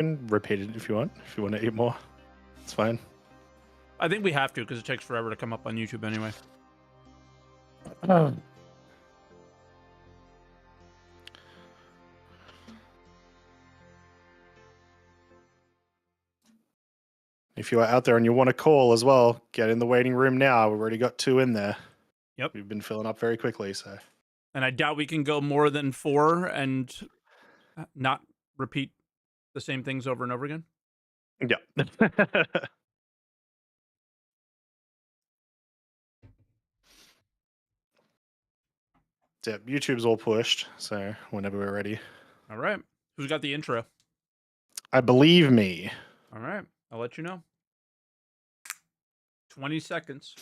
can repeat it if you want. If you want to eat more, it's fine. I think we have to because it takes forever to come up on YouTube anyway. If you are out there and you want to call as well, get in the waiting room now. We've already got 2 in there. Yep. We've been filling up very quickly, so. And I doubt we can go more than 4 and not repeat the same things over and over again. Yeah. Yeah, YouTube's all pushed, so whenever we're ready. All right. Who's got the intro? I believe me. All right. I'll let you know. 20 seconds.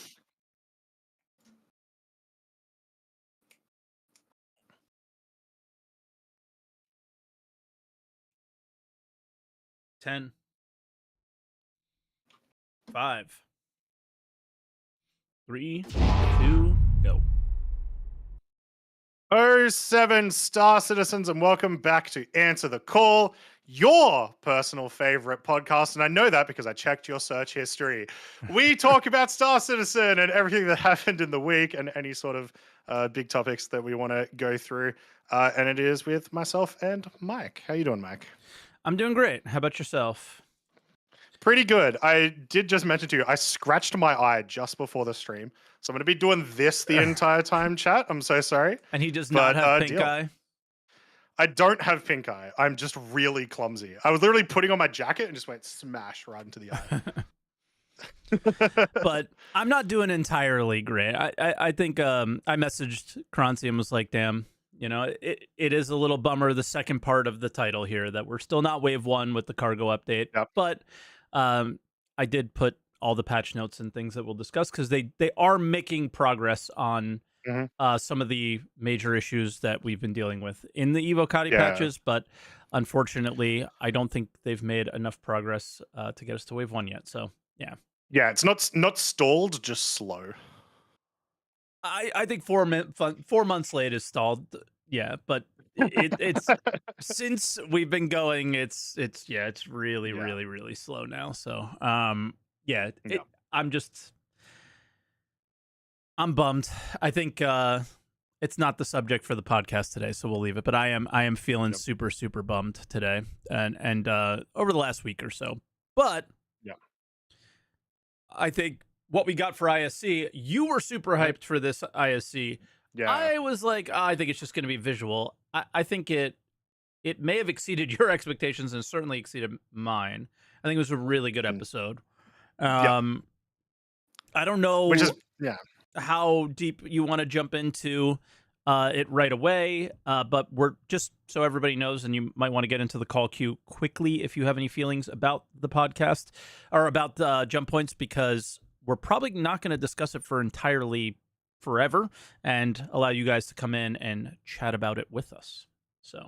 Ten. 5. 3, 2, go. 07 Star Citizens, and welcome back to Answer the Call, your personal favorite podcast. And I know that because I checked your search history. We talk about Star Citizen and everything that happened in the week and any sort of big topics that we want to go through. And it is with myself and Mike. How you doing, Mike? I'm doing great. How about yourself? Pretty good. I did just mention to you, I scratched my eye just before the stream. So I'm going to be doing this the entire time, chat. I'm so sorry. And he does not have pink eye? I don't have pink eye. I'm just really clumsy. I was literally putting on my jacket and just went smash right into the eye. But I'm not doing entirely great. I think I messaged Croncy and was like, damn, you know, it is a little bummer, the second part of the title here, that we're still not wave 1 with the cargo update. Yep. But I did put all the patch notes and things that we'll discuss because they are making progress on some of the major issues that we've been dealing with in the Evocati patches, but unfortunately, I don't think they've made enough progress to get us to wave 1 yet. So yeah, it's not stalled, just slow. I think 4 months late is stalled. Yeah, but it's since we've been going, it's really slow now. So I'm bummed. I think it's not the subject for the podcast today, so we'll leave it. But I am feeling super bummed today, and over the last week or so. But I think what we got for ISC, you were super hyped for this ISC. Yeah, I was like, I think it's just going to be visual. I think it may have exceeded your expectations and certainly exceeded mine. I think it was a really good episode. I don't know how deep you want to jump into it right away, but we're just so everybody knows, and you might want to get into the call queue quickly if you have any feelings about the podcast or about the jump points, because we're probably not going to discuss it for entirely forever and allow you guys to come in and chat about it with us. So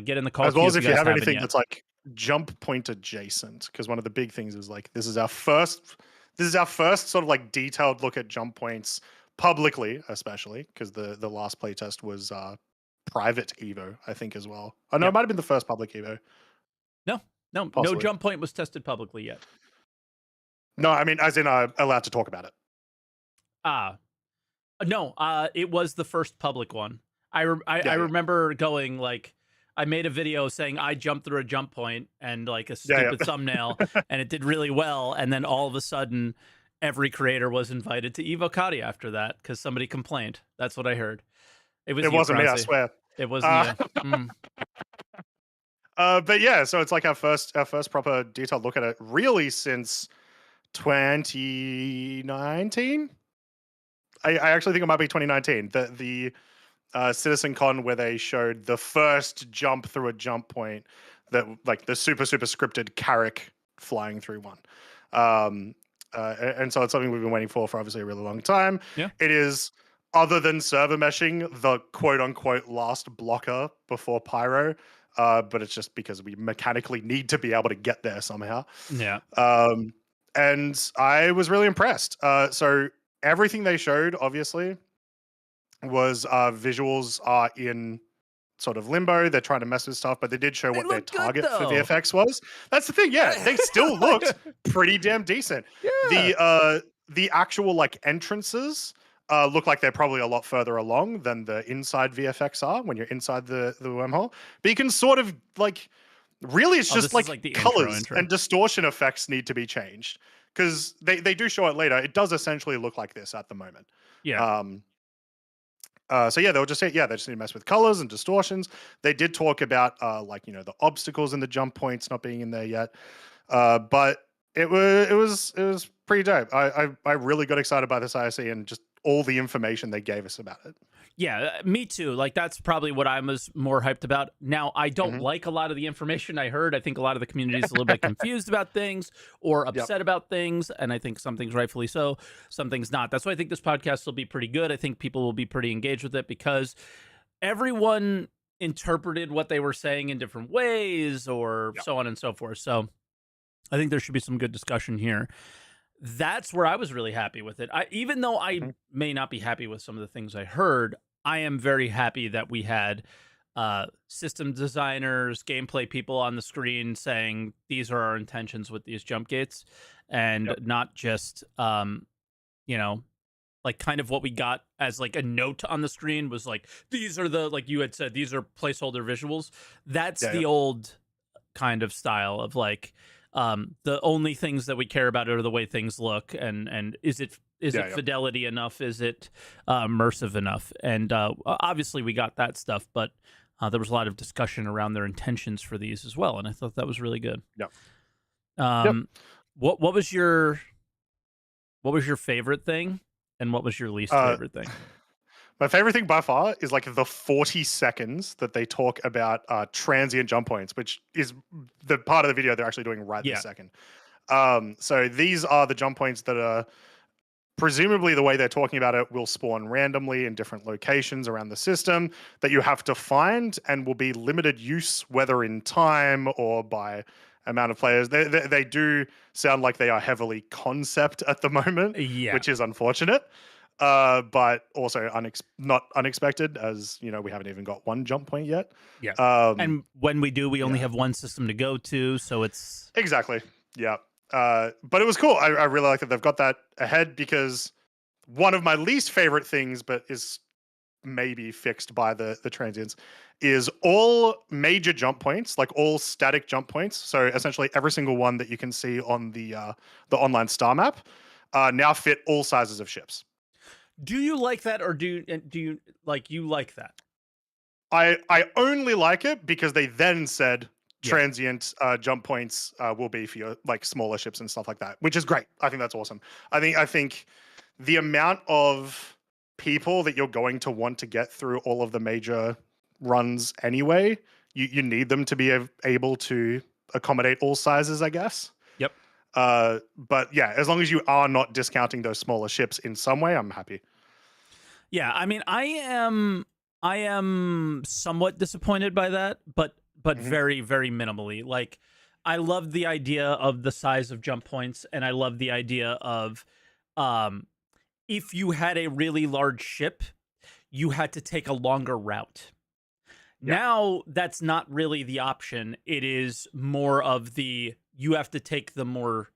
get in the call as well queue as if you have anything yet. that's like jump point adjacent, because one of the big things is like this is our first sort of like detailed look at jump points publicly, especially because the last playtest was private Evo, I think, as well. Oh no, it might have been the first public Evo. No jump point was tested publicly yet. No, I mean as in allowed to talk about it. No, it was the first public one. I remember going, like, I made a video saying I jumped through a jump point and like a stupid thumbnail, and it did really well. And then all of a sudden, every creator was invited to Evocati after that because somebody complained. That's what I heard. It wasn't me, I swear. It wasn't you. But yeah, so it's like our first proper detailed look at it, really since 2019. I actually think it might be 2019. The Citizen Con where they showed the first jump through a jump point, that like the super scripted Carrick flying through one. And so it's something we've been waiting for obviously a really long time. Yeah. It is, other than server meshing, the quote unquote last blocker before Pyro. But it's just because we mechanically need to be able to get there somehow. Yeah. And I was really impressed. So everything they showed, obviously, was visuals are in sort of limbo. They're trying to mess with stuff, but they did show They what their look good target for though. VFX was. That's the thing. Yeah, they still looked pretty damn decent. Yeah. The actual like entrances look like they're probably a lot further along than the inside VFX are when you're inside the wormhole. But you can sort of like really, it's Oh, just this is like like the colors intro. and distortion effects need to be changed because they do show it later. It does essentially look like this at the moment. Yeah. Um, so yeah, they'll just say, yeah, they just need to mess with colors and distortions. They did talk about like, you know, the obstacles and the jump points not being in there yet. But it was pretty dope. I really got excited by this ISE and just all the information they gave us about it. Yeah, me too. Like that's probably what I was more hyped about. Now, I don't Hmm. like a lot of the information I heard. I think a lot of the community is a little bit confused about things or Yep. upset about things, and I think some things rightfully so, some things not. That's why I think this podcast will be pretty good. I think people will be pretty engaged with it because everyone interpreted what they were saying in different ways or Yep. so on and so forth. So, I think there should be some good discussion here. That's where I was really happy with it. Even though I Hmm. may not be happy with some of the things I heard, I am very happy that we had system designers, gameplay people on the screen saying these are our intentions with these jump gates, and Yep. not just you know, like kind of what we got as like a note on the screen was like these are the, like you had said, these are placeholder visuals. That's Yeah. the Yeah. old kind of style of like the only things that we care about are the way things look, and is it Yeah. Yeah. fidelity enough, is it immersive enough, and obviously we got that stuff, but there was a lot of discussion around their intentions for these as well, and I thought that was really good. Yep. Yep. um what was your favorite thing, and what was your least Uh, favorite thing? my favorite thing by far is like the 40 seconds that they talk about transient jump points, which is the part of the video they're actually doing right Yeah. this second. So these are the jump points that are presumably the way they're talking about it will spawn randomly in different locations around the system that you have to find and will be limited use, whether in time or by amount of players. They do sound like they are heavily concept at the moment, Yeah. which is unfortunate. But also not unexpected, as you know, we haven't even got one jump point yet. Yeah. Um, And when we do, we only yeah, have one system to go to, so it's exactly. Yeah. But it was cool. I really like that they've got that ahead because one of my least favorite things, but is maybe fixed by the transients, is all major jump points, like all static jump points. So essentially, every single one that you can see on the online star map now fit all sizes of ships. Do you like that, or do you like that? I only like it because they then said Yeah. transient jump points will be for your like smaller ships and stuff like that, which is great. I think that's awesome. I think the amount of people that you're going to want to get through all of the major runs anyway, you need them to be able to accommodate all sizes, I guess. Yep. But yeah, as long as you are not discounting those smaller ships in some way, I'm happy. Yeah, I mean, I am somewhat disappointed by that, but Hmm. very very minimally. Like I love the idea of the size of jump points, and I love the idea of um if you had a really large ship, you had to take a longer route. Yeah, Now that's not really the option. It is more of the you have to take the more.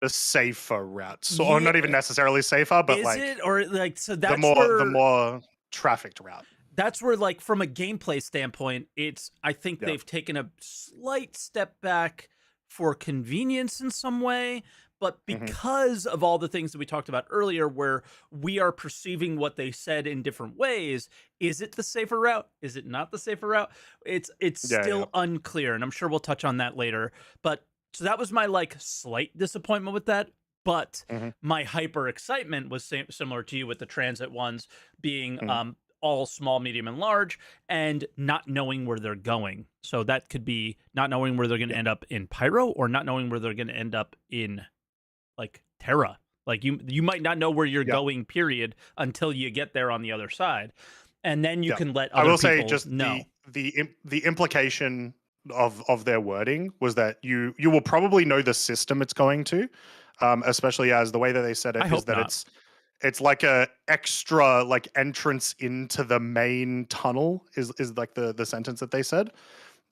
the safer routes, or Yeah, not even necessarily safer, but is like it, or like, so the that's more where trafficked route. like from a gameplay standpoint, it's, I think Yeah. they've taken a slight step back for convenience in some way, but Hmm. because of all the things that we talked about earlier where we are perceiving what they said in different ways, is it the safer route, is it not the safer route? It's Yeah, yeah. still unclear, and I'm sure we'll touch on that later. But so that was my like slight disappointment with that. But Hmm. my hyper excitement was similar to you with the transit ones being Hmm. all small, medium, and large, and not knowing where they're going. So that could be not knowing where they're going to Yeah. end up in Pyro, or not knowing where they're going to end up in like Terra. Like you might not know where you're Yeah. going, period, until you get there on the other side, and then you Yeah. can let I other will say people just know. the implication of their wording was that you will probably know the system it's going to, especially as the way that they said I it is hope that not. it's like a extra like entrance into the main tunnel is like the sentence that they said.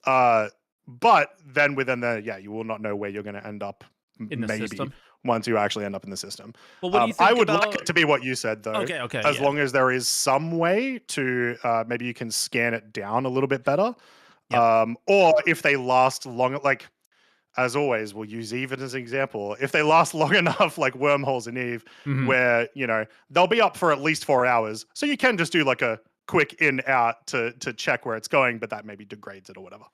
But then within there, yeah, you will not know where you're going to end up. In the Maybe system. once you actually end up in the system. Well, what do you I think would like about? it to be what you said though. Okay, As yeah. long as there is some way to maybe you can scan it down a little bit better. Yep. Or if they last long, like as always, we'll use Eve as an example. If they last long enough, like wormholes in Eve, where they'll be up for at least 4 hours, so you can just do like a quick in out to check where it's going, but that maybe degrades it or whatever.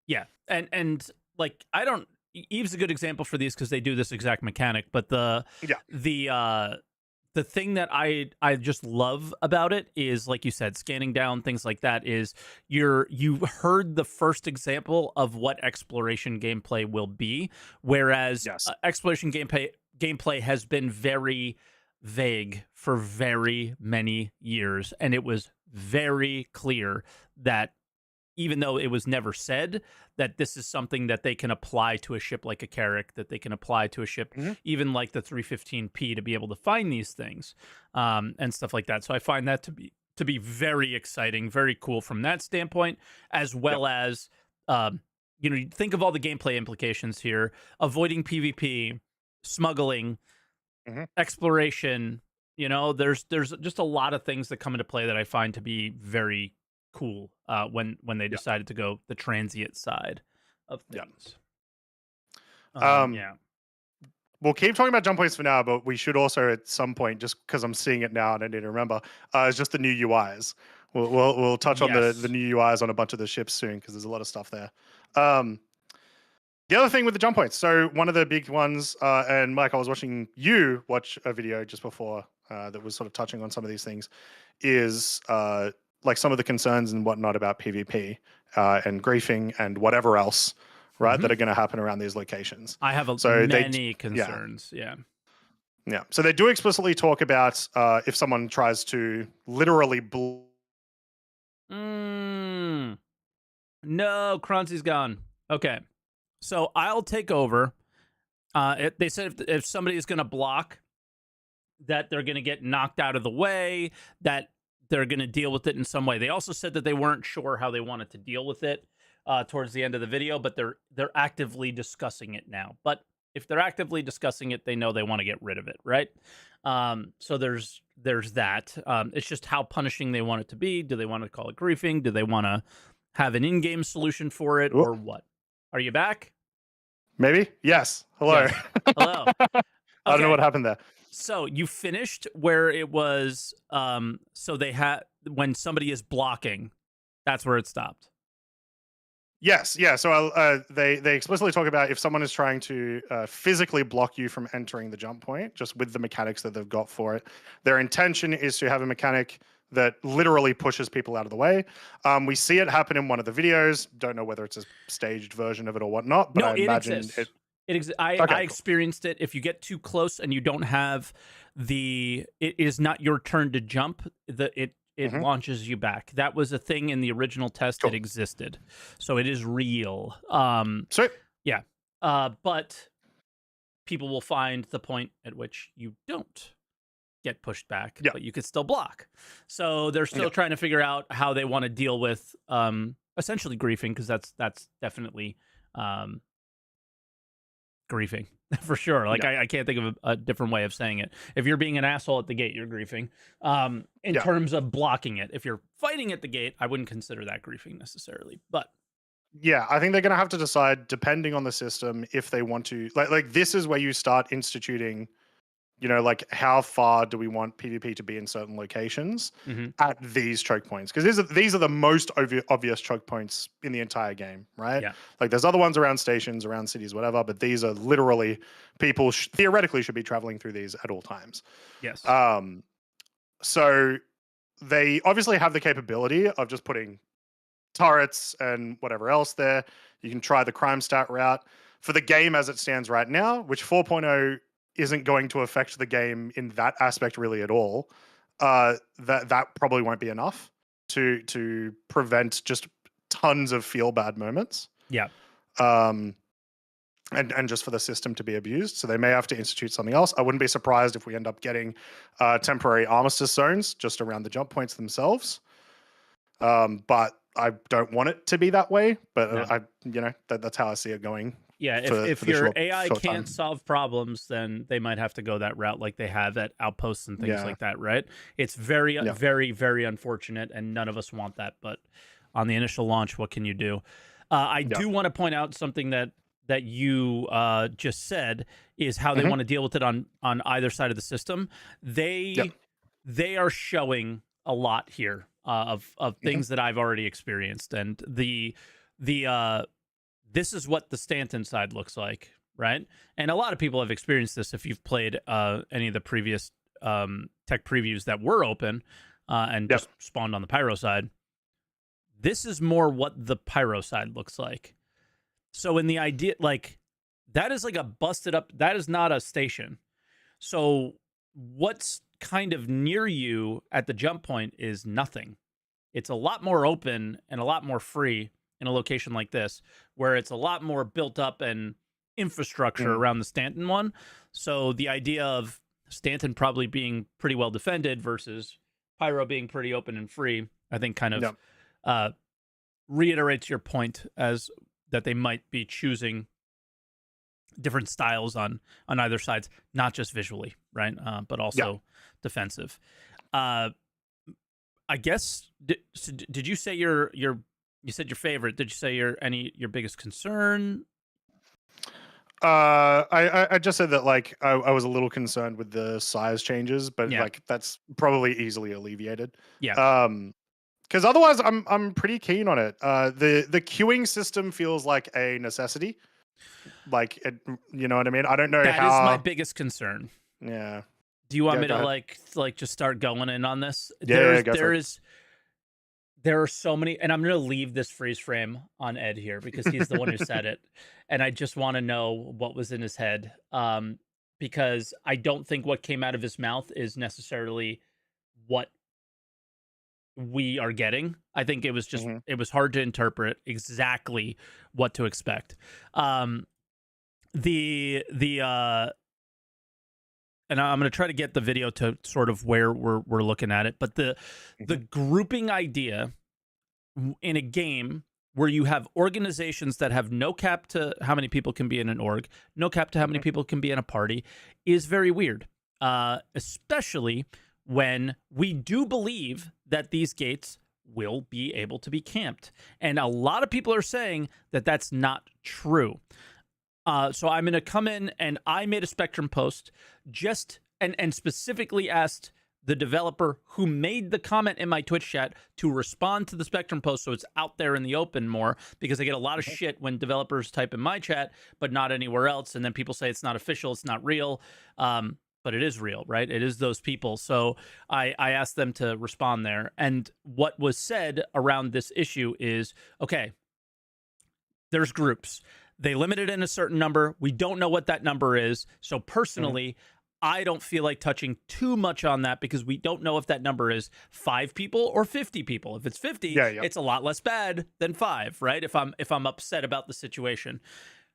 Yeah, and like I don't. Eve's a good example for these because they do this exact mechanic. But the thing that I just love about it is, like you said, scanning down things like that. Is you heard the first example of what exploration gameplay will be, whereas exploration gameplay has been very vague for very many years, and it was very clear that even though it was never said, that this is something that they can apply to a ship like a Carrack, that they can apply to a ship even like the 315P to be able to find these things and stuff like that. So I find that to be very exciting, very cool from that standpoint, as well as you think of all the gameplay implications here: avoiding PvP, smuggling, exploration. There's just a lot of things that come into play that I find to be very cool when they decided to go the transient side of things. We'll keep talking about jump points for now, but we should also at some point, just because I'm seeing it now and I need to remember, is just the new UIs. We'll touch on the new UIs on a bunch of the ships soon because there's a lot of stuff there. The other thing with the jump points, so one of the big ones, and Mike, I was watching you watch a video just before that was sort of touching on some of these things, is like some of the concerns and whatnot about PvP and griefing and whatever else, right, that are going to happen around these locations. I have many concerns. Yeah. So they do explicitly talk about if someone tries to literally no, Croncy's gone. Okay. So I'll take over. They said if somebody is going to block, that they're going to get knocked out of the way, that they're going to deal with it in some way. They also said that they weren't sure how they wanted to deal with it towards the end of the video, but they're actively discussing it now. But if they're actively discussing it, they know they want to get rid of it, right? So there's that. It's just how punishing they want it to be. Do they want to call it griefing? Do they want to have an in-game solution for it, or what? Are you back? Maybe. Yes. Hello. Yes. Hello. I don't know what happened there. So you finished where it was. So they had when somebody is blocking, that's where it stopped. Yes. Yeah. So they explicitly talk about if someone is trying to physically block you from entering the jump point, just with the mechanics that they've got for it, their intention is to have a mechanic that literally pushes people out of the way. We see it happen in one of the videos. Don't know whether it's a staged version of it or whatnot, but I imagine exists. I experienced it. If you get too close and you don't have it is not your turn to jump, it launches you back. That was a thing in the original test. Cool. It existed. So it is real. Sweet. Yeah. But people will find the point at which you don't get pushed back, but you could still block. So they're still trying to figure out how they want to deal with essentially griefing, because that's definitely griefing for sure. Like I can't think of a different way of saying it. If you're being an asshole at the gate, you're griefing. In terms of blocking it, if you're fighting at the gate, I wouldn't consider that griefing necessarily. But yeah, I think they're going to have to decide, depending on the system, if they want to like this is where you start instituting, like how far do we want PvP to be in certain locations at these choke points? Because these are the most obvious choke points in the entire game, right? Yeah. Like there's other ones around stations, around cities, whatever, but these are literally people theoretically should be traveling through these at all times. Yes. So they obviously have the capability of just putting turrets and whatever else there. You can try the crime stat route. For the game as it stands right now, which 4.0 isn't going to affect the game in that aspect really at all, that probably won't be enough to prevent just tons of feel bad moments. Yeah. and just for the system to be abused. So they may have to institute something else. I wouldn't be surprised if we end up getting temporary armistice zones just around the jump points themselves. But I don't want it to be that way. But No. that's how I see it going. Yeah, if your AI can't solve problems, then they might have to go that route like they have at outposts and things like that, right? It's very, very, very unfortunate, and none of us want that. But on the initial launch, what can you do? I do want to point out something that you just said is how they want to deal with it on either side of the system. They are showing a lot here of things that I've already experienced, and the this is what the Stanton side looks like, right? And a lot of people have experienced this if you've played any of the previous tech previews that were open and just spawned on the Pyro side. This is more what the Pyro side looks like. So in the idea, like, that is like a busted up, that is not a station. So what's kind of near you at the jump point is nothing. It's a lot more open and a lot more free in a location like this, where it's a lot more built up and infrastructure around the Stanton one. So the idea of Stanton probably being pretty well defended versus Pyro being pretty open and free, I think kind of reiterates your point as that they might be choosing different styles on either sides, not just visually, right? But also defensive. I guess, did you say you said your favorite? Did you say your biggest concern? I just said that, like, I was a little concerned with the size changes, but like that's probably easily alleviated. Yeah. Because otherwise, I'm pretty keen on it. The queuing system feels like a necessity. Like, you know what I mean? I don't know how. That is my biggest concern. Yeah. Do you want me to like just start going in on this? Yeah, there are so many, and I'm going to leave this freeze frame on Ed here because he's the one who said it. And I just want to know what was in his head. Because I don't think what came out of his mouth is necessarily what we are getting. I think it was just, it was hard to interpret exactly what to expect. And I'm going to try to get the video to sort of where we're looking at it. But the grouping idea in a game where you have organizations that have no cap to how many people can be in an org, no cap to how many people can be in a party, is very weird. Especially when we do believe that these gates will be able to be camped. And a lot of people are saying that that's not true. So I'm going to come in, and I made a Spectrum post and specifically asked the developer who made the comment in my Twitch chat to respond to the Spectrum post so it's out there in the open more, because I get a lot of shit when developers type in my chat, but not anywhere else. And then people say it's not official, it's not real. But it is real, right? It is those people. So I asked them to respond there. And what was said around this issue is, okay, there's groups. They limited in a certain number. We don't know what that number is. So personally, I don't feel like touching too much on that because we don't know if that number is 5 people or 50 people. If it's 50, it's a lot less bad than 5, right? If I'm upset about the situation.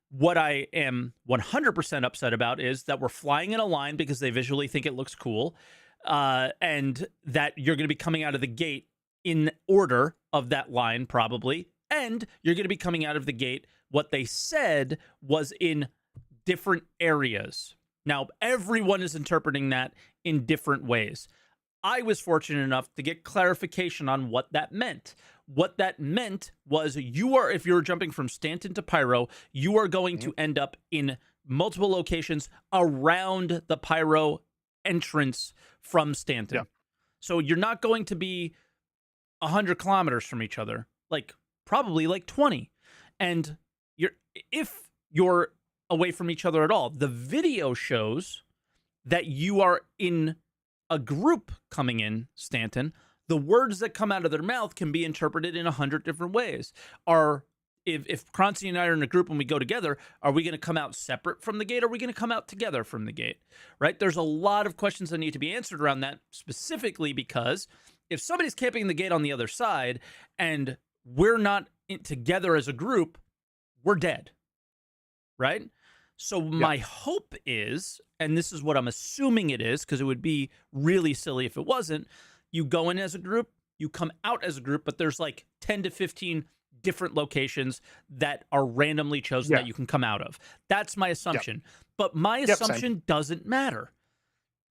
What I am 100% upset about is that we're flying in a line because they visually think it looks cool, and that you're going to be coming out of the gate in order of that line probably, and you're going to be coming out of the gate what they said was in different areas. Now, everyone is interpreting that in different ways. I was fortunate enough to get clarification on what that meant. What that meant was if you're jumping from Stanton to Pyro, you are going to end up in multiple locations around the Pyro entrance from Stanton. Yeah. So you're not going to be 100 kilometers from each other, like probably like 20. And if you're away from each other at all, the video shows that you are in a group coming in Stanton. The words that come out of their mouth can be interpreted in 100 different ways. If Croncy and I are in a group and we go together, are we going to come out separate from the gate? Or are we going to come out together from the gate? Right? There's a lot of questions that need to be answered around that, specifically because if somebody's camping the gate on the other side and we're not together as a group, we're dead. Right? So my hope is, and this is what I'm assuming it is, because it would be really silly if it wasn't, you go in as a group, you come out as a group, but there's like 10 to 15 different locations that are randomly chosen that you can come out of. That's my assumption. But my assumption doesn't matter.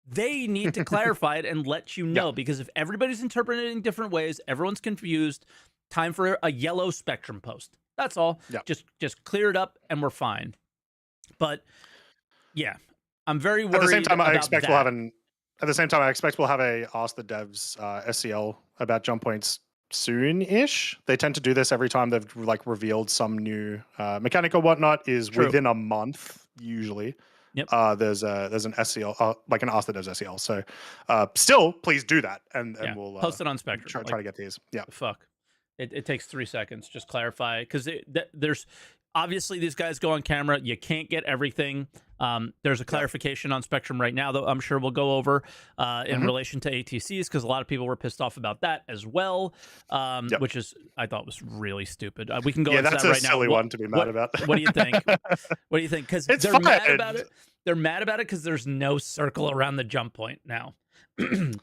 They need to clarify it and let you know, because if everybody's interpreting it in different ways, everyone's confused, time for a yellow spectrum post. That's all. Just clear it up and we're fine. But yeah, I'm very worried. At the same time, I expect that. we'll have a Ask the Devs SCL about jump points soon-ish. They tend to do this every time they've like revealed some new mechanic or whatnot. Is within a month usually. There's an SCL, like an Ask the Devs SCL. So still, please do that, and we'll post it on Spectrum. Try to get these. Yeah, fuck. It takes 3 seconds. Just clarify, because there's obviously these guys go on camera. You can't get everything. There's a clarification on Spectrum right now that I'm sure we'll go over in relation to ATCs, because a lot of people were pissed off about that as well, which is, I thought, was really stupid. We can go into that right now. That's a silly one to be mad about. What do you think? What do you think? Because they're mad about it. They're mad about it because there's no circle around the jump point now.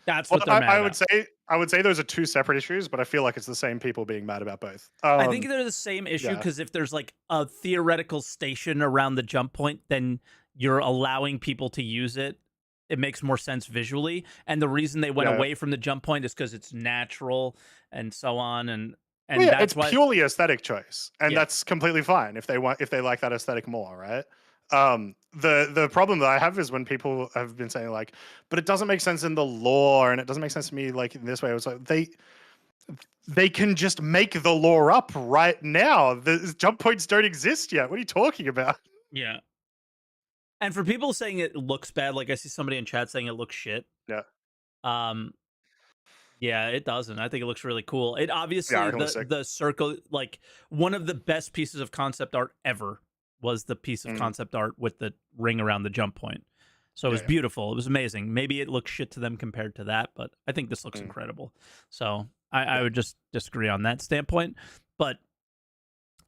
That's what they're mad about. I would say those are two separate issues, but I feel like it's the same people being mad about both. I think they're the same issue, because if there's like a theoretical station around the jump point, then you're allowing people to use it. It makes more sense visually. And the reason they went away from the jump point is because it's natural and so on. And that's it's purely aesthetic choice, and that's completely fine if they like that aesthetic more, right? The problem that I have is when people have been saying like, but it doesn't make sense in the lore, and it doesn't make sense to me like in this way. It was like they can just make the lore up right now. The jump points don't exist yet. What are you talking about? Yeah. And for people saying it looks bad, like I see somebody in chat saying it looks shit. Yeah. Yeah, it doesn't. I think it looks really cool. It obviously the circle, like one of the best pieces of concept art ever was the piece of concept art with the ring around the jump point. So it was beautiful. It was amazing. Maybe it looks shit to them compared to that, but I think this looks incredible. So I would just disagree on that standpoint. But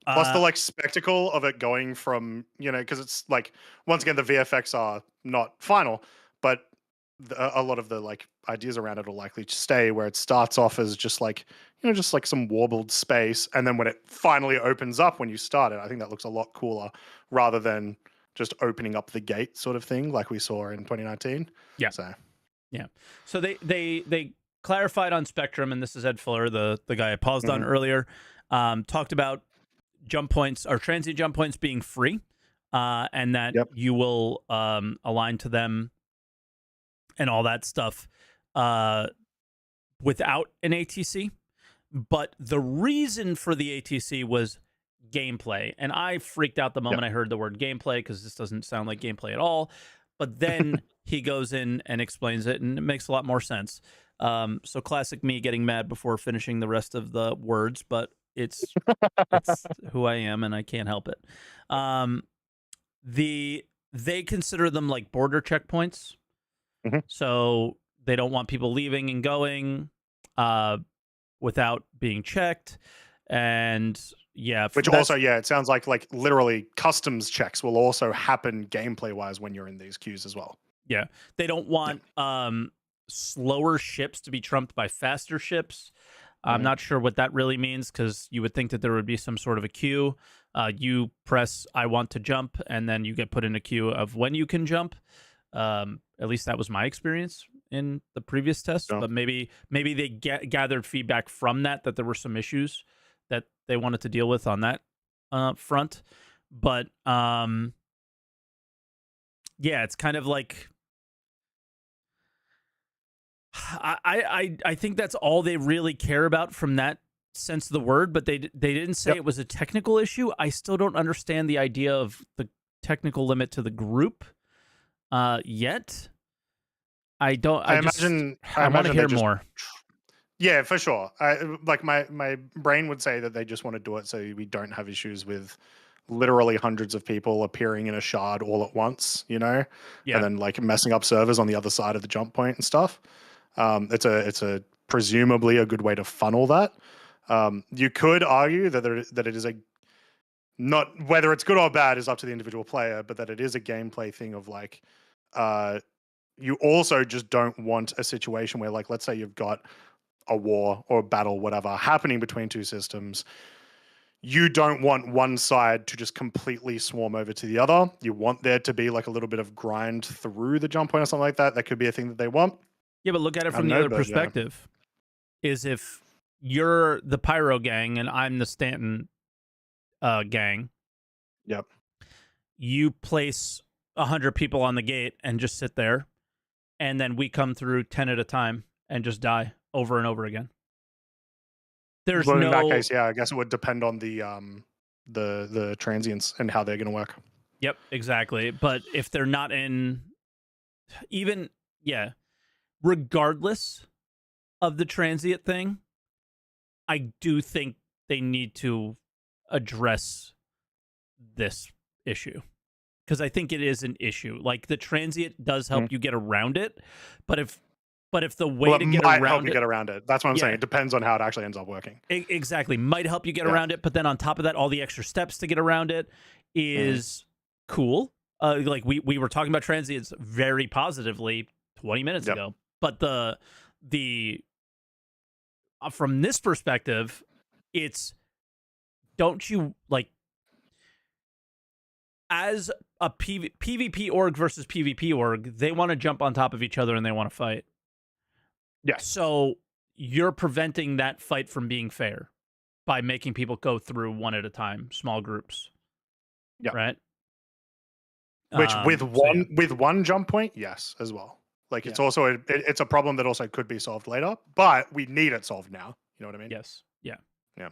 plus the like spectacle of it going from, because it's like, once again, the VFX are not final, but a lot of the like ideas around it will likely stay, where it starts off as just like, just like some warbled space, and then when it finally opens up when you start it, I think that looks a lot cooler rather than just opening up the gate sort of thing like we saw in 2019. So they clarified on Spectrum, and this is Ed Fuller, the guy I paused on earlier, talked about jump points or transient jump points being free, and that you will align to them and all that stuff without an ATC. But the reason for the ATC was gameplay. And I freaked out the moment I heard the word gameplay, because this doesn't sound like gameplay at all. But then he goes in and explains it, and it makes a lot more sense. So classic me getting mad before finishing the rest of the words, but it's who I am, and I can't help it. They consider them like border checkpoints. So they don't want people leaving and going without being checked. And which also, it sounds like literally customs checks will also happen gameplay wise when you're in these queues as well. Yeah. They don't want slower ships to be trumped by faster ships. I'm not sure what that really means, because you would think that there would be some sort of a queue. You press I want to jump, and then you get put in a queue of when you can jump. At least that was my experience in the previous test, but maybe they gathered feedback from that there were some issues that they wanted to deal with on that front. But it's kind of like I think that's all they really care about from that sense of the word. But they didn't say it was a technical issue. I still don't understand the idea of the technical limit to the group yet. I want to hear more. Yeah, for sure. My brain would say that they just want to do it so we don't have issues with literally hundreds of people appearing in a shard all at once, and then like messing up servers on the other side of the jump point and stuff. It's a presumably a good way to funnel that. You could argue that it is not whether it's good or bad is up to the individual player, but that it is a gameplay thing of like, you also just don't want a situation where, like, let's say you've got a war or a battle, whatever, happening between two systems. You don't want one side to just completely swarm over to the other. You want there to be like a little bit of grind through the jump point or something like that. That could be a thing that they want. Yeah, but look at it from the other perspective. Is if you're the Pyro gang and I'm the Stanton gang. Yep. You place 100 people on the gate and just sit there, and then we come through 10 at a time and just die over and over again. There's in that case, yeah, I guess it would depend on the transients and how they're going to work. Yep, exactly. But if they're not in, regardless of the transient thing, I do think they need to address this issue, because I think it is an issue. Like, the transient does help you get around it, but if the way to get around it, that's what I'm saying. It depends on how it actually ends up working. Exactly, might help you get around it, but then on top of that, all the extra steps to get around it is cool. Like we were talking about transients very positively 20 minutes ago, but the from this perspective, it's, don't you, like, as a PvP org versus PvP org, they want to jump on top of each other and they want to fight. Yeah. So you're preventing that fight from being fair by making people go through one at a time, small groups. Yeah. Right. Which with one jump point, yes, as well. Like, it's also it's a problem that also could be solved later, but we need it solved now. You know what I mean? Yes. Yeah. Yeah.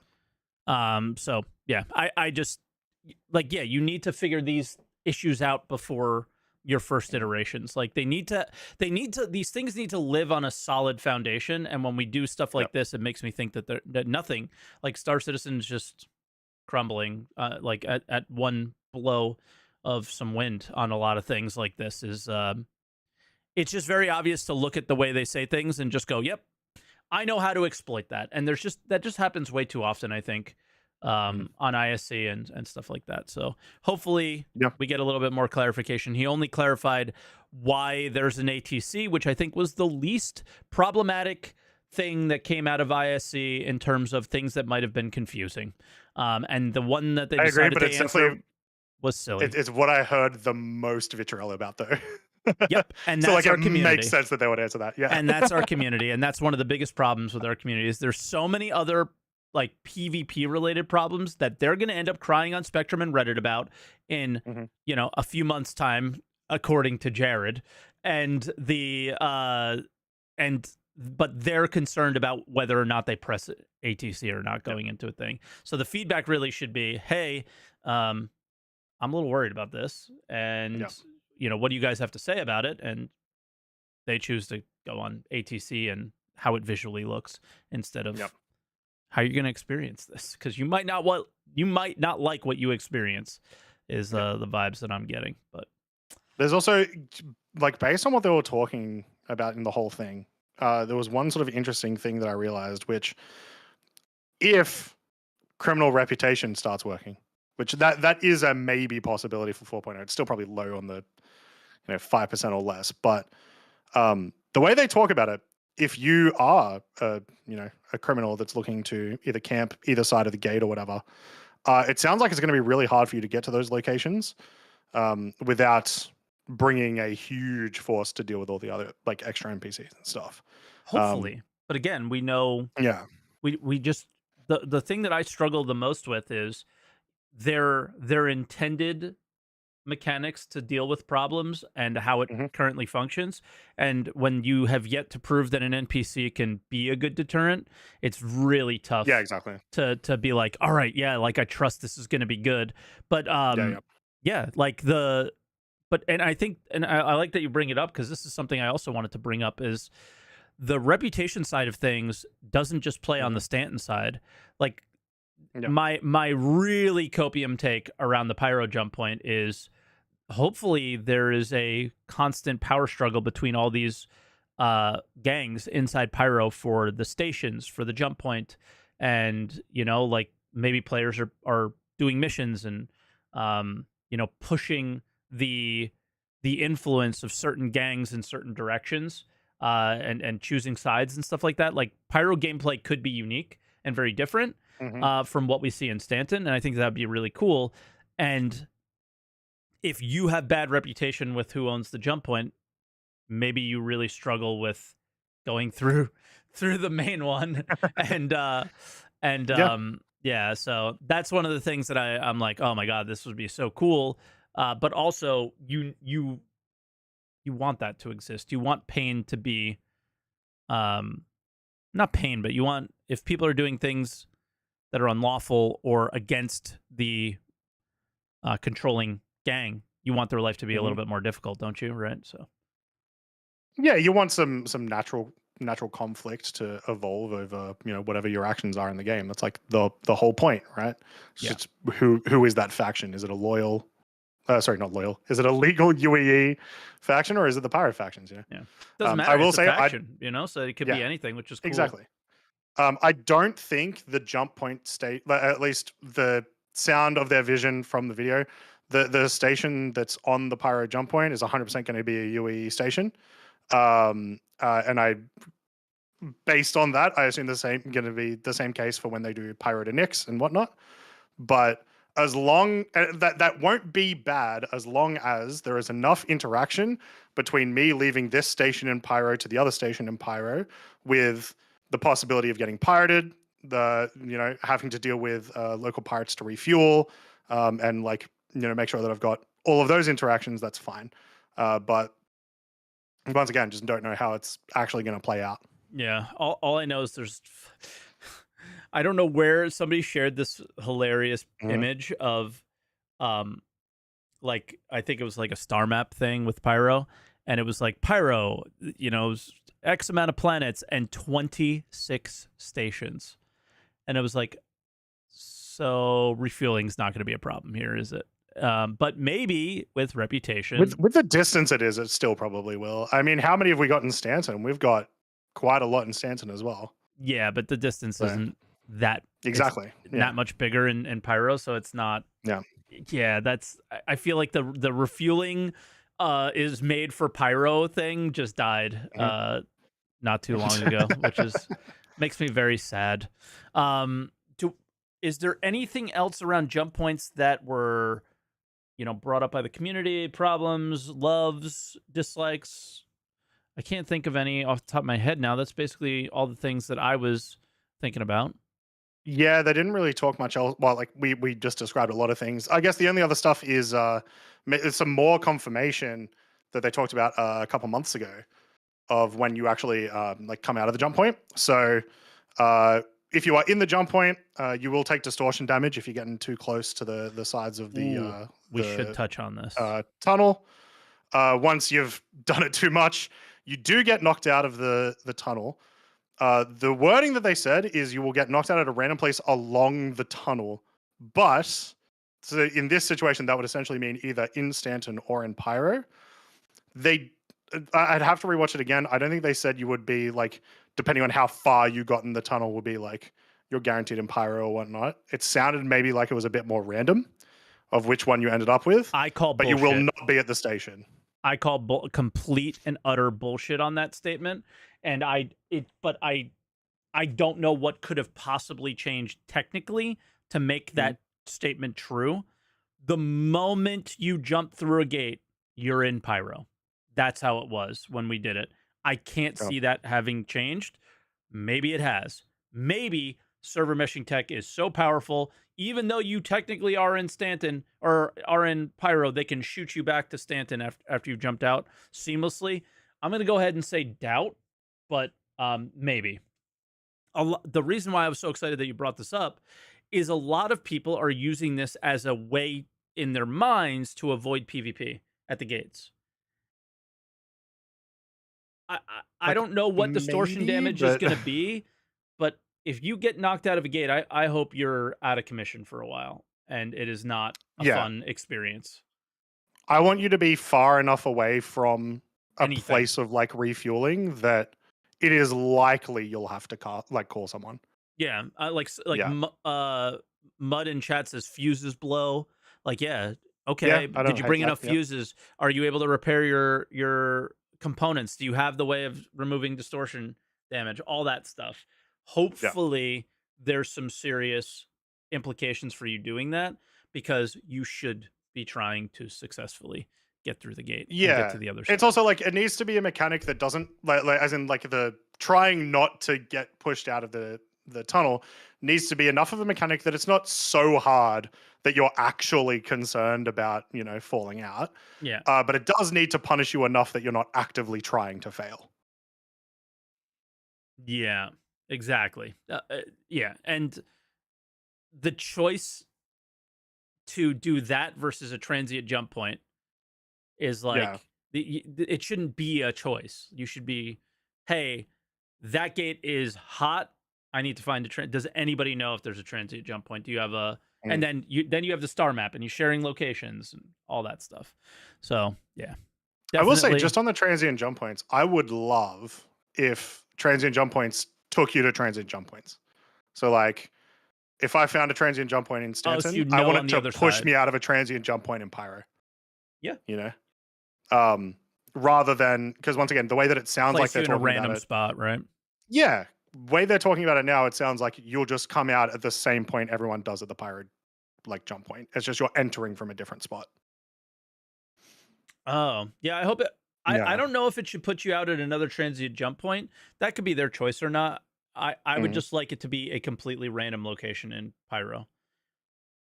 So yeah, I just, like, yeah, you need to figure these issues out before your first iterations. Like, these things need to live on a solid foundation. And when we do stuff like this, it makes me think that nothing, like, Star Citizen is just crumbling, like at one blow of some wind on a lot of things like this is, it's just very obvious to look at the way they say things and just go, yep, I know how to exploit that. And that just happens way too often, I think, on ISC and stuff like that. So hopefully we get a little bit more clarification. He only clarified why there's an ATC, which I think was the least problematic thing that came out of ISC in terms of things that might have been confusing. And the one that they decided to answer was silly. It's what I heard the most vitriol about, though. Yep, and that's our community. It makes sense that they would answer that. Yeah, and that's our community, and that's one of the biggest problems with our community is there's so many other, like, PvP related problems that they're going to end up crying on Spectrum and Reddit about in a few months' time, according to Jared, but they're concerned about whether or not they press ATC or not going into a thing. So the feedback really should be, hey, I'm a little worried about this, and what do you guys have to say about it? And they choose to go on ATC and how it visually looks instead of how you're going to experience this, because you might not like what you experience is the vibes that I'm getting. But there's also, like, based on what they were talking about in the whole thing, there was one sort of interesting thing that I realized, which, if criminal reputation starts working, which that is a maybe possibility for 4.0. It's still probably low on the 5% or less, but the way they talk about it, if you are a criminal that's looking to either camp either side of the gate or whatever, it sounds like it's going to be really hard for you to get to those locations without bringing a huge force to deal with all the other, like, extra NPCs and stuff. Hopefully, but again, we know. Yeah, we just the thing that I struggle the most with is their intended mechanics to deal with problems and how it currently functions. And when you have yet to prove that an NPC can be a good deterrent, it's really tough. Yeah, exactly. To be like, all right, yeah, like, I trust this is going to be good. But like and I think, and I like that you bring it up, because this is something I also wanted to bring up, is the reputation side of things doesn't just play on the Stanton side. Like, my really copium take around the Pyro jump point is, hopefully there is a constant power struggle between all these gangs inside Pyro for the stations, for the jump point, and like, maybe players are doing missions and pushing the influence of certain gangs in certain directions, and choosing sides and stuff like that. Like pyro gameplay could be unique and very different Hmm. from what we see in Stanton, and I think that'd be really cool. And if you have bad reputation with who owns the jump point, maybe you really struggle with going through through the main one. and Yeah. yeah, so that's one of the things that I'm like, oh my god, this would be so cool. But also you want that to exist. You want pain to be, um not pain, but you want, if people are doing things that are unlawful or against the controlling gang, you want their life to be a Hmm. little bit more difficult, don't you? Right? So Yeah, you want some natural conflict to evolve over, whatever your actions are in the game. That's like the whole point, right? It's yeah, just who is that faction? Is it a loyal? Sorry, not loyal. Is it a legal UEE faction or is it the pirate factions? yeah. Doesn't I matter. will It's a say, faction, so it could be yeah, anything, which is cool. exactly. I don't think the jump point state, at least the sound of their vision from the video, the station that's on the pyro jump point is 100% going to be a UEE station. And I, based on that, I assume going to be the same case for when they do pyro to Nyx and whatnot. But as long that won't be bad, as long as there is enough interaction between me leaving this station in pyro to the other station in pyro, with the possibility of getting pirated, the having to deal with local pirates to refuel, and like make sure that I've got all of those interactions. That's fine. But once again, just don't know how it's actually going to play out. Yeah. All I know is there's I don't know where somebody shared this hilarious Mhm. image of, um like, I think it was like a star map thing with Pyro, and it was like Pyro, X amount of planets and 26 stations. And it was like, so refueling's not going to be a problem here, is it? But maybe with With reputation. the distance it is, it still probably will. I mean, how many have we got in Stanton? We've got quite a lot in Stanton as well. Yeah, but the distance So isn't that, it's exactly. Yeah. not much bigger in Pyro, so it's not. Yeah. Yeah, that's, I feel like the refueling is made for Pyro thing just died Mhm. not too long ago, which is makes me very sad. Do Is there anything else around jump points that were, brought up by the community? Problems, loves, dislikes? I can't think of any off the top of my head now. That's basically all the things that I was thinking about. Yeah, they didn't really talk much else. Well, like we just described a lot of things. I guess the only other stuff is some more confirmation that they talked about a couple months ago of when you actually like come out of the jump point. So if you are in the jump point, you will take distortion damage if you're getting too close to the sides of Ooh, we should the touch on this. tunnel. Once you've done it too much, you do get knocked out of the tunnel. The wording that they said is you will get knocked out at a random place along the tunnel. But so in this situation, that would essentially mean either in Stanton or in Pyro. They, I'd have to rewatch it again. I don't think they said you would be like, depending on how far you got in the tunnel, would be like you're guaranteed in Pyro or whatnot. It sounded maybe like it was a bit more random of which one you ended up with, I call but you will bullshit. not be at the station. I call complete and utter bullshit on that statement, and I don't know what could have possibly changed technically to make Mhm. that statement true. The moment you jump through a gate, you're in Pyro. That's how it was when we did it. I can't Oh, see that having changed. Maybe it has. Maybe server meshing tech is so powerful, even though you technically are in Stanton or are in Pyro, they can shoot you back to Stanton after you've jumped out seamlessly. I'm going to go ahead and say doubt, but maybe. The reason why I was so excited that you brought this up is a lot of people are using this as a way in their minds to avoid PvP at the gates. I like don't know what distortion maybe, damage is but going to be, but if you get knocked out of a gate, I hope you're out of commission for a while and it is not a yeah, fun experience. I want you to be far enough away from a Anything. place of like refueling that it is likely you'll have to call someone. Yeah, like Yeah. Mud in chat says fuses blow. Like, yeah, Yeah, okay. I Did don't you hate bring that. enough Yeah. fuses? Are you able to repair your components? Do you have the way of removing distortion damage? All that stuff. Yeah. Hopefully, there's some serious implications for you doing that, because you should be trying to successfully get through the gate and get Yeah. to the other It's side. also like it needs to be a mechanic that doesn't like as in like the trying not to get pushed out of the tunnel needs to be enough of a mechanic that it's not so hard that you're actually concerned about, falling out. Yeah. But it does need to punish you enough that you're not actively trying to fail. Yeah, exactly. Yeah, and the choice to do that versus a transient jump point is Yeah. like it shouldn't be a choice. You should be, hey, that gate is hot. I need to find does anybody know if there's a transient jump point? Do you have a and Mm. then you have the star map and you're sharing locations and all that stuff. So yeah, I will say, definitely. just on the transient jump points, I would love if transient jump points took you to transient jump points. So, like, if I found a transient jump point in Oh, so Stanton, you I know want on it the to other push side. me out of a transient jump point in Pyro. Yeah. You know, rather than because once again, the way that it sounds like Place they're you in a talking about random it, spot, right? yeah, way they're talking about it now, it sounds like you'll just come out at the same point everyone does at the Pyro like jump point. It's just you're entering from a different spot. Oh, yeah, I hope it I Yeah. don't know if it should put you out at another transient jump point. That could be their choice or not. I would Mhm. just like it to be a completely random location in Pyro.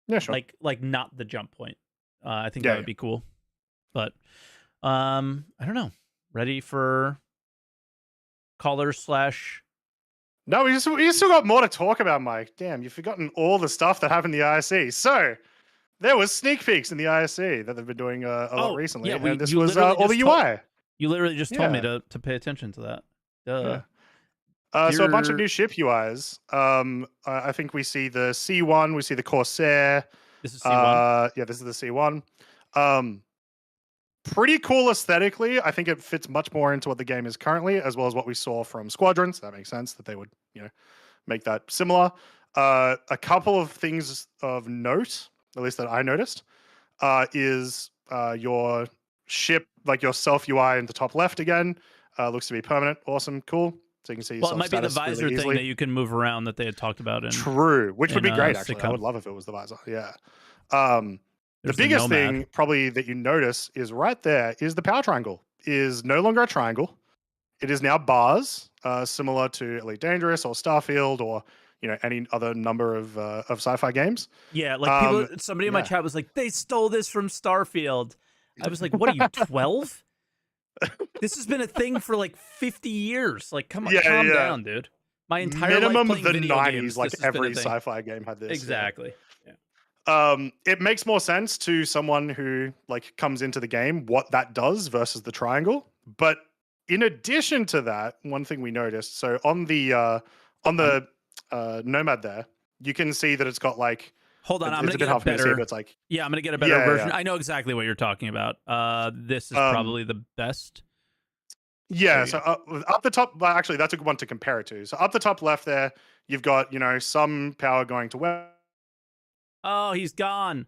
Yeah, sure. Like not the jump point. I think that Yeah, would yeah. be cool. But I don't know. Ready for callers slash No, we still got more to talk about, Mike. Damn, you've forgotten all the stuff that happened in the ISC. So there was sneak peeks in the ISC that they've been doing a lot Oh, recently, yeah, and this you was literally all just the UI. you literally just told me Yeah, to pay attention to that. Duh. yeah. So a bunch of You're new ship UIs. I think we see the C1, we see the Corsair. This is C1. Yeah, this is the C1. Um, Pretty cool aesthetically. I think it fits much more into what the game is currently, as well as what we saw from Squadrons. That makes sense that they would, make that similar. A couple of things of note, at least that I noticed, is your ship, like your self UI in the top left again, looks to be permanent. Awesome, cool. So you can see your Well, it self might be the status visor really thing easily. that you can move around that they had talked about True, which would in be great actually. I sitcom. would love if it was the visor. Yeah. The There's the biggest Nomad. thing probably that you notice is right there is the power triangle is no longer a triangle. It is now bars, similar to Elite Dangerous or Starfield or any other number of sci-fi games. Yeah, like people, Um, somebody in my yeah, chat was like, they stole this from Starfield. I was like, what are you, 12? This has been a thing for like 50 years. Like, come on, yeah, calm yeah. down, dude. My entire life Minimum playing the video 90s, games, like this has been a every thing. sci-fi game had this. Exactly. Yeah. It makes more sense to someone who like comes into the game what that does versus the triangle. But in addition to that, one thing we noticed, so on the Nomad there, you can see that it's got like Hold on, I'm it's gonna a bit get a hard for me to see, but better. it's like Yeah, I'm gonna get a better version. yeah. I know exactly what you're talking about. This is Um, probably the best. Yeah, There you so go. up the top, well, actually, that's a good one to compare it to. So up the top left there, you've got some power going to web. Oh, he's gone.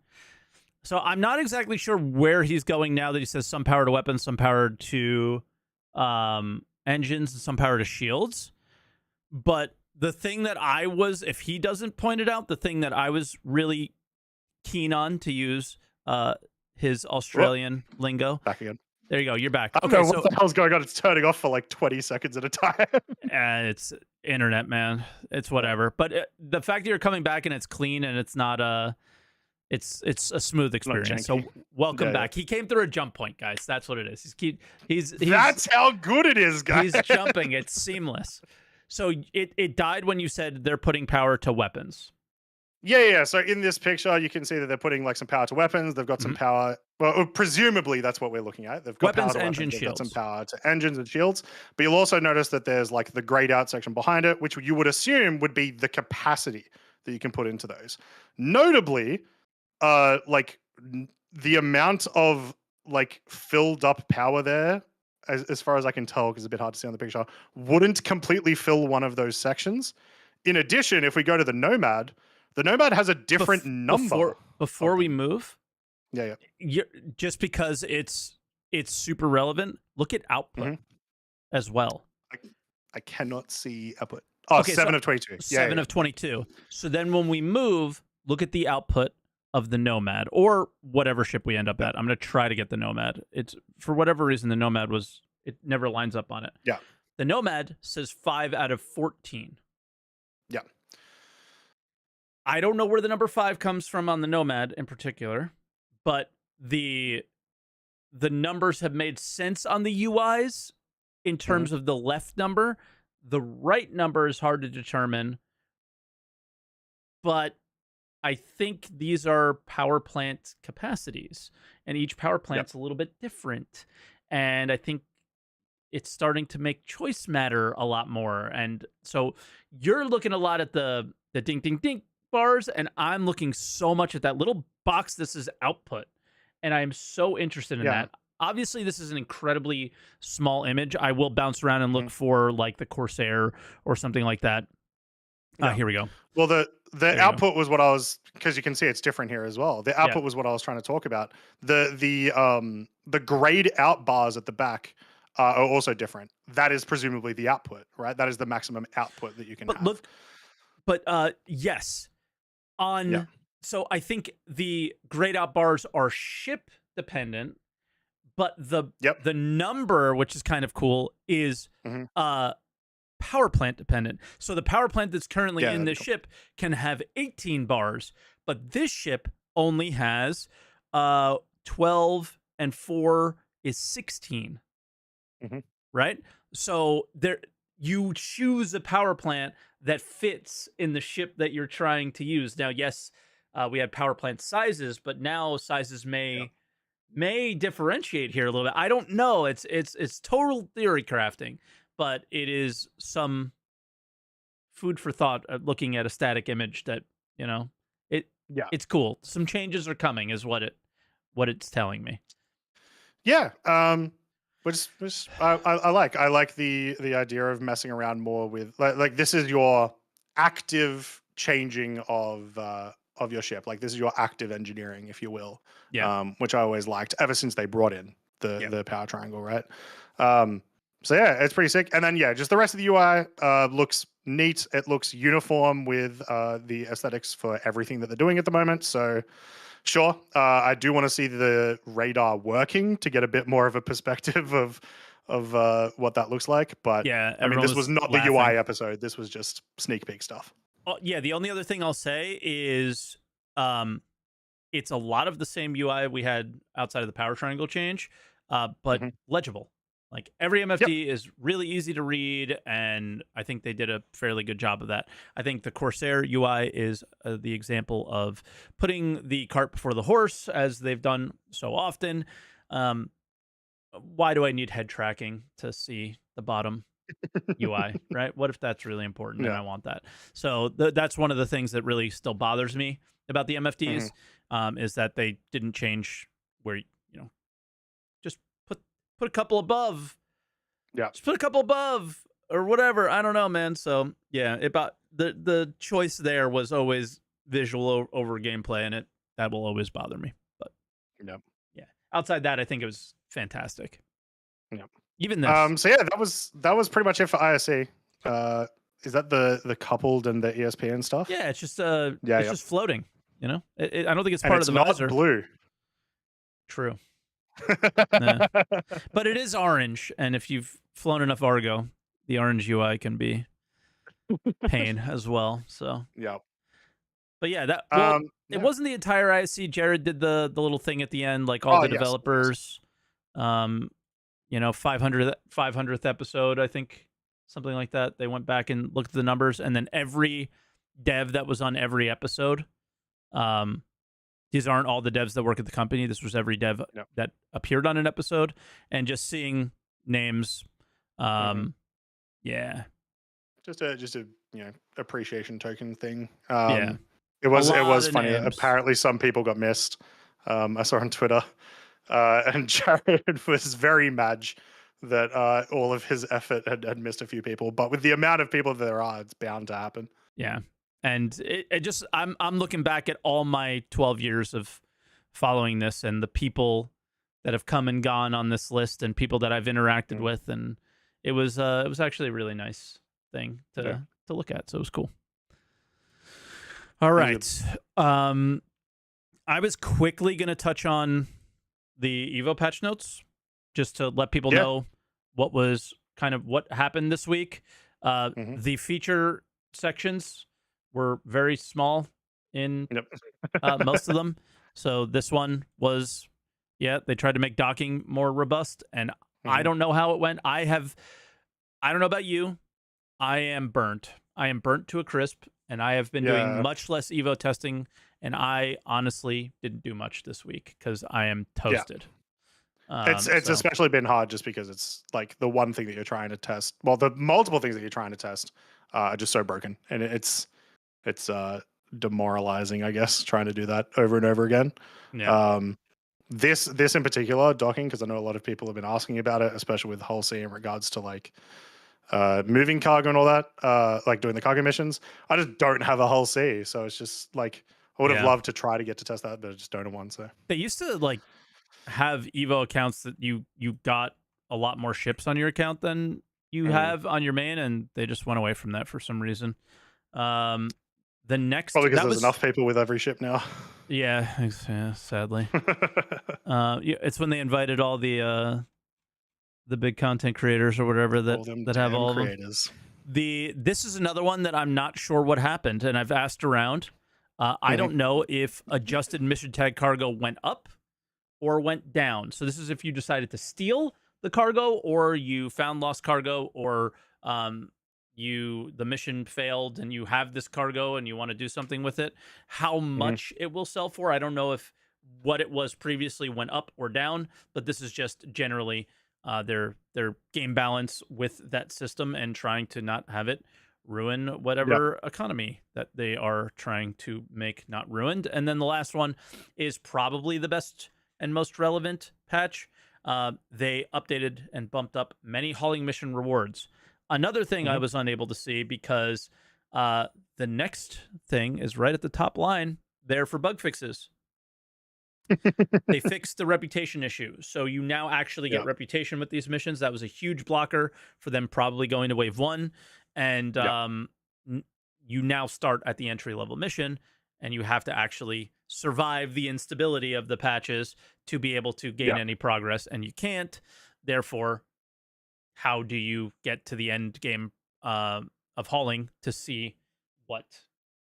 So I'm not exactly sure where he's going now that he says some power to weapons, some power to engines, and some power to shields. But the thing that I was, if he doesn't point it out, the thing that I was really keen on to use his Australian lingo. Back again. There you go. You're back. I don't Okay, know what so the hell's going on. It's turning off for like 20 seconds at a time. it's internet, man. It's whatever. But the fact that you're coming back and it's clean and it's not it's a smooth experience. So welcome back. Yeah. He came through a jump point, guys. That's what it is. He's That's how good it is, guys. He's jumping. It's seamless. So it died when you said they're putting power to weapons. Yeah. So in this picture, you can see that they're putting like some power to weapons. They've got some power. Well, presumably that's what we're looking at. They've got weapons, power to engine, weapons. They've shields. got some power to engines and shields. But you'll also notice that there's like the grayed out section behind it, which you would assume would be the capacity that you can put into those. Notably, the amount of like filled up power there, as far as I can tell, because it's a bit hard to see on the picture, wouldn't completely fill one of those sections. In addition, if we go to the Nomad, The Nomad has a different number. Before we move, yeah. Just because it's super relevant, look at output as well. I cannot see output. Oh, okay, 7 of 22. 7 of 22. So then when we move, look at the output of the Nomad or whatever ship we end up at. I'm going to try to get the Nomad. It's for whatever reason the Nomad it never lines up on it. Yeah. The Nomad says 5 out of 14. Yeah. I don't know where the number 5 comes from on the Nomad in particular, but the numbers have made sense on the UIs in terms of the left number. The right number is hard to determine, but I think these are power plant capacities, and each power plant's a little bit different. And I think it's starting to make choice matter a lot more. And so you're looking a lot at the ding, ding, ding bars, and I'm looking so much at that little box that says output. And I'm so interested in that. Obviously, this is an incredibly small image. I will bounce around and look for like the Corsair or something like that. Here we go. Well, the output was what I was, because you can see it's different here as well. The output was what I was trying to talk about. The grayed out bars at the back are also different. That is presumably the output, right? That is the maximum output that you can have. Yes. So I think the grayed out bars are ship dependent, but the number, which is kind of cool, is power plant dependent. So the power plant that's currently in this ship can have 18 bars, but this ship only has 12 and 4 is 16. Right? So you choose a power plant that fits in the ship that you're trying to use. Now, yes, we had power plant sizes, but now sizes may differentiate here a little bit. I don't know. It's total theory crafting, but it is some food for thought looking at a static image that, it's cool. Some changes are coming is what it's telling me. Yeah. Which I like. I like the idea of messing around more with like this is your active changing of your ship. Like this is your active engineering, if you will. Which I always liked ever since they brought in the power triangle, right? So yeah, it's pretty sick. And then just the rest of the UI looks neat. It looks uniform with the aesthetics for everything that they're doing at the moment. So sure, I do want to see the radar working to get a bit more of a perspective of what that looks like. But I mean, this was not the UI episode. This was just sneak peek stuff. The only other thing I'll say is it's a lot of the same UI we had outside of the power triangle change, but legible. Like every MFD is really easy to read, and I think they did a fairly good job of that. I think the Corsair UI is the example of putting the cart before the horse, as they've done so often. Why do I need head tracking to see the bottom UI, right? What if that's really important and I want that? So that's one of the things that really still bothers me about the MFDs, is that they didn't change where, just put a couple above. Just put a couple above or whatever. I don't know, man. So about the choice there was always visual over gameplay, and that will always bother me. But outside that, I think it was fantastic. Even this. So that was pretty much it for ISE. Is that the coupled and the ESPN stuff? Yeah, it's just just floating. I don't think it's part of the visor. Not blue. True. But it is orange, and if you've flown enough Argo, the orange UI can be pain as well. So but it wasn't the entire ISC. Jared did the little thing at the end, like all the developers. 500th episode, I think, something like that. They went back and looked at the numbers, and then every dev that was on every episode. These aren't all the devs that work at the company. This was every dev that appeared on an episode, and just seeing names. Just a appreciation token thing. It was funny. Names. Apparently, some people got missed. I saw on Twitter, and Jared was very mad that all of his effort had missed a few people. But with the amount of people there are, it's bound to happen. Yeah. And it just I'm looking back at all my 12 years of following this and the people that have come and gone on this list and people that I've interacted with, and it was actually a really nice thing to look at. So it was cool. All right. I was quickly going to touch on the Evo patch notes just to let people know what happened this week. The feature sections were very small in most of them. So this one was, they tried to make docking more robust, and I don't know how it went. I don't know about you. I am burnt. I am burnt to a crisp, and I have been doing much less Evo testing, and I honestly didn't do much this week because I am toasted. It's especially been hard just because it's like the one thing that you're trying to test. Well, the multiple things that you're trying to test are just so broken, and it's demoralizing, I guess, trying to do that over and over again. Yeah. This in particular, docking, because I know a lot of people have been asking about it, especially with Hull C in regards to like moving cargo and all that, like doing the cargo missions. I just don't have a Hull C, so it's just like I would have loved to try to get to test that, but I just don't have one. So they used to like have Evo accounts that you got a lot more ships on your account than you have on your main, and they just went away from that for some reason. The next probably because there's enough people with every ship now. Yeah, sadly. It's when they invited all the big content creators or whatever that have all creators. Of them. This is another one that I'm not sure what happened, and I've asked around. I don't know if adjusted mission tag cargo went up or went down. So this is if you decided to steal the cargo, or you found lost cargo, or the mission failed and you have this cargo and you want to do something with it. How much it will sell for, I don't know if what it was previously went up or down, but this is just generally their game balance with that system and trying to not have it ruin whatever economy that they are trying to make not ruined. And then the last one is probably the best and most relevant patch. They updated and bumped up many hauling mission rewards. Another thing I was unable to see because the next thing is right at the top line there for bug fixes. They fixed the reputation issue. So you now actually get reputation with these missions. That was a huge blocker for them probably going to wave 1. And you now start at the entry level mission, and you have to actually survive the instability of the patches to be able to gain any progress, and you can't. Therefore, how do you get to the end game of hauling to see what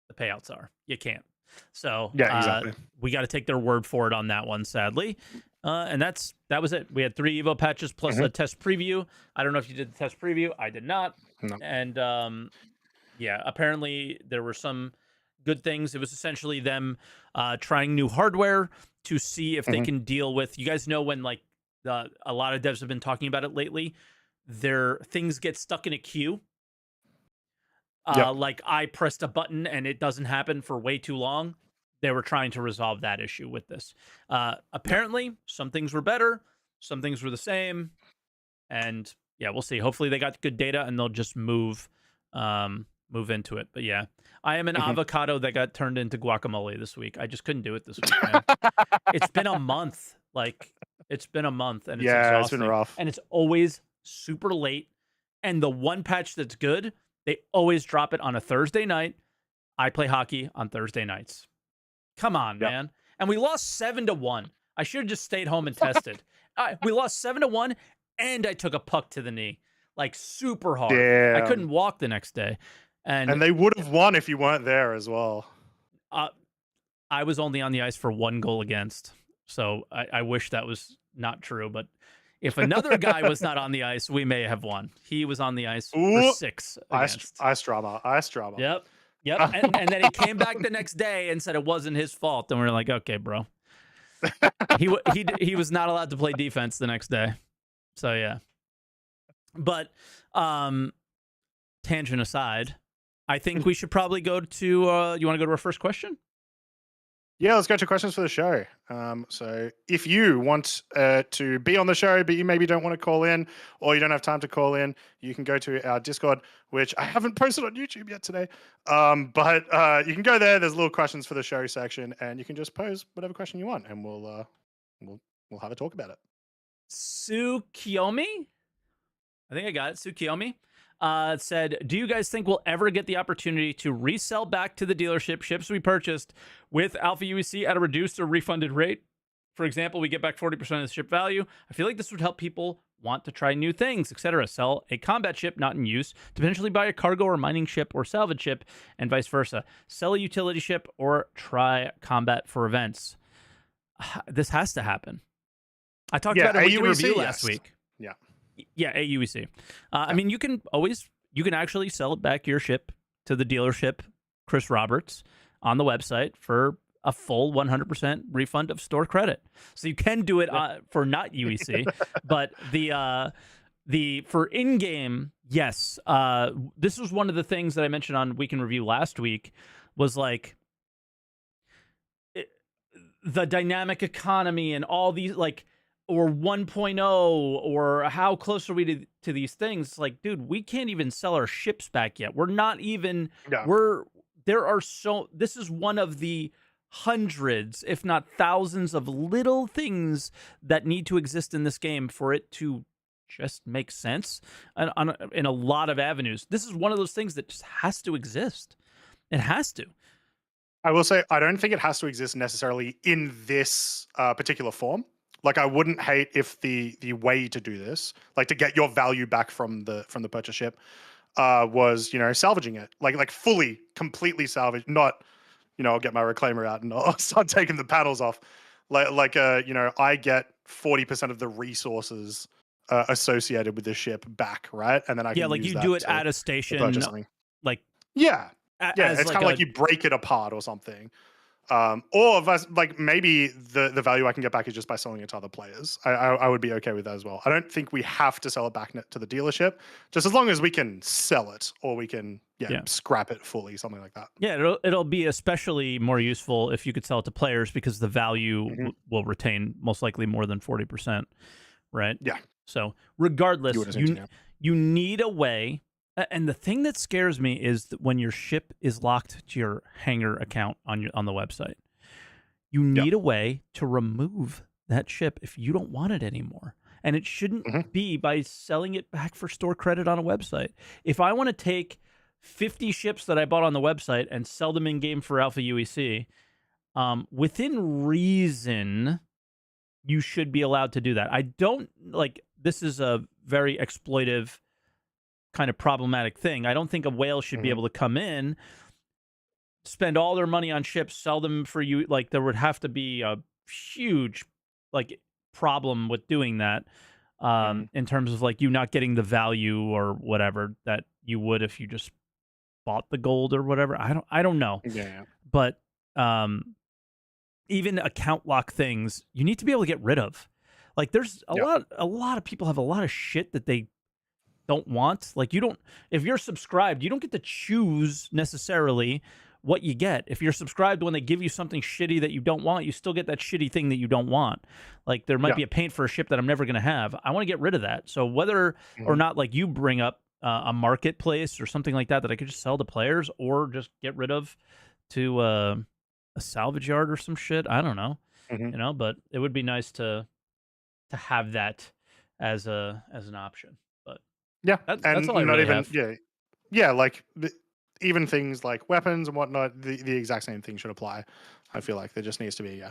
the payouts are? You can't. So exactly. We got to take their word for it on that one, sadly. And that was it. We had 3 Evo patches plus a test preview. I don't know if you did the test preview. I did not. No. And apparently there were some good things. It was essentially them trying new hardware to see if they can deal with. You guys know when like a lot of devs have been talking about it lately. Their things get stuck in a queue. Like I pressed a button and it doesn't happen for way too long. They were trying to resolve that issue with this. Apparently, some things were better, some things were the same, and we'll see. Hopefully, they got good data and they'll just move into it. But I am an avocado that got turned into guacamole this week. I just couldn't do it this week, man. It's been a month. It's been a month, and it's exhausting. It's been rough, and it's always super late. And the one patch that's good, they always drop it on a Thursday night. I play hockey on Thursday nights. Come on, man. And we lost 7-1. I should have just stayed home and tested. We lost 7-1, and I took a puck to the knee. Like, super hard. Damn. I couldn't walk the next day. And they would have won if you weren't there as well. I was only on the ice for 1 goal against. So I wish that was not true. But if another guy was not on the ice, we may have won. He was on the ice for 6 against. Ice drama. Yep. And then he came back the next day and said it wasn't his fault. And we were like, okay, bro. He was not allowed to play defense the next day. So, yeah. But tangent aside, I think we should probably go to, you want to go to our first question? Yeah, let's go to questions for the show. So if you want to be on the show, but you maybe don't want to call in or you don't have time to call in, you can go to our Discord, which I haven't posted on YouTube yet today. But you can go there. There's a little questions for the show section, and you can just pose whatever question you want, and we'll we'll have a talk about it. Tsukiyomi? I think I got it. Tsukiyomi said, do you guys think we'll ever get the opportunity to resell back to the dealership ships we purchased with Alpha UEC at a reduced or refunded rate? For example, we get back 40% of the ship value. I feel like this would help people want to try new things, etc. Sell a combat ship not in use to potentially buy a cargo or mining ship or salvage ship, and vice versa. Sell a utility ship or try combat for events. This has to happen. I talked about it in review last week. Yeah. Yeah, AUEC. I mean, you can actually sell it back your ship to the dealership, Chris Roberts, on the website for a full 100% refund of store credit. So you can do it for not UEC, but for in-game, yes. This was one of the things that I mentioned on Week in Review last week, was like the dynamic economy and all these, like, or 1.0, or how close are we to these things? Like, dude, we can't even sell our ships back yet. We're not even, this is one of the hundreds, if not thousands of little things that need to exist in this game for it to just make sense in a lot of avenues. This is one of those things that just has to exist. It has to. I will say, I don't think it has to exist necessarily in this particular form. Like, I wouldn't hate if the way to do this, like to get your value back from the purchase ship, was, you know, salvaging it, like fully, completely salvage. Not, you know, I'll get my reclaimer out and I'll start taking the panels off. You know, I get 40% of the resources associated with the ship back, right? And then I can like use you that do it at a station, like it's kind of like you break it apart or something. Or like maybe the value I can get back is just by selling it to other players. I would be okay with that as well. I don't think we have to sell it back to the dealership, just as long as we can sell it or we can scrap it fully, something like that. Yeah, it'll be especially more useful if you could sell it to players, because the value will retain most likely more than 40%, right? Yeah. So regardless, you need a way. And the thing that scares me is that when your ship is locked to your hangar account on the website, you need a way to remove that ship if you don't want it anymore. And it shouldn't be by selling it back for store credit on a website. If I want to take 50 ships that I bought on the website and sell them in game for Alpha UEC, within reason, you should be allowed to do that. I don't like, this is a very exploitive kind of problematic thing. I don't think a whale should be able to come in, spend all their money on ships, sell them for you. Like, there would have to be a huge like problem with doing that, in terms of like you not getting the value or whatever that you would if you just bought the gold or whatever. I don't know. Yeah. But even account lock things, you need to be able to get rid of. Like, there's a lot of people have a lot of shit that they don't want. Like, if you're subscribed, you don't get to choose necessarily what you get. If you're subscribed, when they give you something shitty that you don't want, you still get that shitty thing that you don't want. Like, there might be a paint for a ship that I'm never going to have. I want to get rid of that. So whether or not, like, you bring up a marketplace or something like that I could just sell to players, or just get rid of to a salvage yard or some shit, I don't know. You know, but it would be nice to have that as an option. Yeah, that's all I really have. Like even things like weapons and whatnot, the exact same thing should apply. I feel like there just needs to be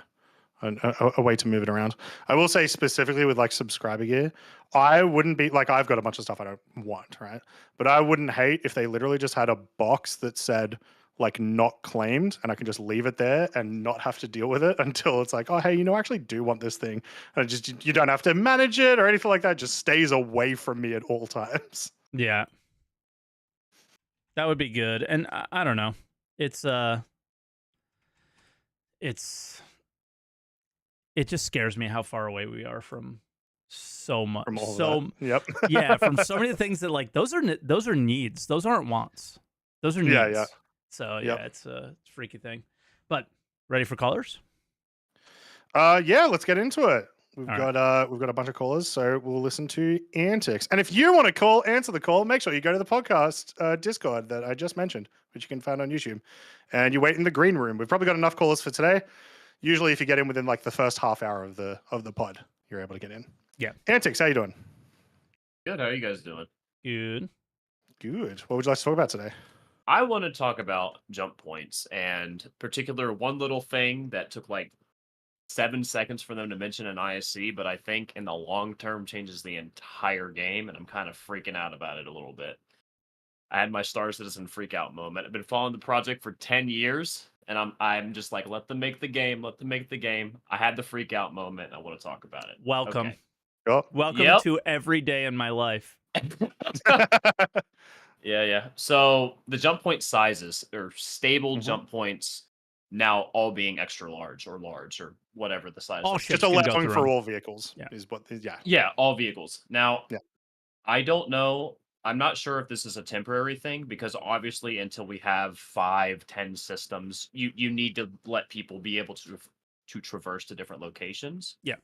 a way to move it around. I will say specifically with like subscriber gear, I wouldn't be like, I've got a bunch of stuff I don't want, right? But I wouldn't hate if they literally just had a box that said like not claimed, and I can just leave it there and not have to deal with it until it's like, oh, hey, you know, I actually do want this thing. And you don't have to manage it or anything like that. It just stays away from me at all times. Yeah. That would be good. And I don't know. It just scares me how far away we are from so much. From all yep. Yeah, from so many things that, like, those are needs. Those aren't wants. Those are needs. Yeah. So yeah, it's a freaky thing. But Ready for callers? Yeah, let's get into it. We've All got a bunch of callers, so we'll listen to antics. And if you want to answer the call, make sure you go to the podcast Discord that I just mentioned, which you can find on YouTube, and you wait in the green room. We've probably got enough callers for today. Usually, if you get in within like the first half hour of the pod, you're able to get in. Yeah. Antics, how you doing? Good. How are you guys doing? Good. Good. What would you like to talk about today? I want to talk about jump points and particular one little thing that took like 7 seconds for them to mention in ISC, but I think in the long term changes the entire game, and I'm kind of freaking out about it a little bit. I had my Star Citizen freak out moment. I've been following the project for 10 years, and I'm just like, let them make the game, let them make the game. I had the freak out moment. I want to talk about it. Welcome. Okay. Oh. Welcome to every day in my life. Yeah. So the jump point sizes or stable jump points now all being extra large or whatever the size. All is. ships Just can go allowing through for them. all vehicles is what. Yeah. Yeah, all vehicles. Now, Yeah. I don't know. I'm not sure if this is a temporary thing because obviously until we have 5, 10 systems, you need to let people be able to traverse to different locations. Yeah.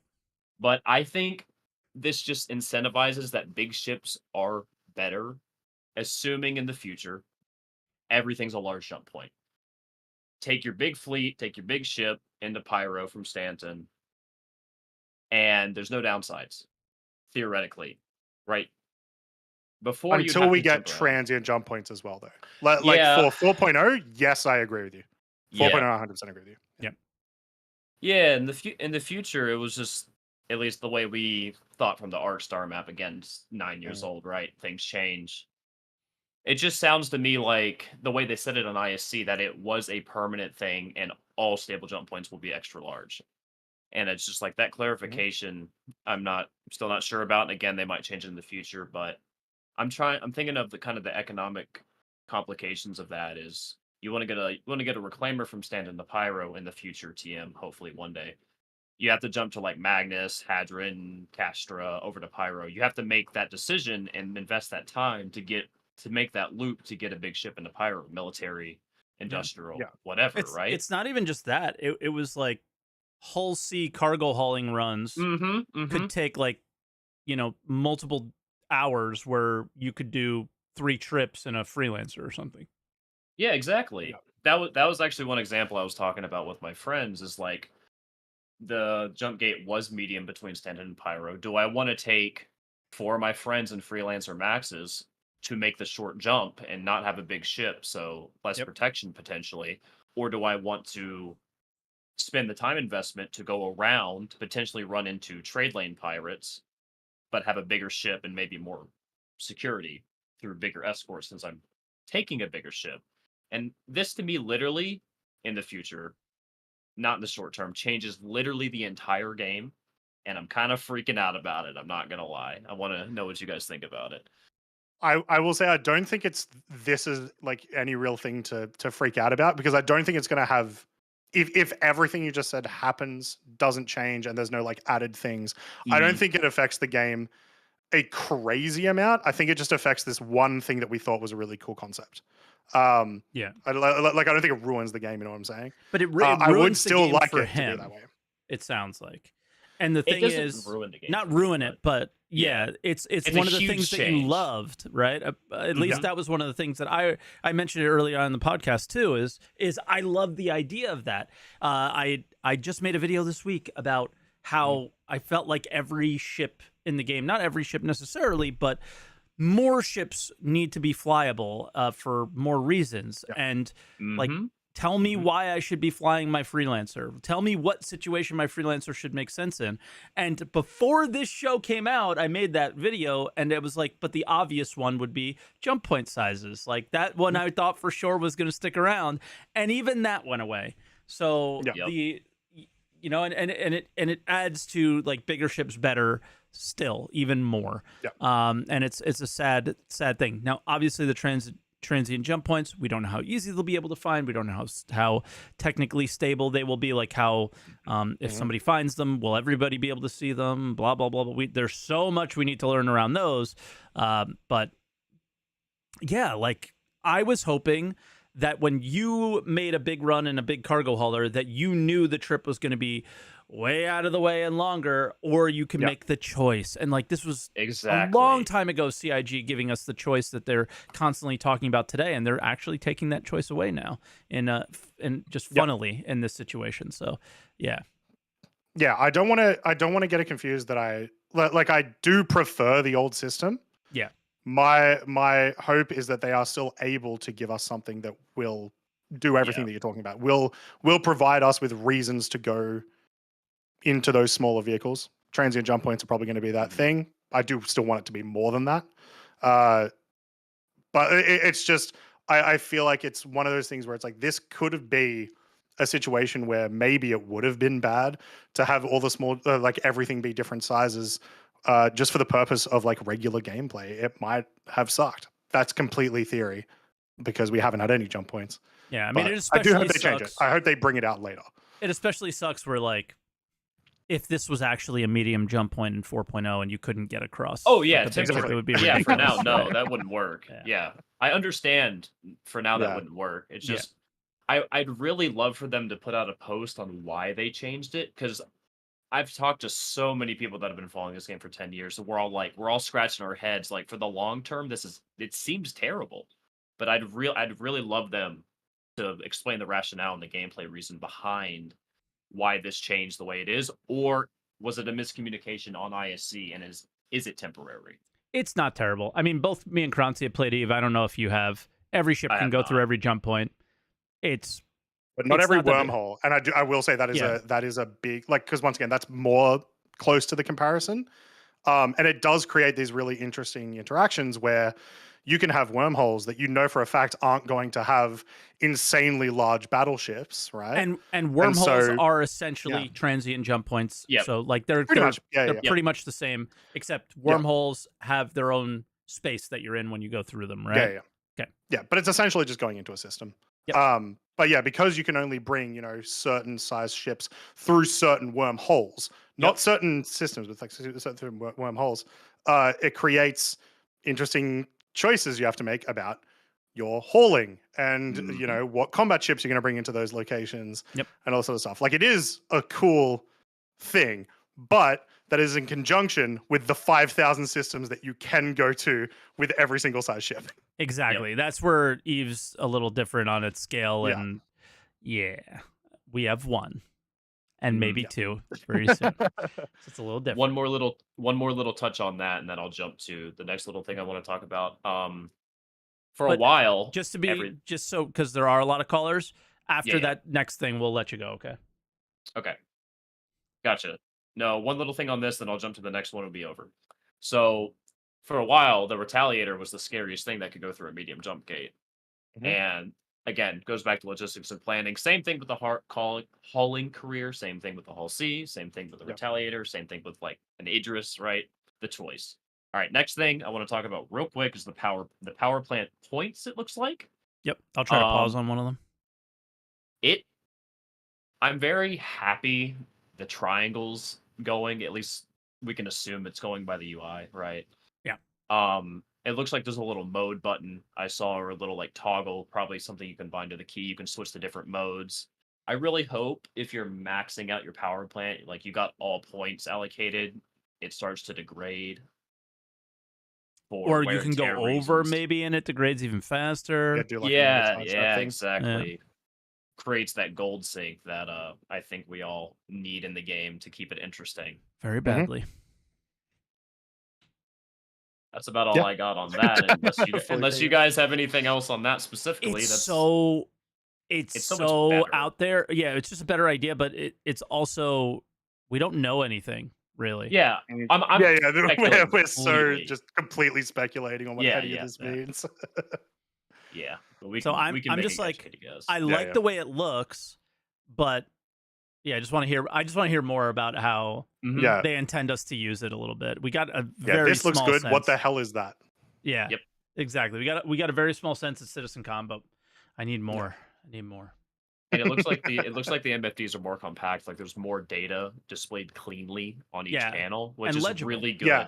But I think this just incentivizes that big ships are better, assuming in the future everything's a large jump point. Take your big fleet, take your big ship into Pyro from Stanton, and there's no downsides, theoretically, right? Before Until we get transient jump points as well, though. Like for 4.0, yes, I agree with you. 4.0, I 100% agree with you. Yeah, in the future, it was just at least the way we thought from the Arc Star map. Again, it's 9 years old, right? Things change. It just sounds to me like the way they said it on ISC that it was a permanent thing and all stable jump points will be extra large. And it's just like that clarification I'm still not sure about. And again, they might change it in the future, but I'm thinking of the kind of the economic complications of that is you want to get a reclaimer from Stanton to Pyro in the future TM, hopefully one day. You have to jump to like Magnus, Hadron, Castra over to Pyro. You have to make that decision and invest that time to make that loop to get a big ship into Pyro, military, industrial, whatever, right? It's not even just that. It was like hull sea cargo hauling runs could take like, multiple hours where you could do 3 trips in a freelancer or something. Yeah, exactly. Yeah. That was actually one example I was talking about with my friends is like the jump gate was medium between Stanton and Pyro. Do I want to take 4 of my friends and freelancer maxes to make the short jump and not have a big ship, so less protection potentially? Or do I want to spend the time investment to go around, potentially run into trade lane pirates, but have a bigger ship and maybe more security through bigger escorts since I'm taking a bigger ship? And this to me, literally, in the future, not in the short term, changes literally the entire game. And I'm kind of freaking out about it. I'm not going to lie. I want to know what you guys think about it. I will say I don't think this is like any real thing to freak out about, because I don't think it's going to have, if everything you just said happens, doesn't change, and there's no like added things, I don't think it affects the game a crazy amount. I think it just affects this one thing that we thought was a really cool concept. I don't think it ruins the game, you know what I'm saying? But it I would still like for it him, to be that way. It sounds like. And the thing is, ruin the game not ruin it, but it's one of the things that you loved, right? At least that was one of the things that I mentioned it earlier on in the podcast too. Is I love the idea of that. I just made a video this week about how I felt like every ship in the game, not every ship necessarily, but more ships need to be flyable for more reasons. And like, tell me why I should be flying my freelancer. Tell me what situation my freelancer should make sense in. And before this show came out, I made that video, and it was like, but the obvious one would be jump point sizes. Like that one I thought for sure was going to stick around, and even that went away. So and it adds to like bigger ships better still even more. And it's a sad thing. Now, obviously the transient jump points, we don't know how easy they'll be able to find. We don't know how technically stable they will be. Like how if somebody finds them, will everybody be able to see them? Blah blah blah. But there's so much we need to learn around those. But yeah, like I was hoping that when you made a big run in a big cargo hauler, that you knew the trip was going to be way out of the way and longer, or you can make the choice. And like, this was a long time ago, CIG giving us the choice that they're constantly talking about today, and they're actually taking that choice away now and just funnily in this situation. So yeah, I don't want to get it confused that I do prefer the old system. Yeah. My hope is that they are still able to give us something that will do everything that you're talking about. Will provide us with reasons to go into those smaller vehicles. Transient jump points are probably going to be that thing. I do still want it to be more than that. But it's just, I feel like it's one of those things where it's like, this could have been a situation where maybe it would have been bad to have all the small, like everything be different sizes, just for the purpose of like regular gameplay. It might have sucked. That's completely theory because we haven't had any jump points. Yeah, I mean, I do hope they change it. I hope they bring it out later. It especially sucks where like, if this was actually a medium jump point in 4.0 and you couldn't get across. Oh yeah, it would be ridiculous. For now, no, that wouldn't work. Yeah. I understand for now that wouldn't work. It's just I'd really love for them to put out a post on why they changed it, because I've talked to so many people that have been following this game for 10 years, so we're all scratching our heads like, for the long term it seems terrible. But I'd really love them to explain the rationale and the gameplay reason behind why this changed the way it is, or was it a miscommunication on ISC, and is it temporary? It's not terrible. I mean, both me and Croncy have played EVE. I don't know if you have. Every ship can go through every jump point. But not every wormhole. And I will say that is a big, like, because once again, that's more close to the comparison. And it does create these really interesting interactions where you can have wormholes that you know for a fact aren't going to have insanely large battleships, right? And wormholes are essentially transient jump points. Yeah. So like they're pretty much the same, except wormholes have their own space that you're in when you go through them, right? Okay. Yeah, but it's essentially just going into a system. But yeah, because you can only bring, certain size ships through certain wormholes, not certain systems, but like certain wormholes, it creates interesting choices you have to make about your hauling and what combat ships you're going to bring into those locations and all sort of stuff. Like, it is a cool thing, but that is in conjunction with the 5,000 systems that you can go to with every single size ship. Exactly. That's where EVE's a little different on its scale, and we have one and maybe two very soon. So it's a little different. One more little touch on that, and then I'll jump to the next little thing I want to talk about. For a while, because there are a lot of callers. After that next thing, we'll let you go. Okay. Gotcha. No, one little thing on this, then I'll jump to the next one. Will be over. So, for a while, the Retaliator was the scariest thing that could go through a medium jump gate, and again, goes back to logistics and planning. Same thing with the hauling career. Same thing with the Hull C. Same thing with the Retaliator. Same thing with like an Idris, right? The choice. All right, next thing I want to talk about real quick is the power plant points. It looks like. Yep, I'll try to pause on one of them. I'm very happy the triangle's going. At least we can assume it's going by the UI, right? Yeah. It looks like there's a little mode button I saw, or a little like toggle, probably something you can bind to the key. You can switch to different modes. I really hope if you're maxing out your power plant, like you got all points allocated, it starts to degrade. Or you can go over maybe and it degrades even faster. Exactly. Creates that gold sink that I think we all need in the game to keep it interesting. Very badly. That's about all I got on that. Unless you guys have anything else on that specifically. It's so out there. Yeah, it's just a better idea, but it's also, we don't know anything really. Yeah, we're so just completely speculating on what any of this means. Yeah, but I'm just like, I like the way it looks, but I just want to hear more about how they intend us to use it a little bit. We got a very this looks small good. Sense. What the hell is that? Yeah. Yep. Exactly. We got a very small sense of CitizenCon, but I need more. I need more. And it looks like the MFDs are more compact. Like there's more data displayed cleanly on each panel, which is legible. Really good. Yeah.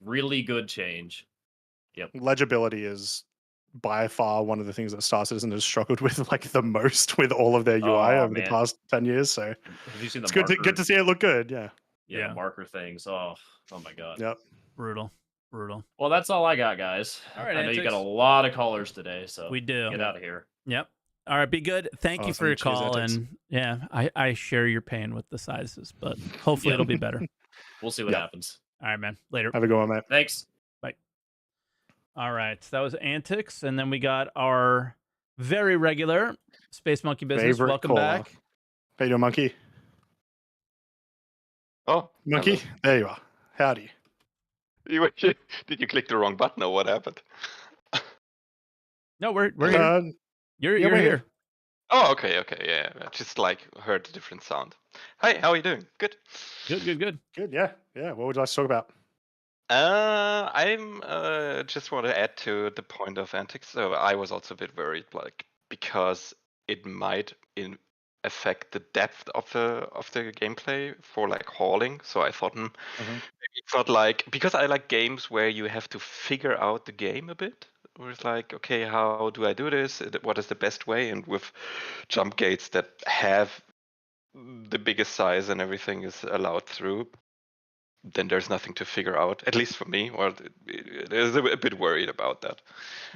Really good change. Yep. Legibility is by far one of the things that Star Citizen has struggled with like the most with all of their UI Oh over the man, past 10 years. So have you seen the it's marker? good to see it look good. Yeah. Yeah, the marker things. Oh my god. Yep. Brutal. Well, that's all I got, guys. All right, I know you got a Antics. lot of callers today, so We do. get out of here. Yep. All right, be good. Thank you for Awesome. your Cheers, call. Antics. And yeah, I share your pain with the sizes, but hopefully it'll be better. We'll see what Yep. happens. All right, man. Later. Have a good one, mate. Thanks. Bye. All right, that was Antics, and then we got our very regular Space Monkey Business. Favorite Welcome caller. back. Hey, your monkey. Oh, Monkey, hello. there you are. Howdy. Did you click the wrong button or what happened? No, we're here. You're we're here. Oh, okay, yeah. I just like heard a different sound. Hi, how are you doing? Good. Good. Good, yeah. What would you like to talk about? I'm just want to add to the point of Antics. So I was also a bit worried, like because it might affect the depth of the gameplay for like hauling. So I thought, maybe it's not like, because I like games where you have to figure out the game a bit. Where it's like, okay, how do I do this? What is the best way? And with jump gates that have the biggest size and everything is allowed through, then there's nothing to figure out, at least for me. Or it is a bit worried about that.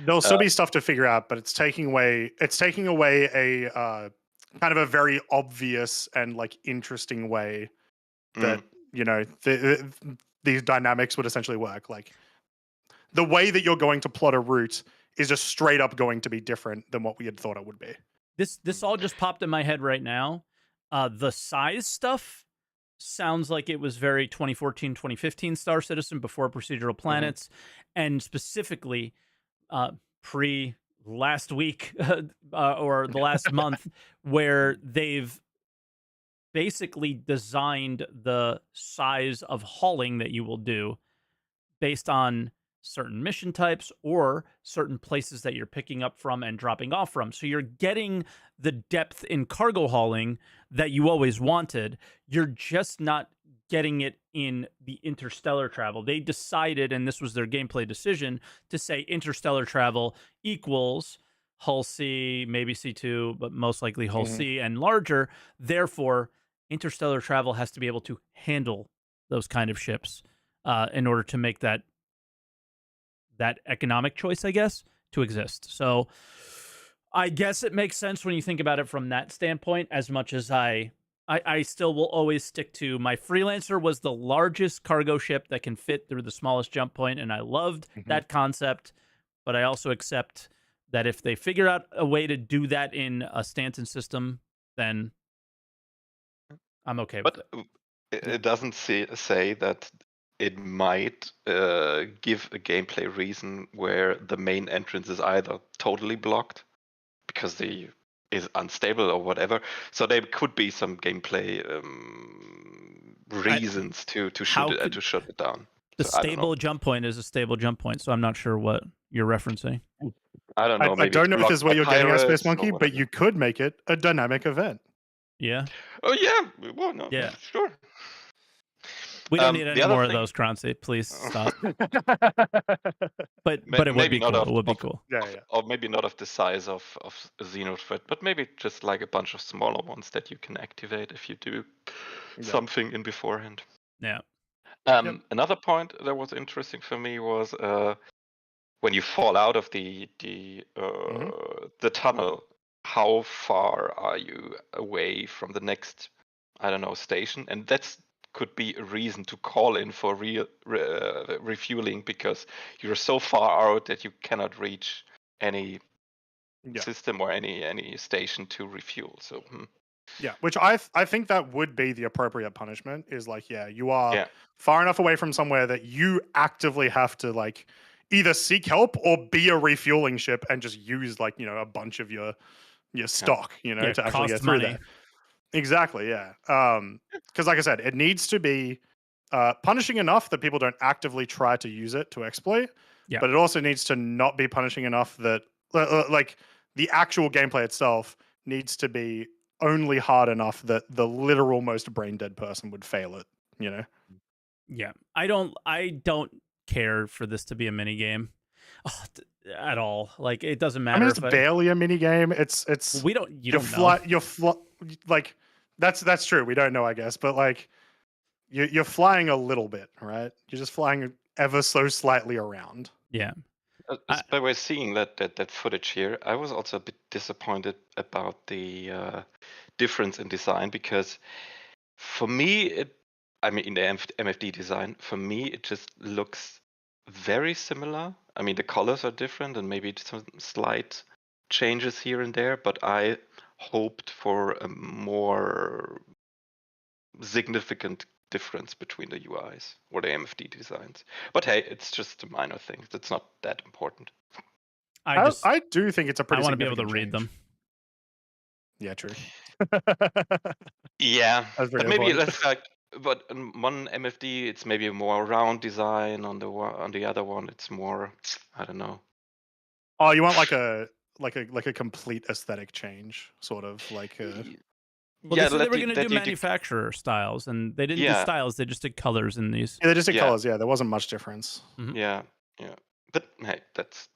There'll still be stuff to figure out, but it's taking away a kind of a very obvious and like interesting way that these dynamics would essentially work. Like the way that you're going to plot a route is just straight up going to be different than what we had thought it would be. This all just popped in my head right now. The size stuff sounds like it was very 2014, 2015 Star Citizen before Procedural Planets, and specifically pre last week or the last month, where they've basically designed the size of hauling that you will do based on certain mission types or certain places that you're picking up from and dropping off from. So you're getting the depth in cargo hauling that you always wanted. You're just not getting it in the interstellar travel. They decided, and this was their gameplay decision, to say interstellar travel equals hull C, maybe C2, but most likely hull C and larger. Therefore, interstellar travel has to be able to handle those kind of ships in order to make that economic choice, I guess, to exist. So I guess it makes sense when you think about it from that standpoint, as much as I still will always stick to my Freelancer was the largest cargo ship that can fit through the smallest jump point, and I loved that concept. But I also accept that if they figure out a way to do that in a Stanton system, then I'm okay with it. It doesn't say that it might give a gameplay reason where the main entrance is either totally blocked because they is unstable or whatever. So there could be some gameplay reasons to shut it down. The stable jump point is a stable jump point, so I'm not sure what you're referencing. I don't know. I don't know if this is what you're getting at, Space Monkey, but you could make it a dynamic event. Yeah. Oh yeah. Well, no. Yeah. Sure. We don't need any more of those, Croncy. Please stop. but it would be cool. It would be cool. Yeah. Or maybe not of the size of Xenothreat, but maybe just like a bunch of smaller ones that you can activate if you do something in beforehand. Yeah. Another point that was interesting for me was when you fall out of the tunnel, how far are you away from the next, I don't know, station? And that's could be a reason to call in for refueling, because you're so far out that you cannot reach any system or any station to refuel. So yeah, which I think that would be the appropriate punishment, is like, you are far enough away from somewhere that you actively have to like either seek help or be a refueling ship and just use like, a bunch of your stock, to actually get through that. Exactly, yeah. Because like I said, it needs to be punishing enough that people don't actively try to use it to exploit, but it also needs to not be punishing enough that like the actual gameplay itself needs to be only hard enough that the literal most brain dead person would fail it, Yeah. I don't care for this to be a mini game. At all. Like, it doesn't I matter mean, it's if barely a mini game. It's well, we don't. You you're don't know. you're like that's true. We don't know, I guess, but like you're flying a little bit, right? You're just flying ever so slightly around. Yeah. By the way, seeing that footage here, I was also a bit disappointed about the difference in design because for me, I mean, in the MFD design, for me, it just looks very similar. I mean, the colors are different and maybe some slight changes here and there, but I hoped for a more significant difference between the UIs or the MFD designs. But hey, it's just a minor thing. It's not that important. I do think it's a pretty. I want to be able to significant read change. them. Yeah, true. Yeah, That's but pretty maybe important. let's like, but on one MFD it's maybe a more round design. On the other one, it's more, I don't know. Oh, you want like a complete aesthetic change, sort of like. Well, Yeah, they said they were let going to let do you manufacturer styles, and they didn't do Yeah. styles. They just did colors in these. Yeah, they just did Yeah. colors. Yeah, there wasn't much difference. Yeah, yeah. But hey, that's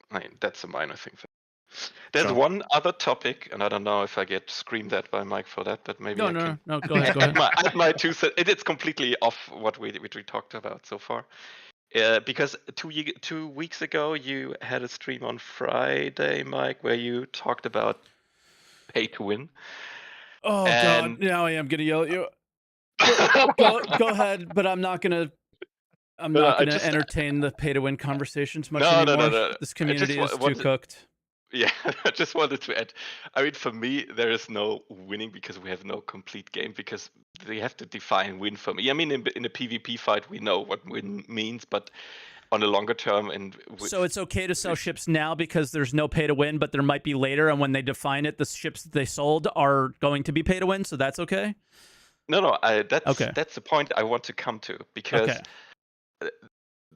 a minor thing. There's Sure. one other topic, and I don't know if I get screamed at by Mike for that, but maybe No, I can. no. Go ahead. Go ahead. Add my 2 cents. It's completely off what we talked about so far. Because 2 weeks ago you had a stream on Friday, Mike, where you talked about pay to win. Oh And- God! Now I am going to yell at you. Go ahead, but I'm not going to. I'm not going to entertain the pay to win conversations much anymore. No. This community is too cooked. Yeah, I just wanted to add. I mean, for me, there is no winning because we have no complete game because they have to define win for me. I mean, in a PvP fight, we know what win means, but on a longer term, so it's okay to sell ships now because there's no pay to win, but there might be later, and when they define it, the ships that they sold are going to be pay to win. So that's okay. No, that's okay. That's the point I want to come to because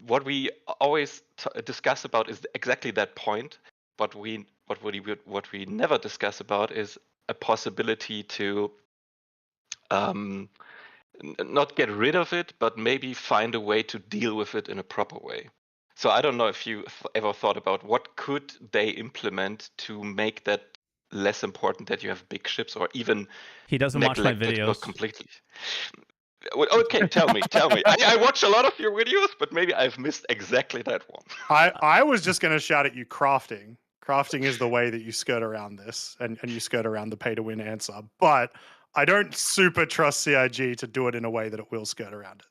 what we always discuss about is exactly that point. But what we never discuss about is a possibility to not get rid of it, but maybe find a way to deal with it in a proper way. So I don't know if you ever thought about what could they implement to make that less important that you have big ships, or even he doesn't watch my videos completely. Okay, tell me. I watch a lot of your videos, but maybe I've missed exactly that one. I was just going to shout at you crafting. Crafting is the way that you skirt around this, and you skirt around the pay to win answer. But I don't super trust CIG to do it in a way that it will skirt around it.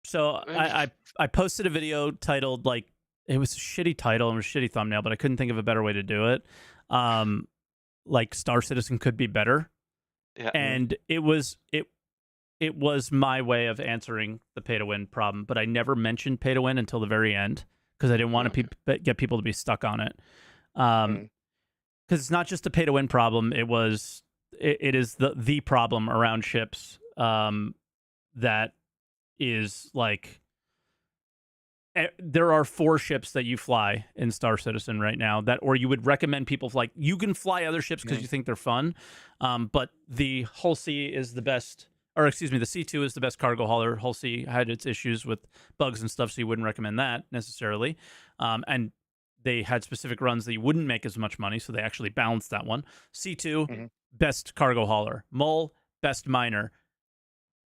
So I posted a video titled, like, it was a shitty title and a shitty thumbnail, but I couldn't think of a better way to do it. Like, Star Citizen could be better. Yeah. And it was my way of answering the pay to win problem, but I never mentioned pay to win until the very end because I didn't want to get people to be stuck on it. Because it's not just a pay to win problem. It is the problem around ships that is like, there are 4 ships that you fly in Star Citizen right now or you would recommend people fly. You can fly other ships because you think they're fun, but the Hull C is the best, or excuse me, the C2 is the best cargo hauler. Hull C had its issues with bugs and stuff, so you wouldn't recommend that necessarily. And they had specific runs that you wouldn't make as much money, so they actually balanced that one. C2, best cargo hauler. Mole, best miner.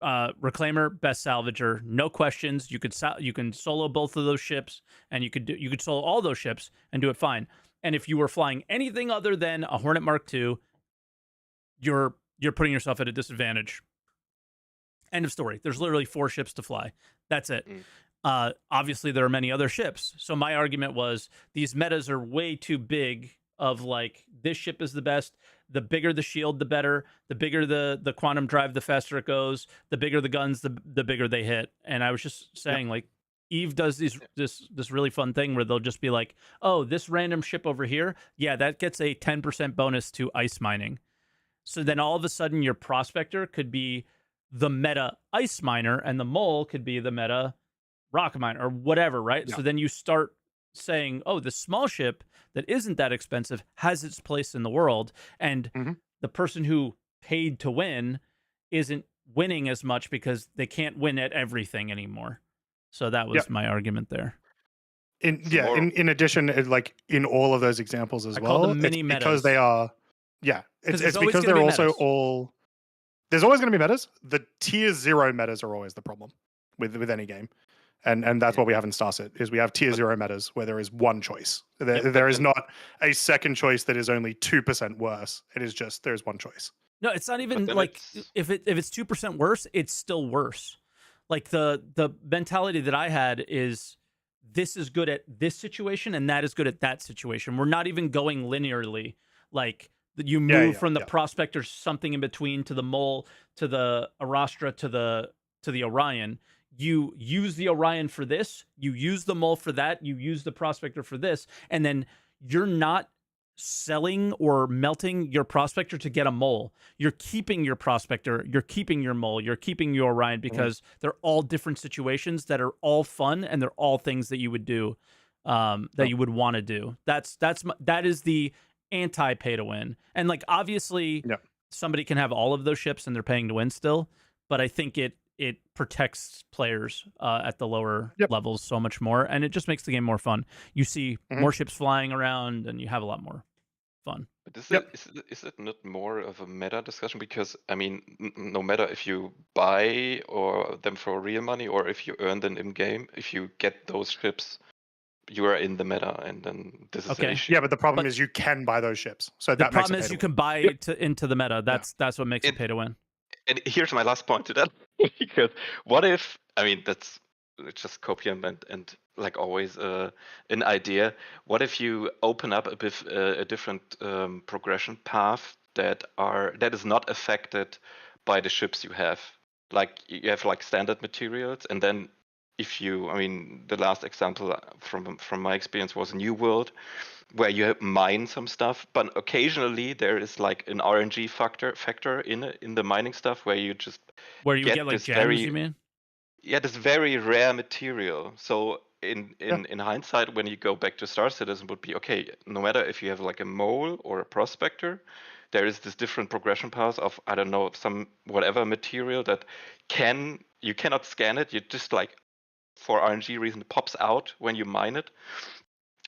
Reclaimer, best salvager, no questions. You can solo both of those ships, and you could solo all those ships and do it fine. And if you were flying anything other than a Hornet Mark II, you're putting yourself at a disadvantage. End of story. There's literally 4 ships to fly. That's it. Obviously, there are many other ships. So my argument was these metas are way too big. Of like, this ship is the best. The bigger the shield, the better. The bigger the quantum drive, the faster it goes. The bigger the guns, the bigger they hit. And I was just saying, like, Eve does this really fun thing where they'll just be like, oh, this random ship over here, yeah, that gets a 10% bonus to ice mining. So then all of a sudden your prospector could be the meta ice miner, and the mole could be the meta rock miner, or whatever, right? Yeah. So then you start saying, oh, the small ship that isn't that expensive has its place in the world, and the person who paid to win isn't winning as much because they can't win at everything anymore. So that was my argument there. In addition, like in all of those examples as I well, call them mini it's metas. because they are, it's there's always because gonna they're be also metas. all. There's always going to be metas. The tier 0 metas are always the problem with any game, and that's what we have in Starset is we have tier 0 metas where there is one choice. There is not a second choice that is only 2% worse. It is just there's one choice. No, it's not even like if it's 2% worse, it's still worse. Like the mentality that I had is this is good at this situation and that is good at that situation. We're not even going linearly. Like you move from the prospector something in between to the mole to the Arastra to the Orion. You use the Orion for this, you use the mole for that, you use the prospector for this, and then you're not selling or melting your prospector to get a mole. You're keeping your prospector, you're keeping your mole, you're keeping your Orion because they're all different situations that are all fun and they're all things that you would do, that you would want to do. That is the anti-pay to win. And like obviously somebody can have all of those ships and they're paying to win still, but I think it protects players at the lower levels so much more, and it just makes the game more fun. You see more ships flying around, and you have a lot more fun. But is it not more of a meta discussion? Because I mean, no matter if you buy or them for real money or if you earn them in game, if you get those ships, you are in the meta, and then this is the issue. Yeah, but the problem is you can buy those ships. So the problem is you can buy into the meta. That's what makes it pay to win. And here's my last point to that. Because what if, I mean, that's just copy and like always an idea. What if you open up a different progression path that is not affected by the ships you have? Like you have like standard materials, and then I mean, the last example from my experience was New World, where you mine some stuff, but occasionally there is like an RNG factor in the mining stuff where you get like gems, you mean? Yeah, this very rare material. So in hindsight, when you go back to Star Citizen, would be okay. No matter if you have like a mole or a prospector, there is this different progression path of I don't know some whatever material that you cannot scan it. You just like for RNG reason it pops out when you mine it.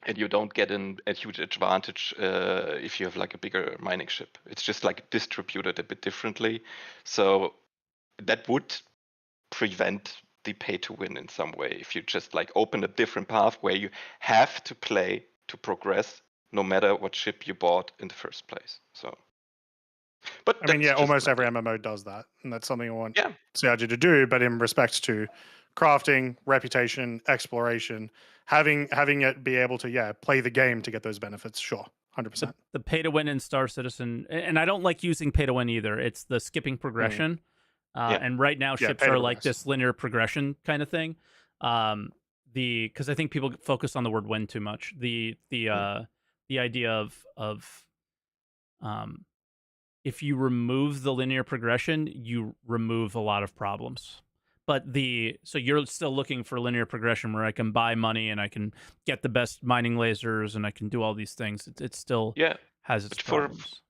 And you don't get a huge advantage if you have like a bigger mining ship. It's just like distributed a bit differently. So that would prevent the pay to win in some way if you just like open a different path where you have to play to progress no matter what ship you bought in the first place. So, but I mean, almost every MMO does that, and that's something I want CRG to do. But in respect to crafting, reputation, exploration, having it be able to play the game to get those benefits, sure, 100%. The pay to win in Star Citizen, and I don't like using pay to win either. It's the skipping progression, and right now ships are like this linear progression kind of thing. Because I think people focus on the word win too much. The idea of if you remove the linear progression, you remove a lot of problems. But so you're still looking for linear progression where I can buy money and I can get the best mining lasers and I can do all these things. It still has its problems.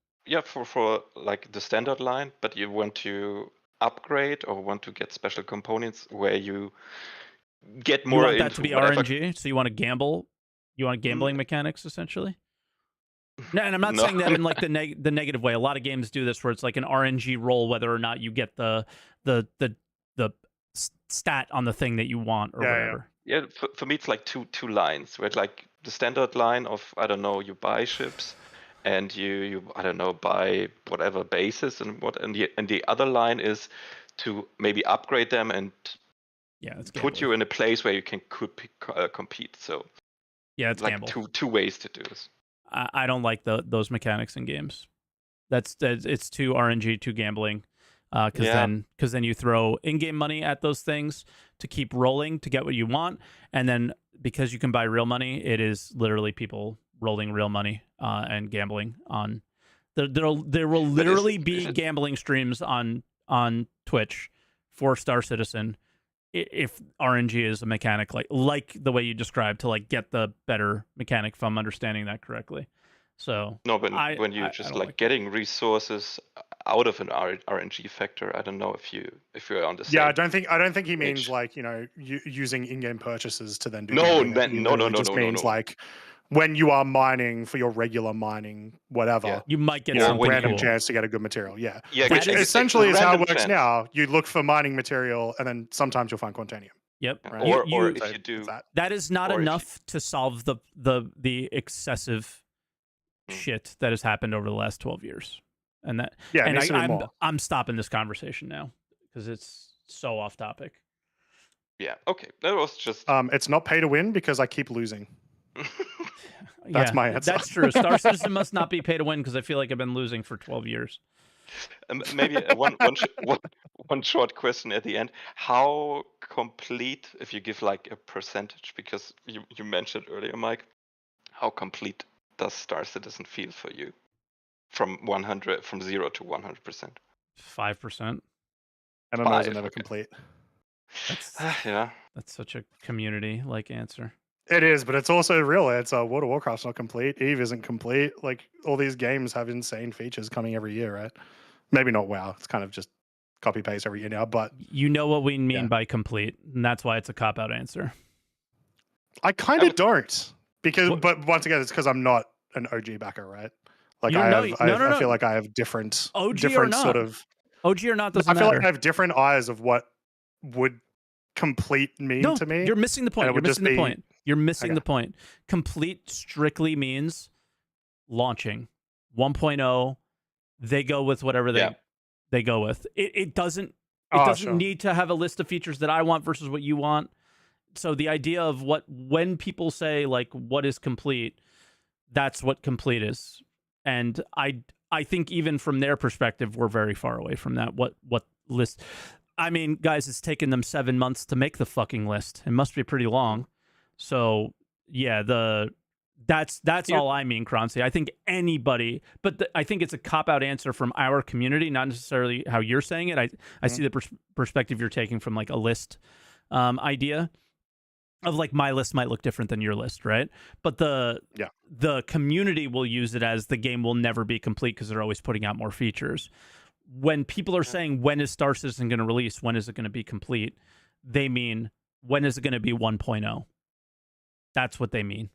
For like the standard line, but you want to upgrade or want to get special components where you get more. You want that to be RNG, so you want to gamble. You want gambling mechanics essentially. No, and I'm not saying that in like the negative way. A lot of games do this where it's like an RNG roll, whether or not you get the stat on the thing that you want or whatever. Yeah, for me it's like two lines. Where it's like the standard line of I don't know, you buy ships, and you I don't know buy whatever bases and the other line is to maybe upgrade them and put you in a place where you can compete. So it's like gamble. two ways to do this. I don't like those mechanics in games. It's too RNG, too gambling. Because then you throw in-game money at those things to keep rolling to get what you want, and then because you can buy real money, it is literally people rolling real money and gambling on. There will literally be gambling streams on Twitch for Star Citizen if RNG is a mechanic like the way you described to like get the better mechanic, if I'm understanding that correctly. So no, but when you just like getting resources, out of an RNG factor. I don't know if you're on the same. Yeah, I don't think he means page. like, you know, using in-game purchases to then do No, gambling. I think he no, literally just means like when you are mining for your regular mining, whatever, Yeah. You might get you know, something random cool. chance to get a good material. Yeah, Yeah, which That is- essentially is how it random works chance. now. You look for mining material, and then sometimes you'll find Quantanium. Yep. Right. Or You- if you do that is not or if enough to solve the excessive shit that has happened over the last 12 years. And that Yeah, it and needs to be I'm more. I'm stopping this conversation now because it's so off topic. Yeah, okay. That was just It's not pay to win because I keep losing. That's my answer. That's true. Star Citizen must not be pay to win because I feel like I've been losing for 12 years. maybe one short question at the end. How complete, if you give like a percentage, because you mentioned earlier, Mike, how complete does Star Citizen feel for you? From 0 to 100%? 5%. MMOs are 5, never okay. complete. That's Yeah. that's such a community like answer. It is, but it's also real. It's World of Warcraft's not complete. EVE isn't complete. Like all these games have insane features coming every year, right? Maybe not WoW. It's kind of just copy paste every year now. But You know what we mean Yeah. by complete, and that's why it's a cop out answer. I kind of don't because, What- but once again, it's because I'm not an OG backer, right? Like You I don't have, know- no, I no. feel like I have different, OG or different not. sort of. OG or not I doesn't feel matter. like I have different eyes of what would complete mean No, to me. you're missing the point. and it You're would just missing the be- point. You're missing Okay. the point. Complete strictly means launching 1.0. They go with whatever they go with. It doesn't Sure. need to have a list of features that I want versus what you want. So the idea of when people say like what is complete, that's what complete is. And I think even from their perspective, we're very far away from that. What list? I mean, guys, it's taken them 7 months to make the fucking list. It must be pretty long. So yeah, that's all I mean, Croncy. I think anybody, but I think it's a cop out answer from our community, not necessarily how you're saying it. I see the perspective you're taking from like a list idea of like my list might look different than your list, right? But the community will use it as the game will never be complete because they're always putting out more features. When people are saying when is Star Citizen going to release, when is it going to be complete, they mean when is it going to be 1.0? That's what they mean.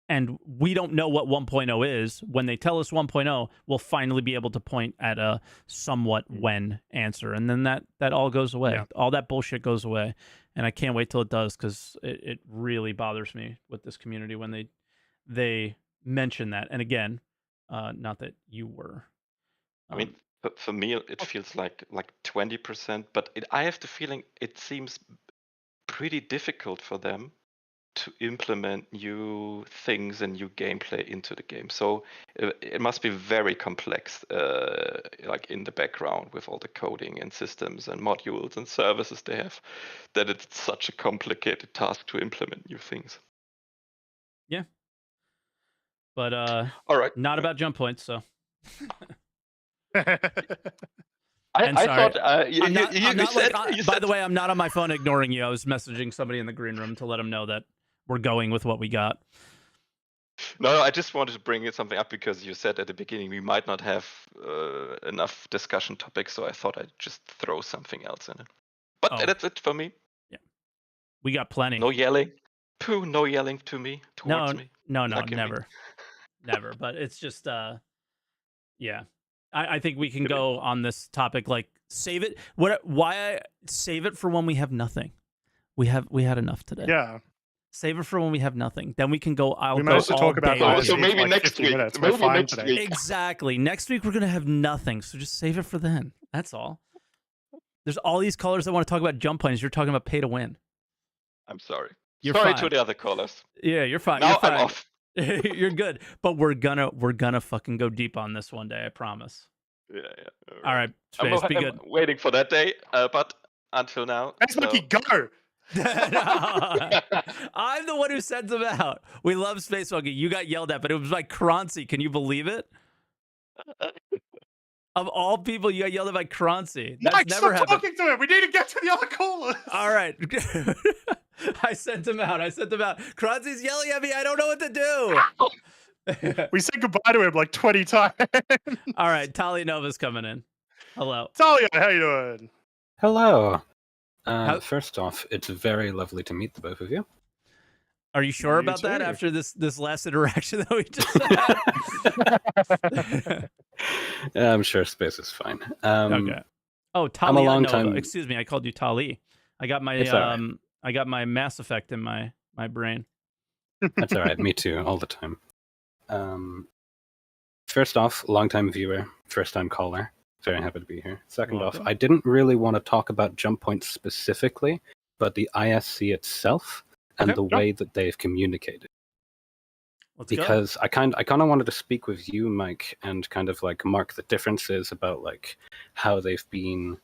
And we don't know what 1.0 is. When they tell us 1.0, we'll finally be able to point at a somewhat when answer. And then that all goes away. Yeah. All that bullshit goes away. And I can't wait till it does because it really bothers me with this community when they mention that. And again, not that you were. I mean, for me, it feels like 20%, but I have the feeling it seems pretty difficult for them to implement new things and new gameplay into the game. So it must be very complex, like in the background with all the coding and systems and modules and services they have, that it's such a complicated task to implement new things. Yeah. But all right, not about jump points, so. I thought by the way, I'm not on my phone ignoring you. I was messaging somebody in the green room to let them know that we're going with what we got. No, I just wanted to bring something up because you said at the beginning we might not have enough discussion topics, so I thought I'd just throw something else in it. But that's it for me. Yeah, we got plenty. No yelling. Pooh, no yelling to me, towards me. No, Like never. Never. But it's just, yeah. I think we can go on this topic, like save it. Why save it for when we have nothing? We had enough today. Yeah. Save it for when we have nothing. Then we can go. We managed to talk about that. So maybe like next 50 week. minutes. Maybe We're fine next today. week. Exactly. Next week we're gonna have nothing. So just save it for then. That's all. There's all these callers that want to talk about jump points. You're talking about pay to win. I'm sorry. You're sorry fine. to the other callers. Yeah, you're fine. Now You're fine. I'm off. You're good. But we're gonna fucking go deep on this one day. I promise. Yeah. All right, Space, be good. I'm waiting for that day, but until now. Monkey, go! I'm the one who sends them out. We love Space Monkey. You got yelled at, but it was by Croncy. Can you believe it? Of all people, you got yelled at by Croncy. That's Mike, never stop happened. talking to him. We need to get to the other callers. All right. I sent him out. Croncy's yelling at me. I don't know what to do. We said goodbye to him like 20 times. All right. Talia Nova's coming in. Hello. Talia, how you doing? Hello. First off, it's very lovely to meet the both of you. Are you sure about that after this last interaction that we just had? I'm sure space is fine. Okay. Oh, I'm a Talia long Nova. time. Excuse me, I called you Tali. I got my It's all right. I got my Mass Effect in my brain. That's all right. Me too, all the time. First off, long-time viewer, first-time caller. Very happy to be here. Second off, I didn't really want to talk about jump points specifically, but the ISC itself and the way that they've communicated. Because I kind of wanted to speak with you, Mike, and kind of like mark the differences about like how they've been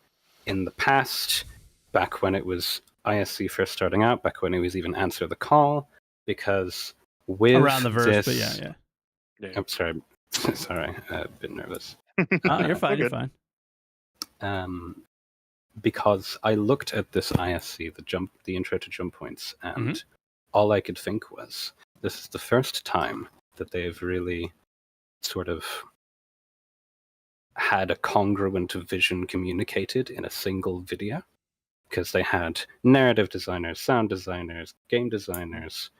in the past, back when it was ISC first starting out, back when it was even Answer the Call, because with around the verse, this, but yeah. I'm sorry, sorry, a bit nervous. You're fine. You're fine. Because I looked at this ISC, the intro to jump points, and all I could think was, this is the first time that they've really sort of had a congruent vision communicated in a single video, because they had narrative designers, sound designers, game designers,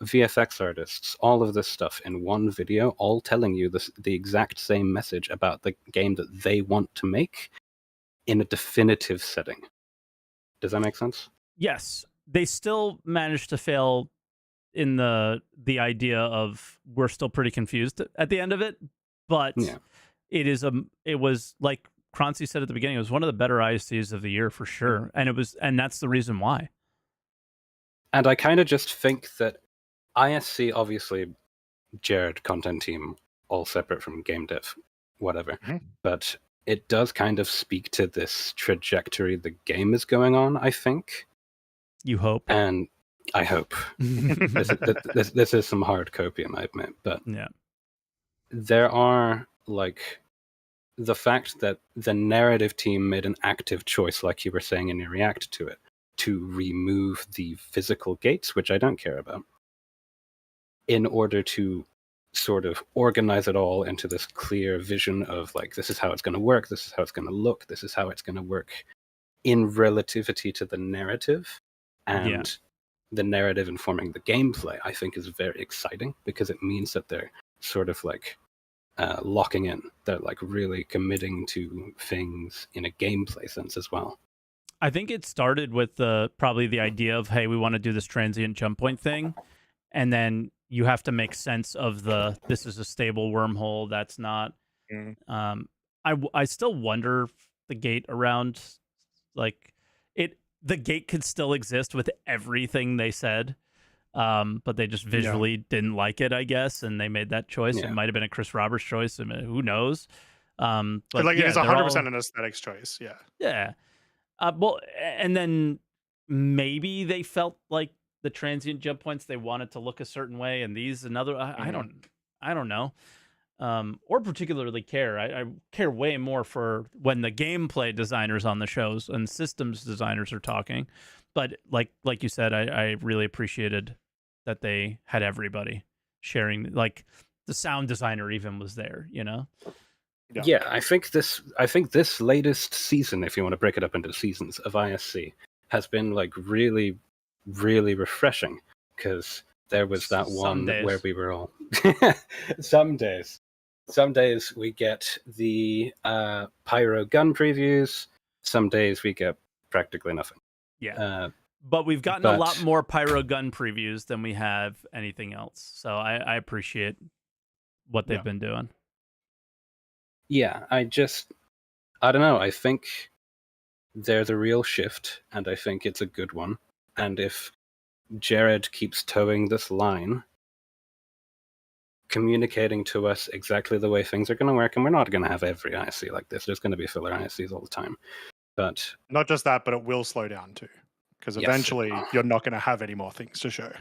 VFX artists, all of this stuff in one video, all telling you the exact same message about the game that they want to make in a definitive setting. Does that make sense? Yes. They still managed to fail in the idea of we're still pretty confused at the end of it, but it was like Croncy said at the beginning, it was one of the better ISCs of the year for sure, and that's the reason why. And I kind of just think that ISC, obviously, Jared, content team, all separate from game dev, whatever, but it does kind of speak to this trajectory the game is going on, I think. You hope. And I hope. This is some hard copium, I admit, but there are, like, the fact that the narrative team made an active choice, like you were saying in your react to it, to remove the physical gates, which I don't care about, in order to sort of organize it all into this clear vision of, like, this is how it's going to work, this is how it's going to look, this is how it's going to work in relativity to the narrative. And the narrative informing the gameplay, I think, is very exciting, because it means that they're sort of like locking in. They're like really committing to things in a gameplay sense as well. I think it started with probably the idea of, hey, we want to do this transient jump point thing, and then you have to make sense of this is a stable wormhole, that's not. I still wonder the gate around, like, the gate could still exist with everything they said, but they just visually didn't like it, I guess, and they made that choice. It might have been a Chris Roberts choice. I mean, who knows? But like, it is 100% an aesthetics choice. Yeah. Well, and then maybe they felt like the transient jump points, they wanted to look a certain way, and these another. I don't know. Or particularly care. I care way more for when the gameplay designers on the shows and systems designers are talking. But like you said, I really appreciated that they had everybody sharing. Like the sound designer even was there, you know? Yeah, I think this latest season, if you want to break it up into seasons of ISC, has been like really, really refreshing, because there was that one where we were all Some days we get the pyro gun previews. Some days we get practically nothing. Yeah. But we've gotten a lot more pyro gun previews than we have anything else. So I appreciate what they've been doing. Yeah, I don't know. I think there's a real shift, and I think it's a good one. And if Jared keeps towing this line, communicating to us exactly the way things are going to work, and we're not going to have every ISC like this. There's going to be filler ISCs all the time. But not just that, but it will slow down too, because eventually you're not going to have any more things to show.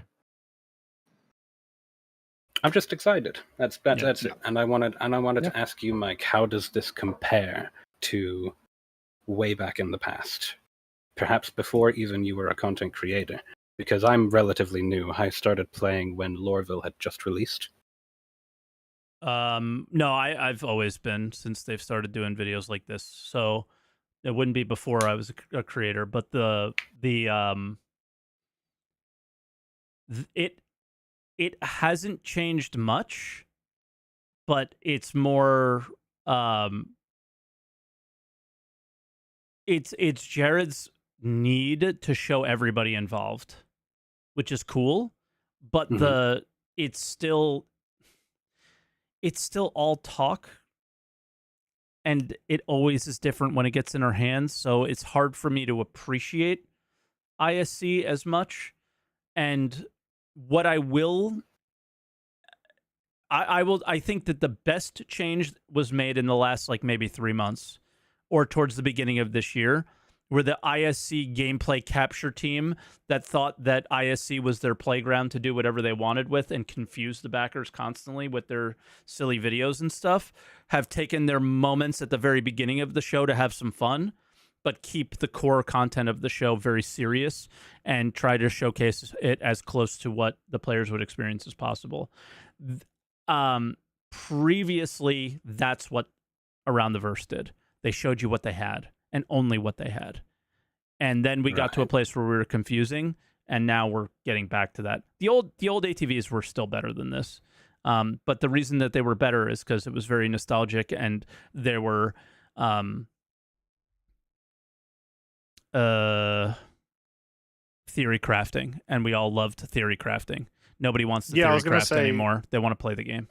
I'm just excited. That's it. And I wanted to ask you, Mike, how does this compare to way back in the past? Perhaps before even you were a content creator, because I'm relatively new. I started playing when Lorville had just released. No, I've always been since they've started doing videos like this. So it wouldn't be before I was a creator, but it hasn't changed much, but it's more it's Jared's need to show everybody involved, which is cool, but it's still all talk, and it always is different when it gets in our hands, so it's hard for me to appreciate ISC as much. And what I think that the best change was made in the last like maybe 3 months or towards the beginning of this year, where the ISC gameplay capture team that thought that ISC was their playground to do whatever they wanted with and confuse the backers constantly with their silly videos and stuff, have taken their moments at the very beginning of the show to have some fun, but keep the core content of the show very serious and try to showcase it as close to what the players would experience as possible. Previously, that's what Around the Verse did. They showed you what they had and only what they had. And then we got to a place where we were confusing, and now we're getting back to that. The old ATVs were still better than this. But the reason that they were better is because it was very nostalgic, and there were theory crafting, and we all loved theory crafting. Nobody wants to theory craft anymore. They want to play the game.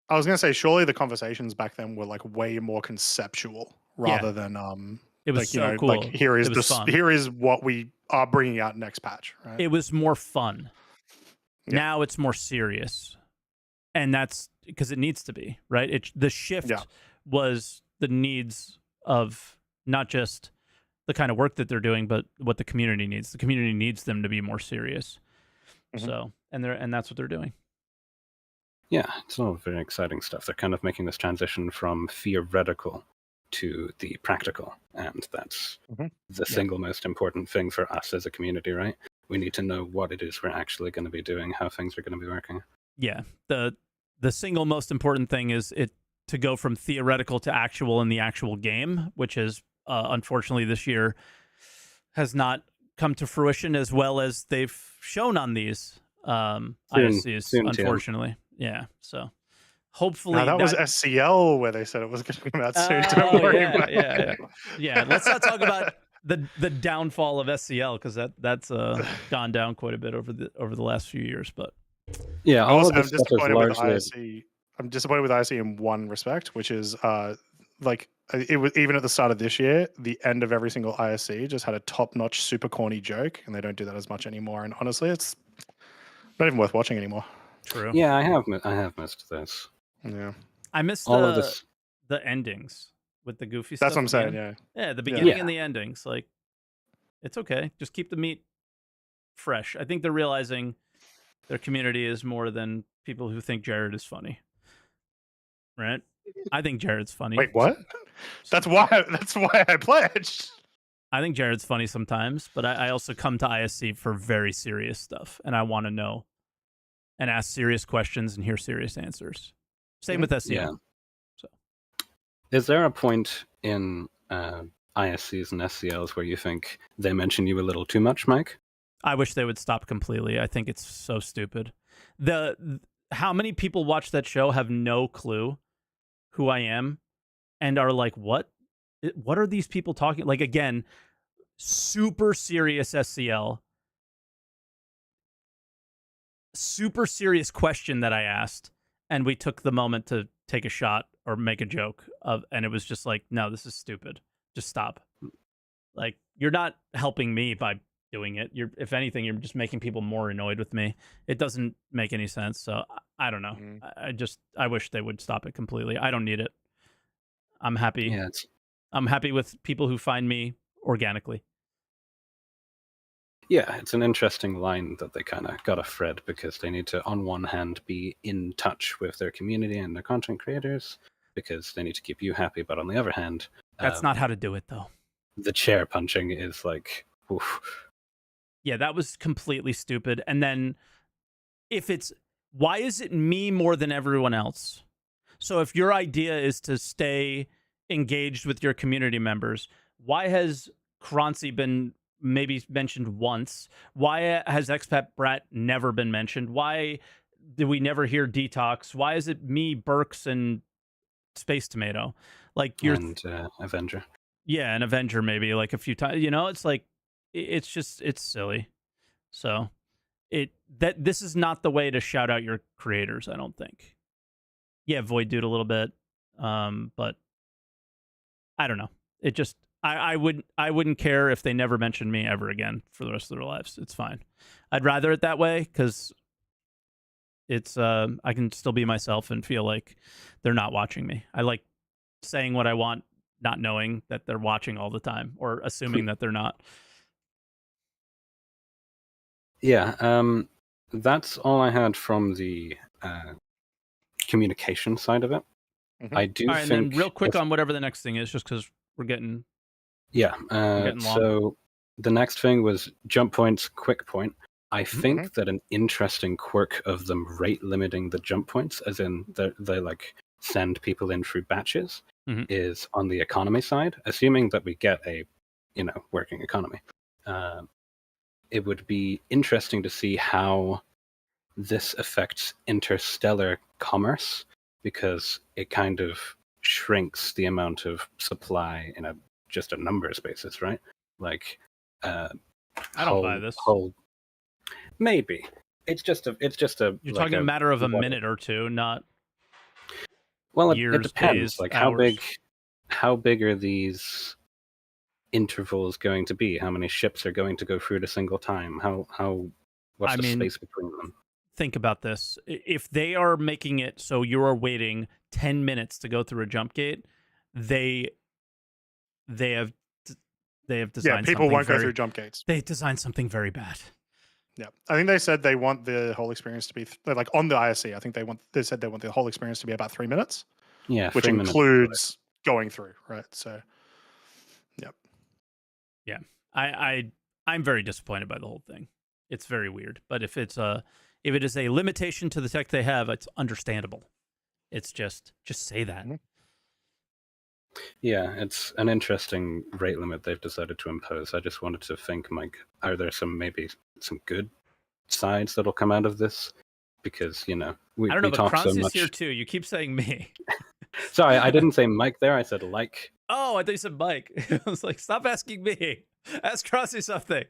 I was going to say, surely the conversations back then were like way more conceptual rather than it was like, so cool. Like here is what we are bringing out next patch, right? It was more fun. Yeah. Now it's more serious, and that's because it needs to be, right? The shift was the needs of not just the kind of work that they're doing, but what the community needs. The community needs them to be more serious. So, and that's what they're doing. Yeah, it's all very exciting stuff. They're kind of making this transition from theoretical to the practical, and that's the single most important thing for us as a community, right? We need to know what it is we're actually going to be doing, how things are going to be working. Yeah, the single most important thing is it to go from theoretical to actual in the actual game, which is unfortunately this year has not come to fruition as well as they've shown on these ISCs, unfortunately. Yeah, so hopefully that was SCL where they said it was going to come out soon. Don't worry about it. Yeah. Let's not talk about the downfall of SCL, because that's gone down quite a bit over the last few years. But yeah, I'm disappointed with ISC. I'm disappointed with ISC in one respect, which is like it was even at the start of this year, the end of every single ISC just had a top-notch, super corny joke, and they don't do that as much anymore. And honestly, it's not even worth watching anymore. True. Yeah, I have missed this. Yeah, I missed the endings with the goofy stuff. That's what I'm saying. Yeah, the beginning and the endings. Like, it's okay. Just keep the meat fresh. I think they're realizing their community is more than people who think Jared is funny. Right? I think Jared's funny. Wait, what? That's why I pledged. I think Jared's funny sometimes, but I also come to ISC for very serious stuff, and I want to know and ask serious questions and hear serious answers. Same with SEO. Yeah. So, is there a point in ISCs and SCLs where you think they mention you a little too much, Mike? I wish they would stop completely. I think it's so stupid. How many people watch that show have no clue who I am and are like, what are these people talking? Like, again, super serious SCL. Super serious question that I asked, and we took the moment to take a shot or make a joke of, and it was just like, no, this is stupid. Just stop. Like, you're not helping me by doing it. If anything, you're just making people more annoyed with me. It doesn't make any sense. So I don't know. I wish they would stop it completely. I don't need it. I'm happy. Yeah, I'm happy with people who find me organically. Yeah, it's an interesting line that they kind of got to thread, because they need to, on one hand, be in touch with their community and their content creators, because they need to keep you happy. But on the other hand, that's not how to do it, though. The chair punching is like, oof. Yeah, that was completely stupid. And then why is it me more than everyone else? So if your idea is to stay engaged with your community members, why has Croncy been maybe mentioned once? Why has Expat Brat never been mentioned? Why did we never hear Detox? Why is it me, Burks, and Space Tomato? Like you're Avenger. Yeah, an Avenger maybe like a few times. You know, it's like it's silly. So this is not the way to shout out your creators, I don't think. Yeah, Void Dude a little bit. But I don't know. It just I wouldn't care if they never mentioned me ever again for the rest of their lives. It's fine. I'd rather it that way because it's I can still be myself and feel like they're not watching me. I like saying what I want, not knowing that they're watching all the time or assuming that they're not. Yeah, that's all I had from the communication side of it. Mm-hmm. I do all right, think. And then real quick on whatever the next thing is, just because we're getting. Yeah. Getting long. So the next thing was jump points, quick point. I think that an interesting quirk of them rate limiting the jump points, as in they like send people in through batches, is on the economy side. Assuming that we get a, working economy, it would be interesting to see how this affects interstellar commerce, because it kind of shrinks the amount of supply in just a numbers basis, right? Like, I don't buy this. Maybe it's just a. You're like talking a matter of a minute or two, not. Well, years, it depends. days, like hours. how big are these intervals going to be? How many ships are going to go through at a single time? What's the space between them? Think about this. If they are making it so you are waiting 10 minutes to go through a jump gate, they have designed. Yeah, people won't go through jump gates. They designed something very bad. Yeah, I think they said they want the whole experience to be like on the ISC. I think they said they want the whole experience to be about 3 minutes. Yeah, which includes going through, right? So, yeah, I'm very disappointed by the whole thing. It's very weird, but if it is a limitation to the tech they have, it's understandable. It's just say that. Yeah, it's an interesting rate limit they've decided to impose. I just wanted to think, Mike, are there maybe some good sides that'll come out of this? Because, we talk so much. I don't know, but Croncy's here too. You keep saying me. Sorry, I didn't say Mike there. I said like. Oh, I thought you said Mike. I was like, stop asking me. Ask Croncy something.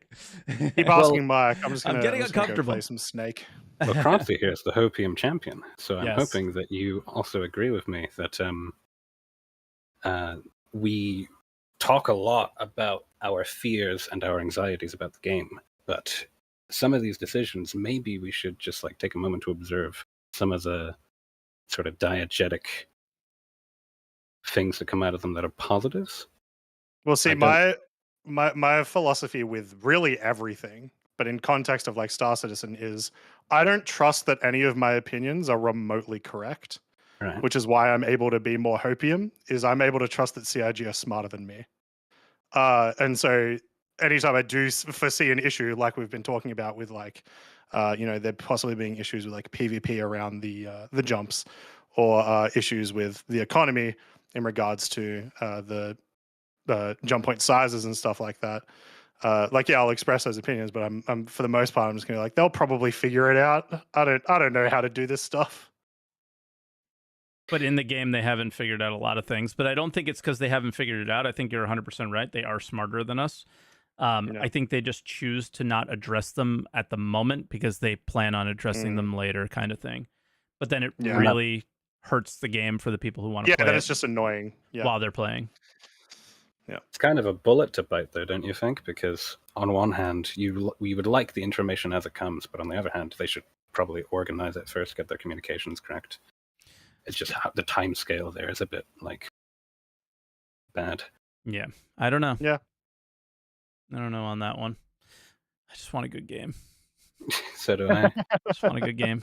Keep asking Mike. I'm getting uncomfortable. Play some Snake. Well, Croncy here is the Hopium champion, so I'm hoping that you also agree with me that we talk a lot about our fears and our anxieties about the game, but some of these decisions, maybe we should just take a moment to observe some of the sort of diegetic things that come out of them that are positives. Well, see, my philosophy with really everything, but in context of Star Citizen, is I don't trust that any of my opinions are remotely correct. Right. Which is why I'm able to be more hopium, is I'm able to trust that CIG are smarter than me. And so anytime I do foresee an issue like we've been talking about with there possibly being issues with PvP around the jumps, or issues with the economy in regards to the jump point sizes and stuff like that. I'll express those opinions, but I'm for the most part I'm just gonna they'll probably figure it out. I don't know how to do this stuff. But in the game, they haven't figured out a lot of things. But I don't think it's because they haven't figured it out. I think you're 100% right. They are smarter than us. I think they just choose to not address them at the moment because they plan on addressing them later, kind of thing. But then it really hurts the game for the people who want to play then it's just annoying while they're playing. Yeah, it's kind of a bullet to bite, though, don't you think? Because on one hand, we would like the information as it comes, but on the other hand, they should probably organize it first, get their communications correct. It's just the time scale there is a bit bad. Yeah, I don't know. Yeah, I don't know on that one. I just want a good game. So do I. Just want a good game.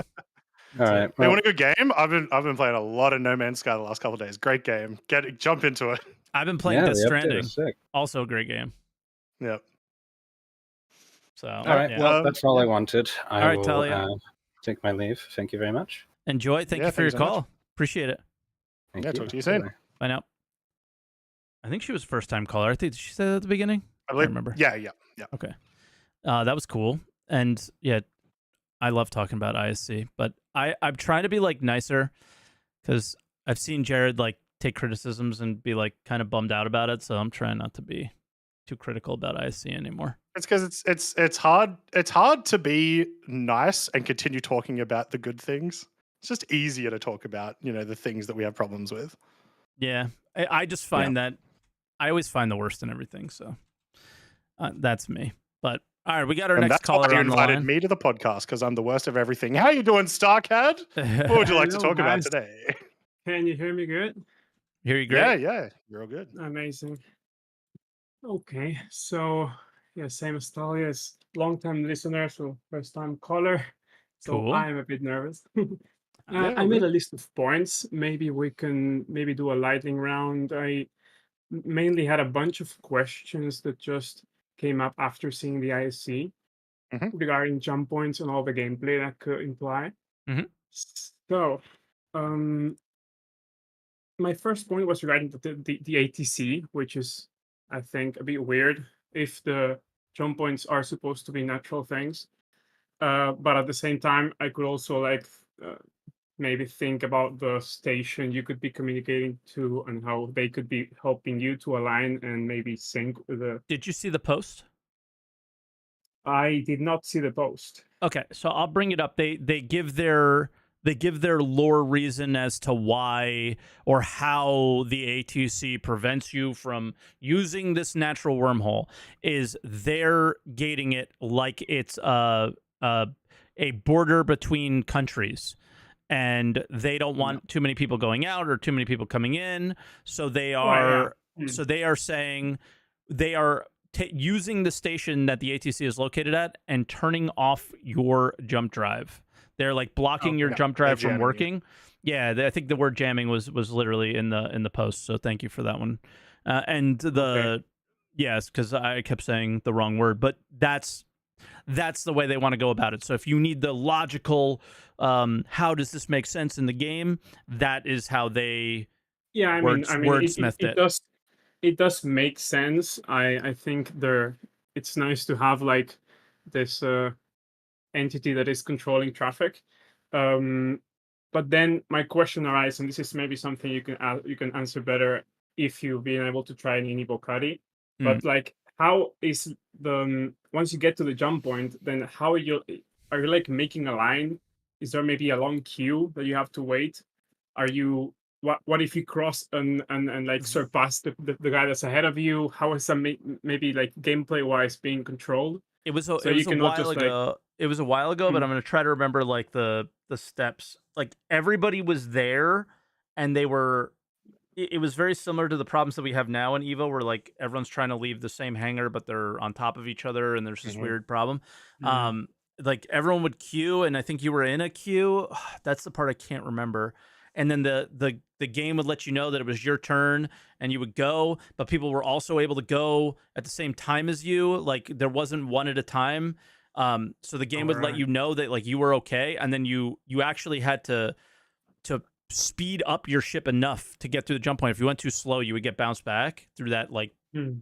All right. You want a good game? I've been playing a lot of No Man's Sky the last couple of days. Great game. Jump into it. I've been playing Death Stranding. Also a great game. Yep. So all right. Well, that's all I wanted. I will take my leave. Thank you very much. Enjoy. Thank you for your call. Appreciate it. Talk to you soon. Bye now. I think she was first time caller. I think, did she say that at the beginning? I remember. Yeah. Okay. That was cool. And yeah, I love talking about ISC, but I'm trying to be like nicer because I've seen Jared like take criticisms and be like kind of bummed out about it. So I'm trying not to be too critical about ISC anymore. It's because it's hard. It's hard to be nice and continue talking about the good things. It's just easier to talk about, the things that we have problems with. Yeah, I just find that I always find the worst in everything. So that's me. But all right, we got our next caller on the line. You invited me to the podcast because I'm the worst of everything. How you doing, Starcad? What would you like to talk about today? Can you hear me good? Hear you great? Yeah, you're all good. Amazing. Okay, so same as Talia is long-time listener, so first-time caller. So cool. I am a bit nervous. I made a list of points. Maybe we can do a lightning round. I mainly had a bunch of questions that just came up after seeing the ISC regarding jump points and all the gameplay that could imply. So, my first point was regarding the ATC, which is, I think, a bit weird if the jump points are supposed to be natural things. But at the same time, I could also maybe think about the station you could be communicating to and how they could be helping you to align and maybe sync with the... Did you see the post? I did not see the post. Okay, so I'll bring it up. They give their lore reason as to why or how the ATC prevents you from using this natural wormhole. Is they're gating it like it's a border between countries. And they don't want too many people going out or too many people coming in, so they are saying they are using the station that the ATC is located at and turning off your jump drive. They're like blocking your jump drive from working. Yeah, I think the word jamming was literally in the post. So thank you for that one. Yes, because I kept saying the wrong word, but that's the way they want to go about it. So if you need the logical, how does this make sense in the game? That is how they wordsmithed it. It does make sense. I think it's nice to have like this entity that is controlling traffic. But then my question arises, and this is maybe something you can answer better if you've been able to try Nini Bocati. But like, how is once you get to the jump point, then how are you like making a line? Is there maybe a long queue that you have to wait? Are you what if you cross and like surpass the guy that's ahead of you? How is that maybe like gameplay wise being controlled? It was a while ago. It was a while ago, but I'm gonna try to remember like the steps. Like everybody was there, and they were. It was very similar to the problems that we have now in Evo, where like everyone's trying to leave the same hangar, but they're on top of each other, and there's this weird problem. Like everyone would queue, and I think you were in a queue. That's the part I can't remember. And then the game would let you know that it was your turn, and you would go, but people were also able to go at the same time as you. Like there wasn't one at a time. So the game would let you know that like you were okay, and then you actually had to speed up your ship enough to get through the jump point. If you went too slow, you would get bounced back through that like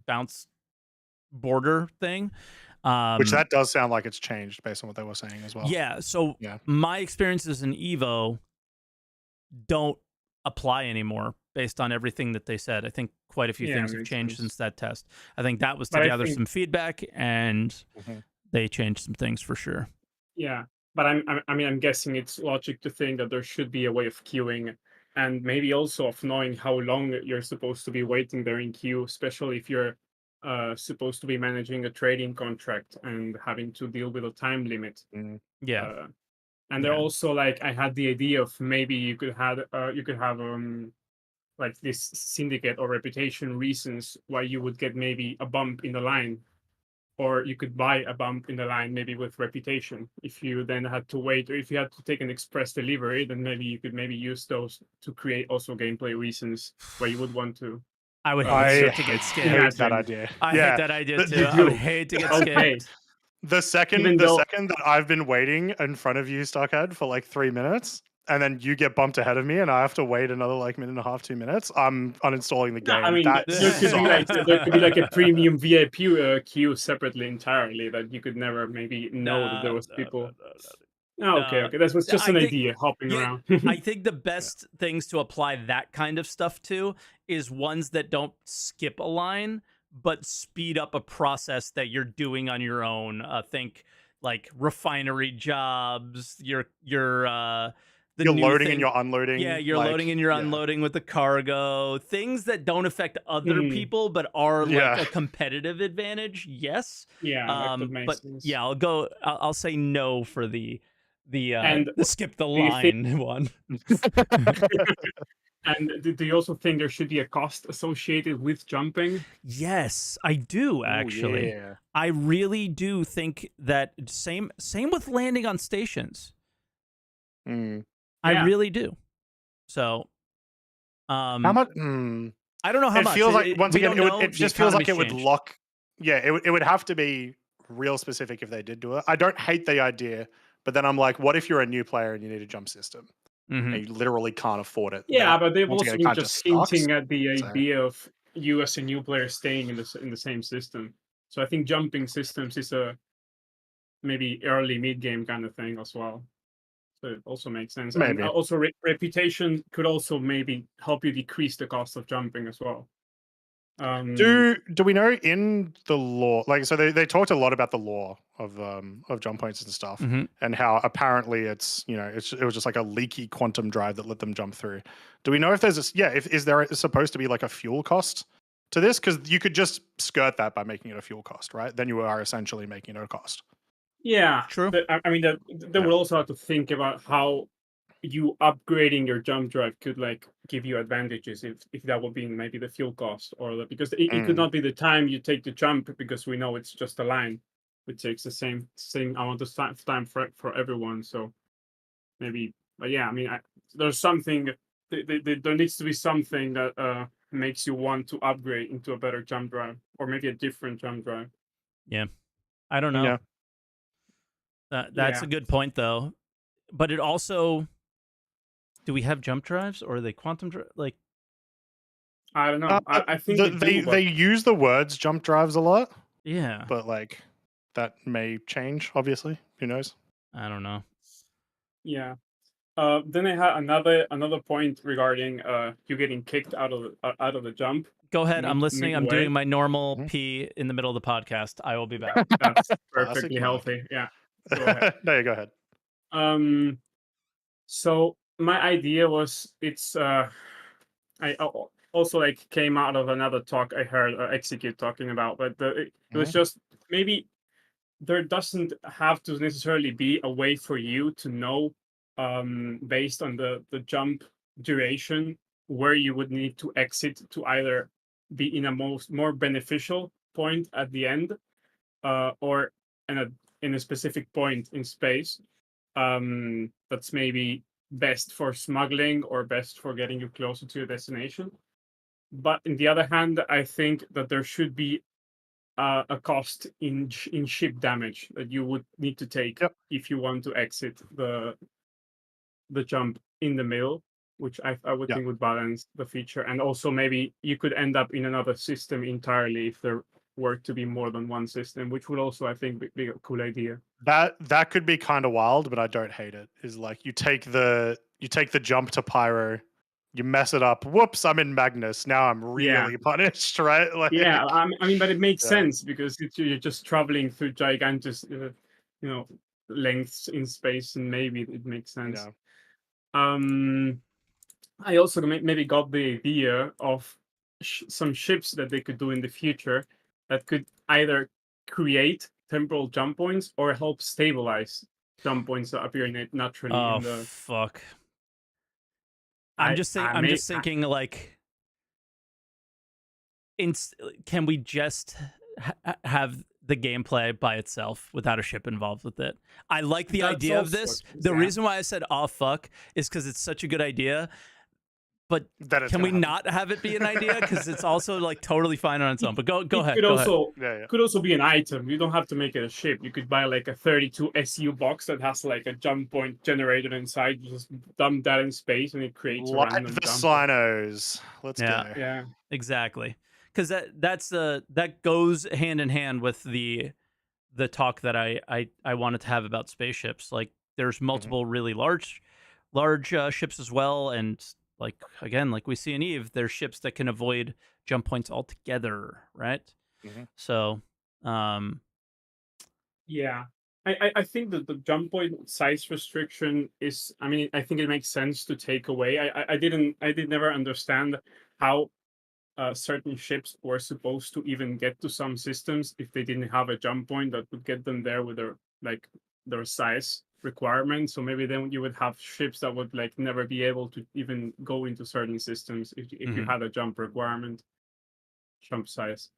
bounce border thing. Which that does sound like it's changed based on what they were saying as well. Yeah. So my experiences in Evo don't apply anymore based on everything that they said. I think quite a few things have changed since that test. I think that was to gather some feedback, and they changed some things for sure. Yeah. But I'm guessing it's logic to think that there should be a way of queuing, and maybe also of knowing how long you're supposed to be waiting there in queue, especially if you're supposed to be managing a trading contract and having to deal with a time limit. And they're also like, I had the idea of maybe you could have like this syndicate or reputation reasons why you would get maybe a bump in the line. Or you could buy a bump in the line, maybe with reputation. If you then had to wait, or if you had to take an express delivery, then maybe you could use those to create also gameplay reasons where you would want to. I would hate to get skipped. I hate that idea. I hate that idea too. I would hate to get skipped. The second that I've been waiting in front of you, Starcad, for like 3 minutes, and then you get bumped ahead of me, and I have to wait another like minute and a half, 2 minutes, I'm uninstalling the No, game. I mean, That there could be like a premium VIP queue separately entirely that you could never maybe know that there was people. Oh, okay, that was just an idea hopping around. I think the best things to apply that kind of stuff to is ones that don't skip a line, but speed up a process that you're doing on your own. Think like refinery jobs, you're loading and you're unloading. Yeah, you're loading and you're unloading with the cargo. Things that don't affect other people but are like a competitive advantage. Yes. Yeah, that makes sense. Yeah, I'll say no for the skip the do line one. And do you also think there should be a cost associated with jumping? Yes, I do actually. Yeah. I really do think that same with landing on stations. I really do. So, how much? I don't know how much. It feels like once again, it just feels like it would change. lock. Yeah, it would have to be real specific if they did do it. I don't hate the idea, but then I'm like, what if you're a new player and you need a jump system? And you literally can't afford it. Yeah, but they've once also again, been it kinda just sucks. hinting at the idea of you as a new player staying in the same system. So I think jumping systems is a maybe early mid game kind of thing as well. So it also makes sense. Maybe. And also reputation could also maybe help you decrease the cost of jumping as well. Do we know in the law, like, so they talked a lot about the law of jump points and stuff, and how apparently it's, you know, it was just like a leaky quantum drive that let them jump through. Do we know if there's is there supposed to be like a fuel cost to this? Because you could just skirt that by making it a fuel cost, right? Then you are essentially making it a cost. Yeah, true. I mean, they will also have to think about how you upgrading your jump drive could like give you advantages if that would be maybe the fuel cost because it could not be the time you take the jump, because we know it's just a line which takes the same amount of time for everyone. So maybe, but yeah, I mean, there's something there needs to be something that makes you want to upgrade into a better jump drive, or maybe a different jump drive. Yeah, I don't know. That's a good point though, but it also, do we have jump drives or are they quantum like? I don't know. I think they use the words jump drives a lot. Yeah, but like that may change. Obviously, who knows? I don't know. Yeah. Then I had another point regarding you getting kicked out of the jump. Go ahead. I'm listening. I'm doing my normal pee in the middle of the podcast. I will be back. That's perfectly healthy. Yeah. Go ahead. No, you go ahead. So my idea was I also like came out of another talk I heard Execute talking about, but it was just maybe there doesn't have to necessarily be a way for you to know based on the jump duration where you would need to exit to either be in a more beneficial point at the end or in a specific point in space that's maybe best for smuggling or best for getting you closer to your destination. But on the other hand, I think that there should be a cost in ship damage that you would need to take if you want to exit the jump in the middle, which I would think would balance the feature. And also maybe you could end up in another system entirely if there were to be more than one system, which would also, I think, be a cool idea. That could be kind of wild, but I don't hate it. Is like you take the jump to Pyro, you mess it up. Whoops, I'm in Magnus. Now I'm really punished, right? Like, yeah, I mean, but it makes sense because you're just traveling through gigantic, lengths in space, and maybe it makes sense. Yeah. I also maybe got the idea of some ships that they could do in the future that could either create temporal jump points or help stabilize jump points that appear naturally. Oh, fuck. I'm just thinking like, can we just have the gameplay by itself without a ship involved with it? I like the idea of this. The reason why I said "oh fuck" is because it's such a good idea. But That is can we gonna not have it be an idea? Because it's also like totally fine on its own. But go ahead. Could Go also ahead. could also be an item. You don't have to make it a ship. You could buy like a 32 SU box that has like a jump point generator inside. You just dump that in space and it creates a like random the jump point. Sinos. Let's go. Yeah, Exactly. Because that goes hand in hand with the talk that I wanted to have about spaceships. Like there's multiple really large ships as well, and like again, like we see in Eve, there's ships that can avoid jump points altogether, right? So, yeah. I think that the jump point size restriction is. I mean, I think it makes sense to take away. I did never understand how certain ships were supposed to even get to some systems if they didn't have a jump point that would get them there with their size requirements. So maybe then you would have ships that would like never be able to even go into certain systems if you had a jump requirement, jump size.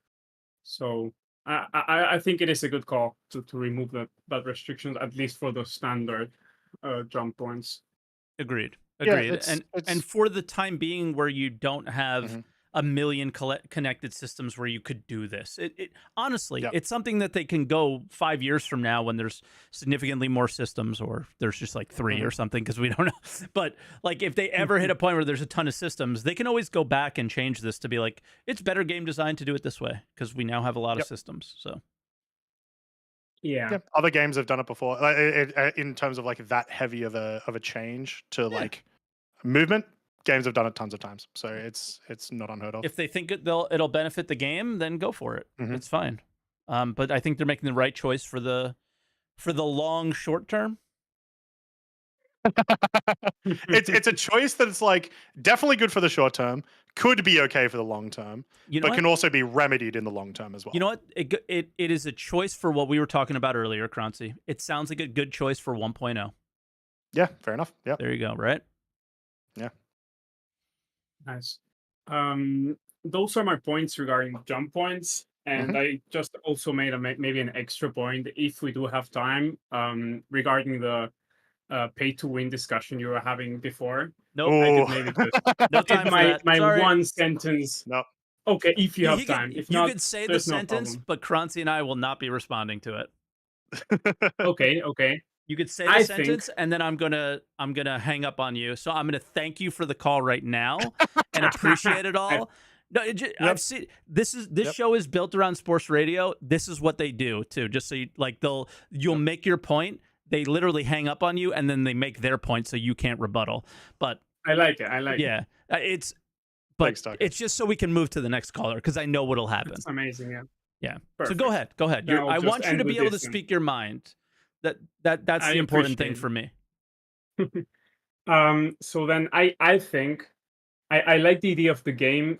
So I think it is a good call to remove that restriction, at least for the standard jump points. Agreed. Yeah, and for the time being, where you don't have a million connected systems where you could do this, it honestly, it's something that they can go 5 years from now when there's significantly more systems, or there's just like 3 or something, because we don't know. But like if they ever hit a point where there's a ton of systems, they can always go back and change this to be like, it's better game design to do it this way because we now have a lot of systems. So yeah, other games have done it before, in terms of like that heavy of a change to like movement. Games have done it tons of times, so it's not unheard of. If they think it'll benefit the game, then go for it. It's fine. But I think they're making the right choice for the long short term. It's a choice that's like definitely good for the short term, could be okay for the long term, but can also be remedied in the long term as well. You know what? It is a choice for what we were talking about earlier, Croncy. It sounds like a good choice for 1.0. Yeah, fair enough. Yeah, there you go. Right. Yeah. Nice. Those are my points regarding jump points, and I just also made maybe an extra point, if we do have time, regarding the pay to win discussion you were having before. Nope. I could maybe just no time for that. my Sorry. one sentence. No. Okay, if you have time. If you not, could say the sentence, but Croncy and I will not be responding to it. Okay. You could say the sentence, and then I'm gonna hang up on you. So I'm gonna thank you for the call right now and appreciate it all. No, I've seen this show is built around sports radio. This is what they do too. Just so you'll make your point. They literally hang up on you, and then they make their point, so you can't rebuttal. But I like it. Yeah, it's just so we can move to the next caller, because I know what'll happen. It's amazing. Yeah. So go ahead. I want you to be able to speak your mind. That's the important thing for me. So then I think I like the idea of the game.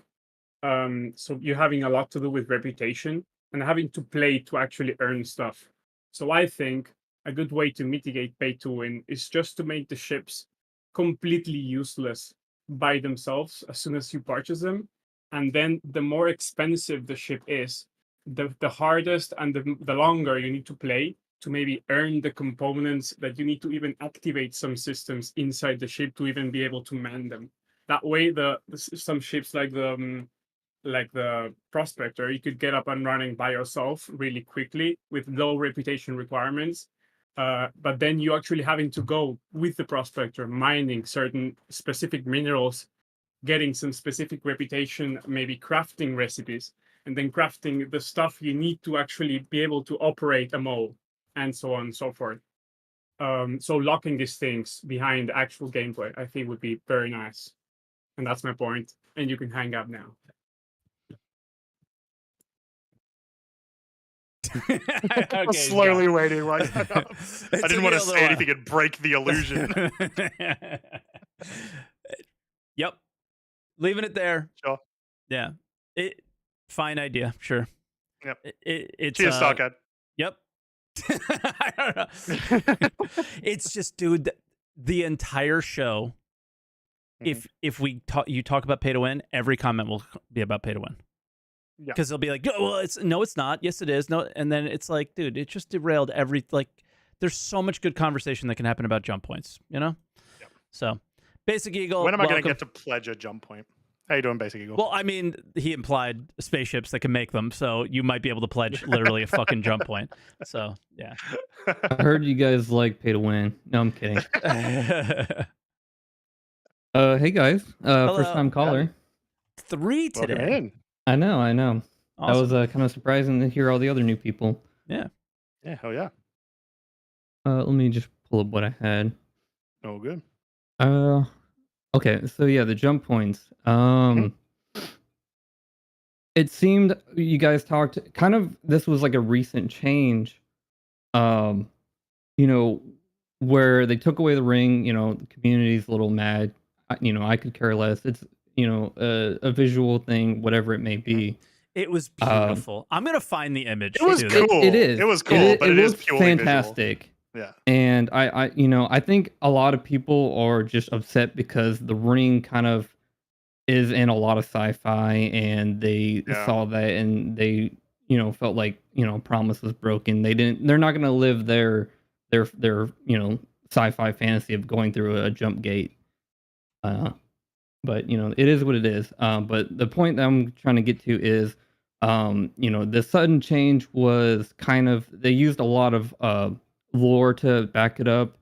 So you're having a lot to do with reputation and having to play to actually earn stuff. So I think a good way to mitigate pay to win is just to make the ships completely useless by themselves as soon as you purchase them. And then the more expensive the ship is, the hardest and the longer you need to play to maybe earn the components that you need to even activate some systems inside the ship to even be able to man them. That way, some ships like the Prospector, you could get up and running by yourself really quickly with low reputation requirements. But then you actually having to go with the Prospector, mining certain specific minerals, getting some specific reputation, maybe crafting recipes, and then crafting the stuff you need to actually be able to operate a mole, and so on and so forth. So locking these things behind actual gameplay, I think would be very nice. And that's my point. And you can hang up now. I was slowly waiting. Like, I didn't want to say anything and break the illusion. Yep. Leaving it there. Sure. Yeah. Fine idea. Sure. Yep. It's Cheers, Starcad. Yep. I don't know. It's just, dude, the entire show. If you talk about pay to win, every comment will be about pay to win. Because they'll be like, oh, well, it's not. Yes, it is. No, and then it's like, dude, it just derailed there's so much good conversation that can happen about jump points, you know? Yep. So Basic Eagle. When am I going welcome. to get to pledge a jump point? How you doing, Basic Eagle? Well, I mean, he implied spaceships that can make them, so you might be able to pledge literally a fucking jump point. So, yeah. I heard you guys like pay to win. No, I'm kidding. Hey guys, first time caller. 3 today. Welcome in. I know. Awesome. That was kind of surprising to hear all the other new people. Yeah. Yeah, hell yeah. Let me just pull up what I had. Oh, good. Okay, so yeah, the jump points. It seemed you guys talked kind of. This was like a recent change. You know, where they took away the ring. You know, the community's a little mad. I could care less. It's a visual thing, whatever it may be. It was beautiful. I'm gonna find the image. It was too. cool. It is. It was cool, but it is looks purely fantastic. visual. Yeah. And I think a lot of people are just upset because the ring kind of is in a lot of sci-fi, and they saw that and they felt like promise was broken. They're not gonna live their sci-fi fantasy of going through a jump gate. But it is what it is. But the point that I'm trying to get to is, the sudden change was kind of, they used a lot of lore to back it up,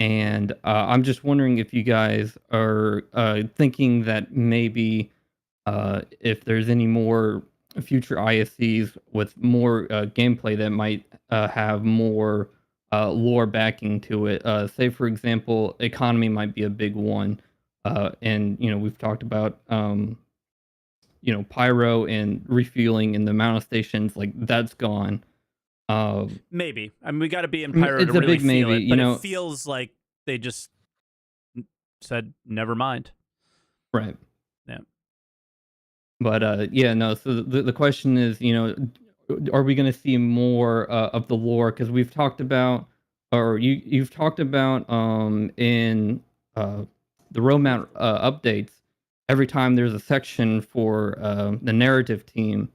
and I'm just wondering if you guys are thinking that maybe if there's any more future ISCs with more gameplay that might have more lore backing to it. Say for example, economy might be a big one. And we've talked about pyro and refueling and the amount of stations, like that's gone. Maybe. I mean, we got to be in pyro it's to a really big feel maybe, it, but it feels like they just said never mind. Right. Yeah. But so the question is, are we going to see more of the lore? Because we've talked about, or you've talked about in the roadmap updates, every time there's a section for the narrative team,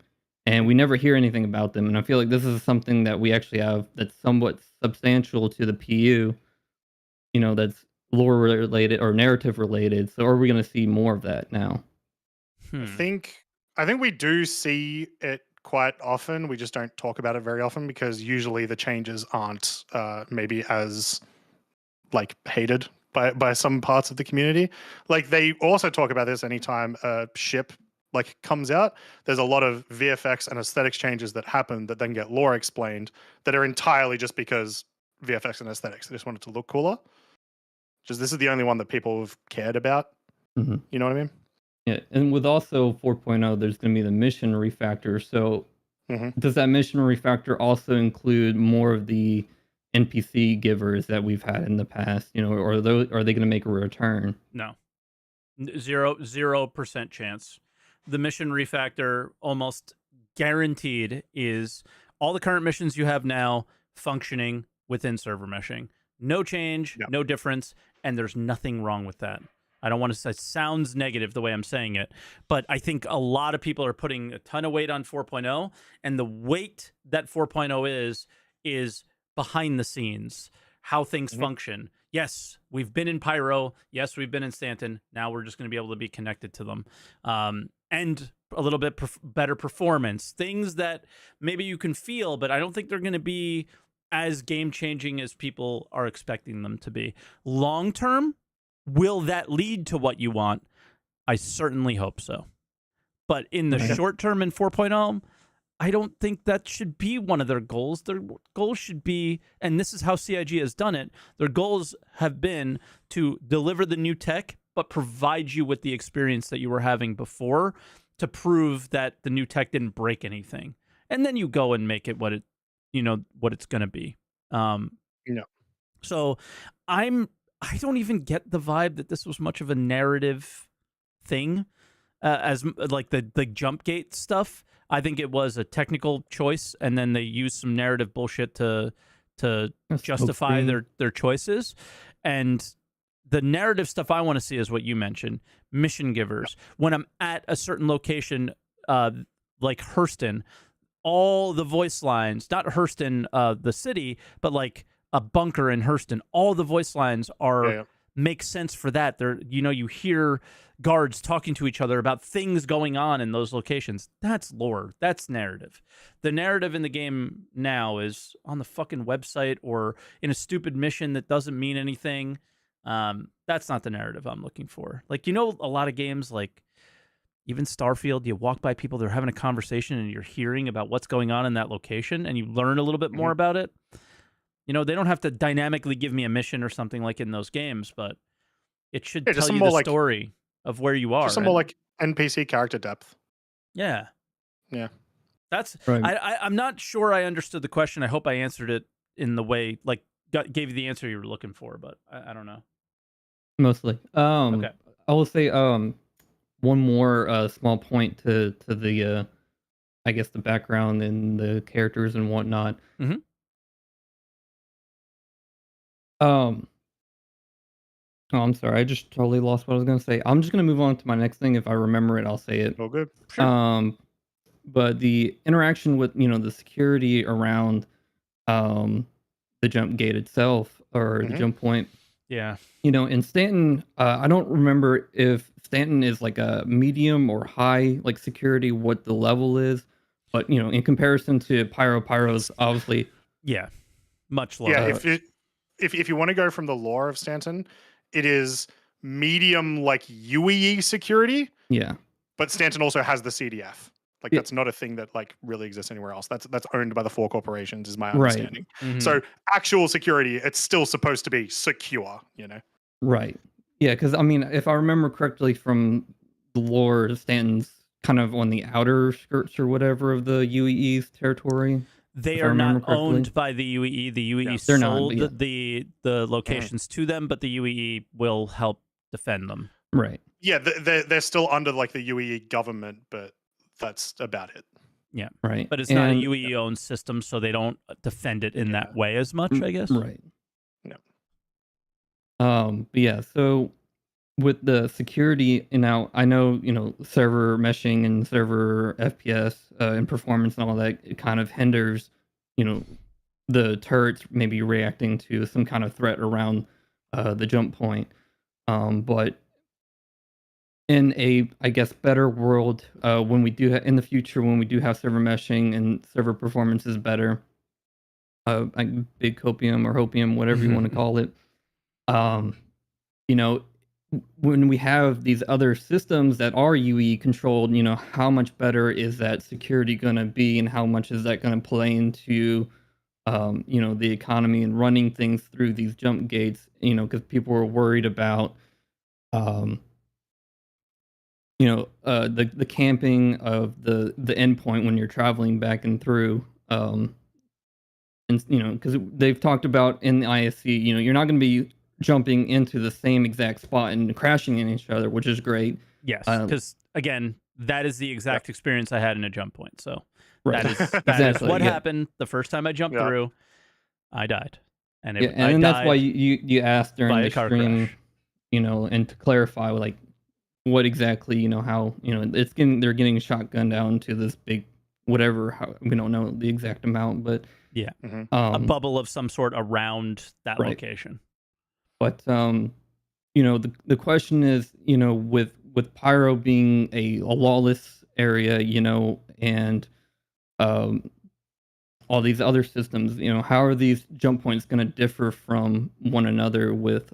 and we never hear anything about them. And I feel like this is something that we actually have that's somewhat substantial to the PU, that's lore related or narrative related. So are we going to see more of that now? I think we do see it quite often. We just don't talk about it very often because usually the changes aren't maybe as hated by some parts of the community. Like they also talk about this anytime a ship comes out. There's a lot of VFX and aesthetics changes that happen that then get lore explained that are entirely just because VFX and aesthetics. They just want it to look cooler. Just this is the only one that people have cared about. Mm-hmm. You know what I mean? Yeah, and with also 4.0, there's going to be the mission refactor. So does that mission refactor also include more of the NPC givers that we've had in the past, or are they going to make a return? No, 0% chance. The mission refactor almost guaranteed is all the current missions you have now functioning within server meshing. No change, no difference, and there's nothing wrong with that. I don't want to say it sounds negative the way I'm saying it, but I think a lot of people are putting a ton of weight on 4.0, and the weight that 4.0 is behind the scenes, how things function. Yes, we've been in Pyro. Yes, we've been in Stanton. Now we're just going to be able to be connected to them. And a little bit better performance. Things that maybe you can feel, but I don't think they're going to be as game-changing as people are expecting them to be. Long-term, will that lead to what you want? I certainly hope so. But in the short term in 4.0, I don't think that should be one of their goals. Their goals should be, and this is how CIG has done it, their goals have been to deliver the new tech, but provide you with the experience that you were having before to prove that the new tech didn't break anything. And then you go and make it what it's going to be. So I don't even get the vibe that this was much of a narrative thing as like the jump gate stuff. I think it was a technical choice, and then they used some narrative bullshit to justify their choices. And the narrative stuff I want to see is what you mentioned, mission givers. When I'm at a certain location, like Hurston, all the voice lines, not Hurston, the city, but like a bunker in Hurston, all the voice lines are makes sense for that. You hear guards talking to each other about things going on in those locations. That's lore. That's narrative. The narrative in the game now is on the fucking website or in a stupid mission that doesn't mean anything. That's not the narrative I'm looking for. Like, a lot of games, like even Starfield, you walk by people, they're having a conversation and you're hearing about what's going on in that location and you learn a little bit more about it. They don't have to dynamically give me a mission or something like in those games, but it should tell you the story of where you are. Just some more like NPC character depth. Yeah. Yeah. That's right. I'm not sure I understood the question. I hope I answered it in the way, like, gave you the answer you were looking for, but I don't know. Mostly. Okay. I will say one more small point to the I guess the background and the characters and whatnot. Mm-hmm. Oh, I'm sorry. I just totally lost what I was going to say. I'm just going to move on to my next thing. If I remember it, I'll say it. Oh, good. Sure. But the interaction with the security around the jump gate itself or the jump point. Yeah. In Stanton, I don't remember if Stanton is like a medium or high like security, what the level is, but in comparison to Pyro's obviously. Yeah. Much lower. Yeah. If you want to go from the lore of Stanton, it is medium like UEE security. Yeah. But Stanton also has the CDF. Like that's not a thing that like really exists anywhere else. That's owned by the 4 corporations, is my understanding. Right. Mm-hmm. So actual security, it's still supposed to be secure, Right. Yeah, because I mean, if I remember correctly from the lore, Stanton's kind of on the outer skirts or whatever of the UEE's territory. They are not owned by the UEE. The UEE sold the locations to them, but the UEE will help defend them. Right. Yeah, they're still under like the UEE government, but that's about it. Yeah. Right. But it's not a UEE owned system, so they don't defend it in that way as much, I guess. Right. No. But yeah, so with the security, I know, server meshing and server FPS and performance and all that, it kind of hinders, the turrets maybe reacting to some kind of threat around the jump point. But in a, I guess, better world, when we do in the future, when we do have server meshing and server performance is better, like big copium or hopium, whatever you want to call it, when we have these other systems that are UE controlled, how much better is that security going to be, and how much is that going to play into, the economy and running things through these jump gates? Because people are worried about, the camping of the endpoint when you're traveling back and through, and because they've talked about in the ISC, you're not going to be jumping into the same exact spot and crashing in each other, which is great. Yes, because again, that is the exact experience I had in a jump point. So right. that is what happened the first time I jumped through. I died, and that's why you asked during the stream, and to clarify, like what exactly, how they're getting shotgunned down to this big whatever. How, we don't know the exact amount, but yeah, a bubble of some sort around that location. But the question is, with Pyro being a lawless area, and all these other systems, how are these jump points going to differ from one another? With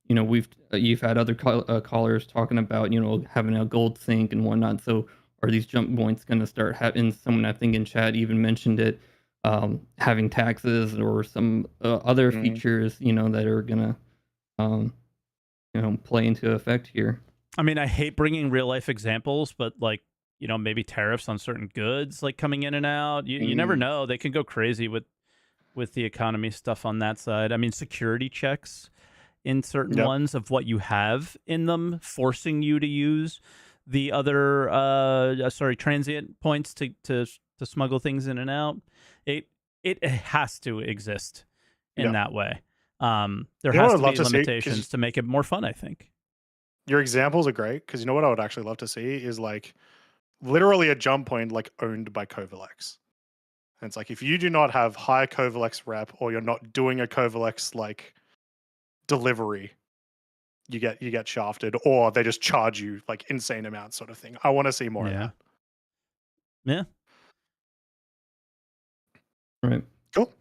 you've had other callers talking about having a gold sink and whatnot. So are these jump points going to start having? Someone I think in chat even mentioned it, having taxes or some other features, that are gonna play into effect here. I mean, I hate bringing real life examples, but like, maybe tariffs on certain goods like coming in and out. You never know. They can go crazy with the economy stuff on that side. I mean, security checks in certain ones of what you have in them, forcing you to use the other transient points to smuggle things in and out. It has to exist in that way. There has to be limitations to make it more fun, I think. Your examples are great, because you know what I would actually love to see is like literally a jump point like owned by Covalex. And it's like if you do not have high Covalex rep, or you're not doing a Covalex like delivery, you get shafted, or they just charge you like insane amounts, sort of thing. I want to see more of that. Yeah. Right. Cool.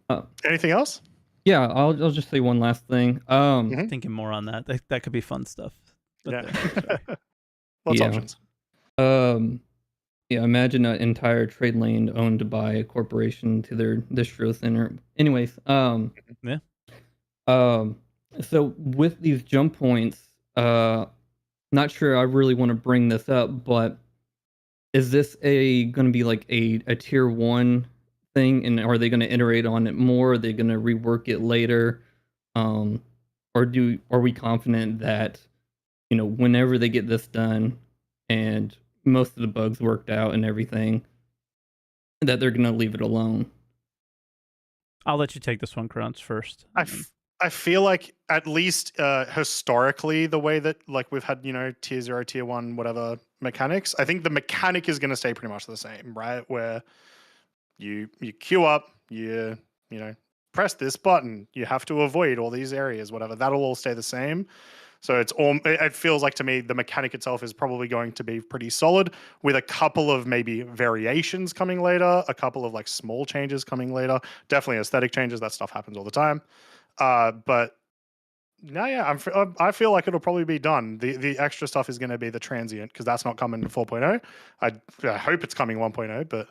Anything else? Yeah, I'll just say one last thing. Thinking more on that. That could be fun stuff. Yeah. Lots of options. Yeah, imagine an entire trade lane owned by a corporation to their distro center. Anyways, Yeah. So with these jump points, not sure I really want to bring this up, but is this going to be like a tier 1 thing, and are they going to iterate on it more? Are they going to rework it later? Or are we confident that, you know, whenever they get this done and most of the bugs worked out and everything, that they're going to leave it alone? I'll let you take this one, Croncy, first. I feel like, at least historically, the way that like we've had, you know, tier 0, tier 1, whatever mechanics, I think the mechanic is going to stay pretty much the same, right? Where you queue up, you know, press this button, you have to avoid all these areas, whatever. That'll all stay the same. So it feels like to me the mechanic itself is probably going to be pretty solid, with a couple of maybe variations coming later, a couple of like small changes coming later. Definitely aesthetic changes. That stuff happens all the time. But no, yeah, I feel like it'll probably be done. The extra stuff is going to be the transient, because that's not coming in 4.0. I hope it's coming 1.0, but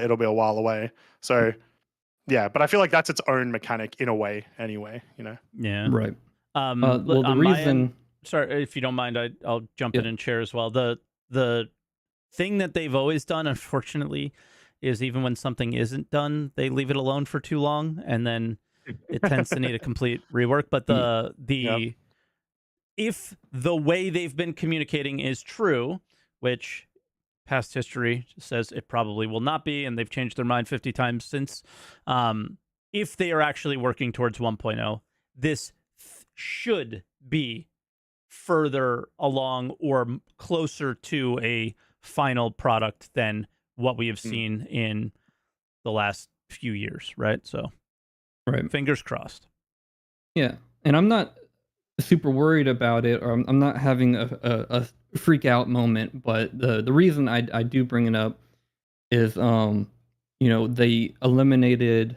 it'll be a while away. So yeah, but I feel like that's its own mechanic in a way anyway, you know? Yeah. Right. Well, the reason... sorry, if you don't mind, I'll jump in and share as well. The thing that they've always done, unfortunately, is even when something isn't done, they leave it alone for too long, and then it tends to need a complete rework. But if the way they've been communicating is true, which past history says it probably will not be, and they've changed their mind 50 times since, if they are actually working towards 1.0, this should be further along or closer to a final product than what we have seen in the last few years, right? So, fingers crossed. Yeah, and I'm not super worried about it, or I'm not having a freak out moment, but the reason I do bring it up is, you know, they eliminated,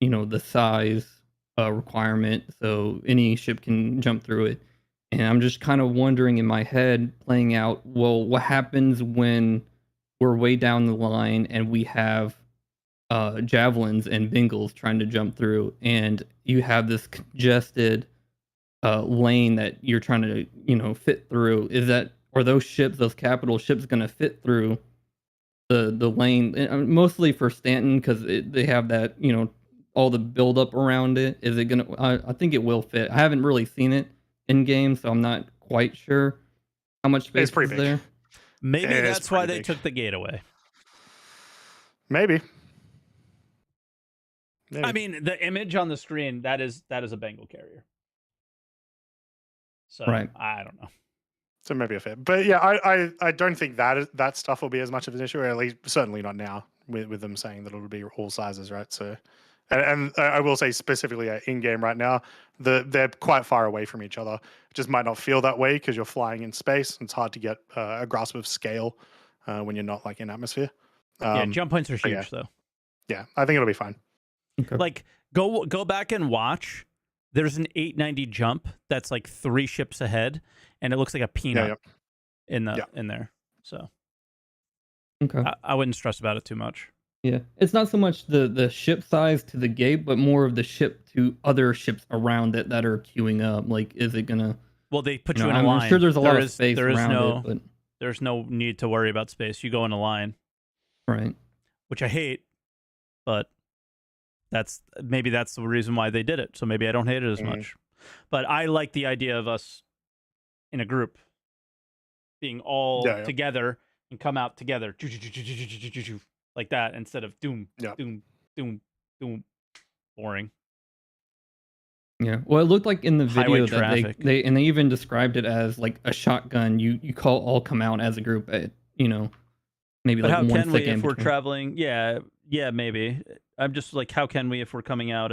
you know, the size requirement, so any ship can jump through it. And I'm just kind of wondering in my head, playing out, well, what happens when we're way down the line and we have javelins and Bengals trying to jump through, and you have this congested lane that you're trying to, you know, fit through? Are those ships, those capital ships, going to fit through the lane? And mostly for Stanton, because they have that, you know, all the build up around it. Is it gonna? I think it will fit. I haven't really seen it in game, so I'm not quite sure how much space is there. Maybe that's why they took the gate away. Maybe. I mean, the image on the screen, that is a Bengal carrier. So I don't know. So maybe a fit, but yeah, I don't think that stuff will be as much of an issue, or at least certainly not now with them saying that it would be all sizes, right? So, and I will say specifically in game right now, they're quite far away from each other. It just might not feel that way because you're flying in space, and it's hard to get a grasp of scale when you're not like in atmosphere. Yeah, jump points are huge though. Yeah, I think it'll be fine. Okay. Like go back and watch. There's an 890 jump that's like 3 ships ahead, and it looks like a peanut in there. So okay, I wouldn't stress about it too much. Yeah, it's not so much the ship size to the gate, but more of the ship to other ships around it that are queuing up. Like, is it gonna? Well, they put you in a line. I'm sure there's a lot of space around it, but there's no need to worry about space. You go in a line, right? Which I hate, but maybe that's the reason why they did it. So maybe I don't hate it as much. But I like the idea of us in a group being all together and come out together like that instead of doom, doom, boring. Yeah. Well, it looked like in the video that they even described it as like a shotgun. You all come out as a group at, you know, maybe but like how 1 can we second if we're traveling? Yeah, maybe. I'm just like, how can we if we're coming out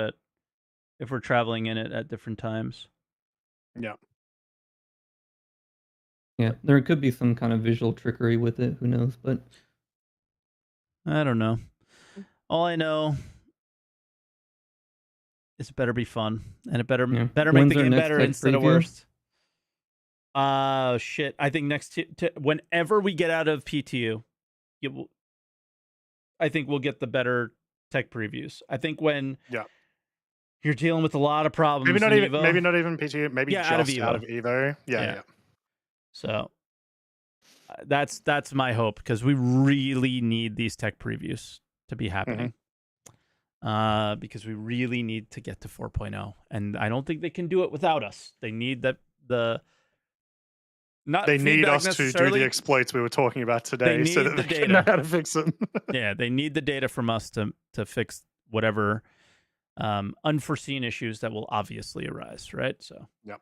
if we're traveling in it at different times? Yeah. Yeah, there could be some kind of visual trickery with it. Who knows? But I don't know. All I know is it better be fun, and it better make When's the our game next better tech instead of preview? worse. Shit. I think whenever we get out of PTU, I think we'll get the better tech previews. I think when you're dealing with a lot of problems, maybe not even Evo, PTU, maybe just out of Evo. out of Evo. Yeah. So that's my hope, because we really need these tech previews to be happening. Because we really need to get to 4.0, and I don't think they can do it without us. They need they need us to do the exploits we were talking about today, so that they know how to fix them. Yeah, they need the data from us to fix whatever unforeseen issues that will obviously arise, right? So yeah.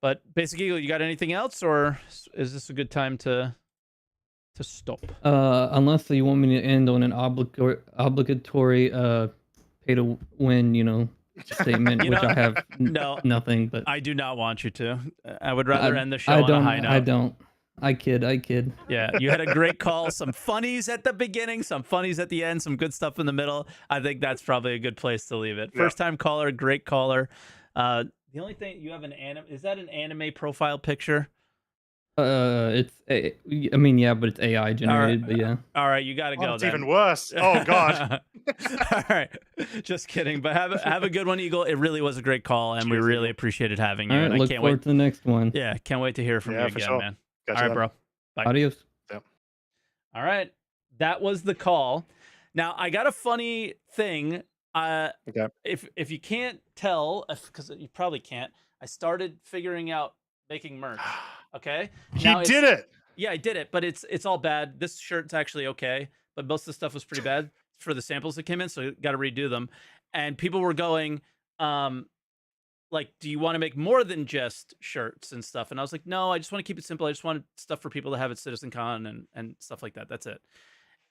But basically, you got anything else, or is this a good time to stop? Unless you want me to end on an obligatory pay to win, statement, which I have nothing. But I do not want you to. I would rather end the show on a high note. I don't. I kid. Yeah, you had a great call. Some funnies at the beginning, some funnies at the end, some good stuff in the middle. I think that's probably a good place to leave it. First time caller, great caller. The only thing, you have is that an anime profile picture? It's I mean, yeah, but it's AI generated. But yeah. All right, you got to go. It's even worse. Oh God. All right, just kidding. But have a good one, Eagle. It really was a great call, and we really appreciated having you. All right, and look forward to the next one. Yeah, can't wait to hear from you again, man. Gotcha. All right, bro. Bye. Adios. Yep. All right, that was the call. Now I got a funny thing. If you can't tell, because you probably can't, I started figuring out making merch. Okay, he did it. Yeah, I did it, but it's all bad. This shirt's actually okay, but most of the stuff was pretty bad for the samples that came in, so got to redo them. And people were going, like, do you want to make more than just shirts and stuff? And I was like, no, I just want to keep it simple. I just wanted stuff for people to have at CitizenCon and stuff like that. That's it.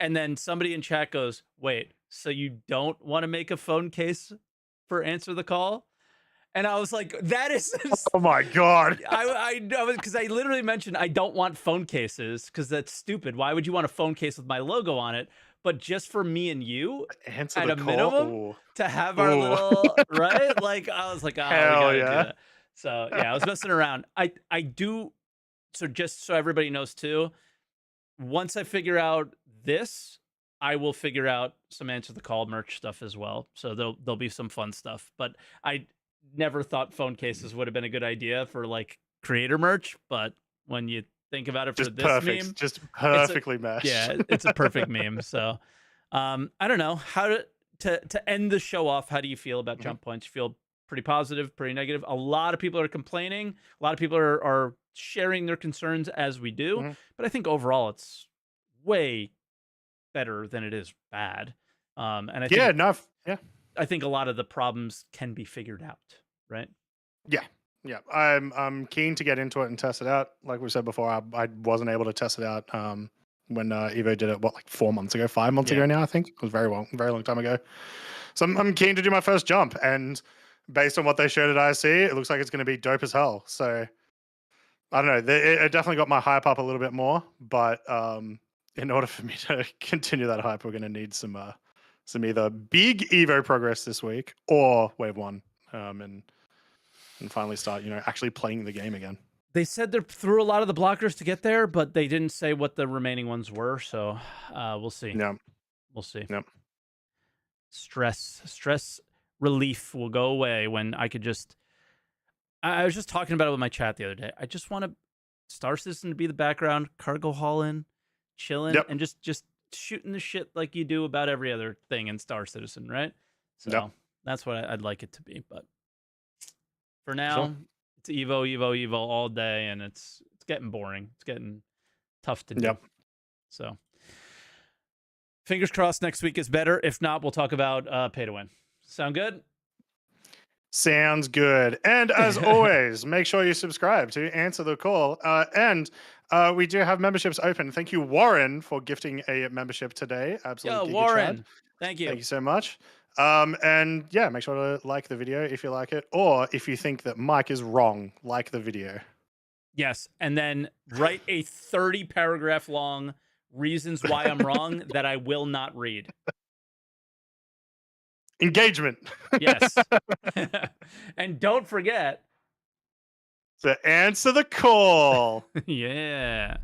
And then somebody in chat goes, wait, so you don't want to make a phone case for Answer the Call? And I was like, that is... Oh my God. I because I literally mentioned I don't want phone cases because that's stupid. Why would you want a phone case with my logo on it? But just for me and you, Answer at the a call? minimum, to have our little, right? Like, I was like, oh, we gotta do that. So yeah, I was messing around. I do, so just so everybody knows too, once I figure out this, I will figure out some Answer the Call merch stuff as well. So there'll be some fun stuff. But I never thought phone cases would have been a good idea for like creator merch. But when you think about it for this meme, just perfectly meshed. Yeah, it's a perfect meme. So I don't know how to end the show off. How do you feel about jump points? You feel pretty positive, pretty negative? A lot of people are complaining. A lot of people are sharing their concerns as we do. But I think overall it's way better than it is bad. And I think, I think a lot of the problems can be figured out, right? Yeah, I'm keen to get into it and test it out. Like we said before, I wasn't able to test it out when Evo did it. What, like 4 months ago, 5 months ago now? I think it was very long time ago. So I'm keen to do my first jump, and based on what they showed at ISC, it looks like it's going to be dope as hell. So I don't know. It definitely got my hype up a little bit more, but in order for me to continue that hype, we're going to need some either big Evo progress this week or Wave 1, and finally start, actually playing the game again. They said they're through a lot of the blockers to get there, but they didn't say what the remaining ones were. So we'll see. Yeah, we'll see. Yep. Stress relief will go away when I could just. I was just talking about it with my chat the other day. I just want Star Citizen to be the background, cargo hauling, chilling, and just shooting the shit like you do about every other thing in Star Citizen, right? So that's what I'd like it to be. But for now, it's Evo all day, and it's getting boring. It's getting tough to do. So fingers crossed next week is better. If not, we'll talk about pay to win. Sound good? Sounds good. And as always, make sure you subscribe to Answer the Call. And we do have memberships open. Thank you, Warren, for gifting a membership today. Absolutely. Warren. Thank you. Thank you so much. And yeah, make sure to like the video if you like it, or if you think that Mike is wrong, like the video. Yes, and then write a 30-paragraph long reasons why I'm wrong that I will not read. Engagement. Yes. And don't forget to answer the call. Yeah.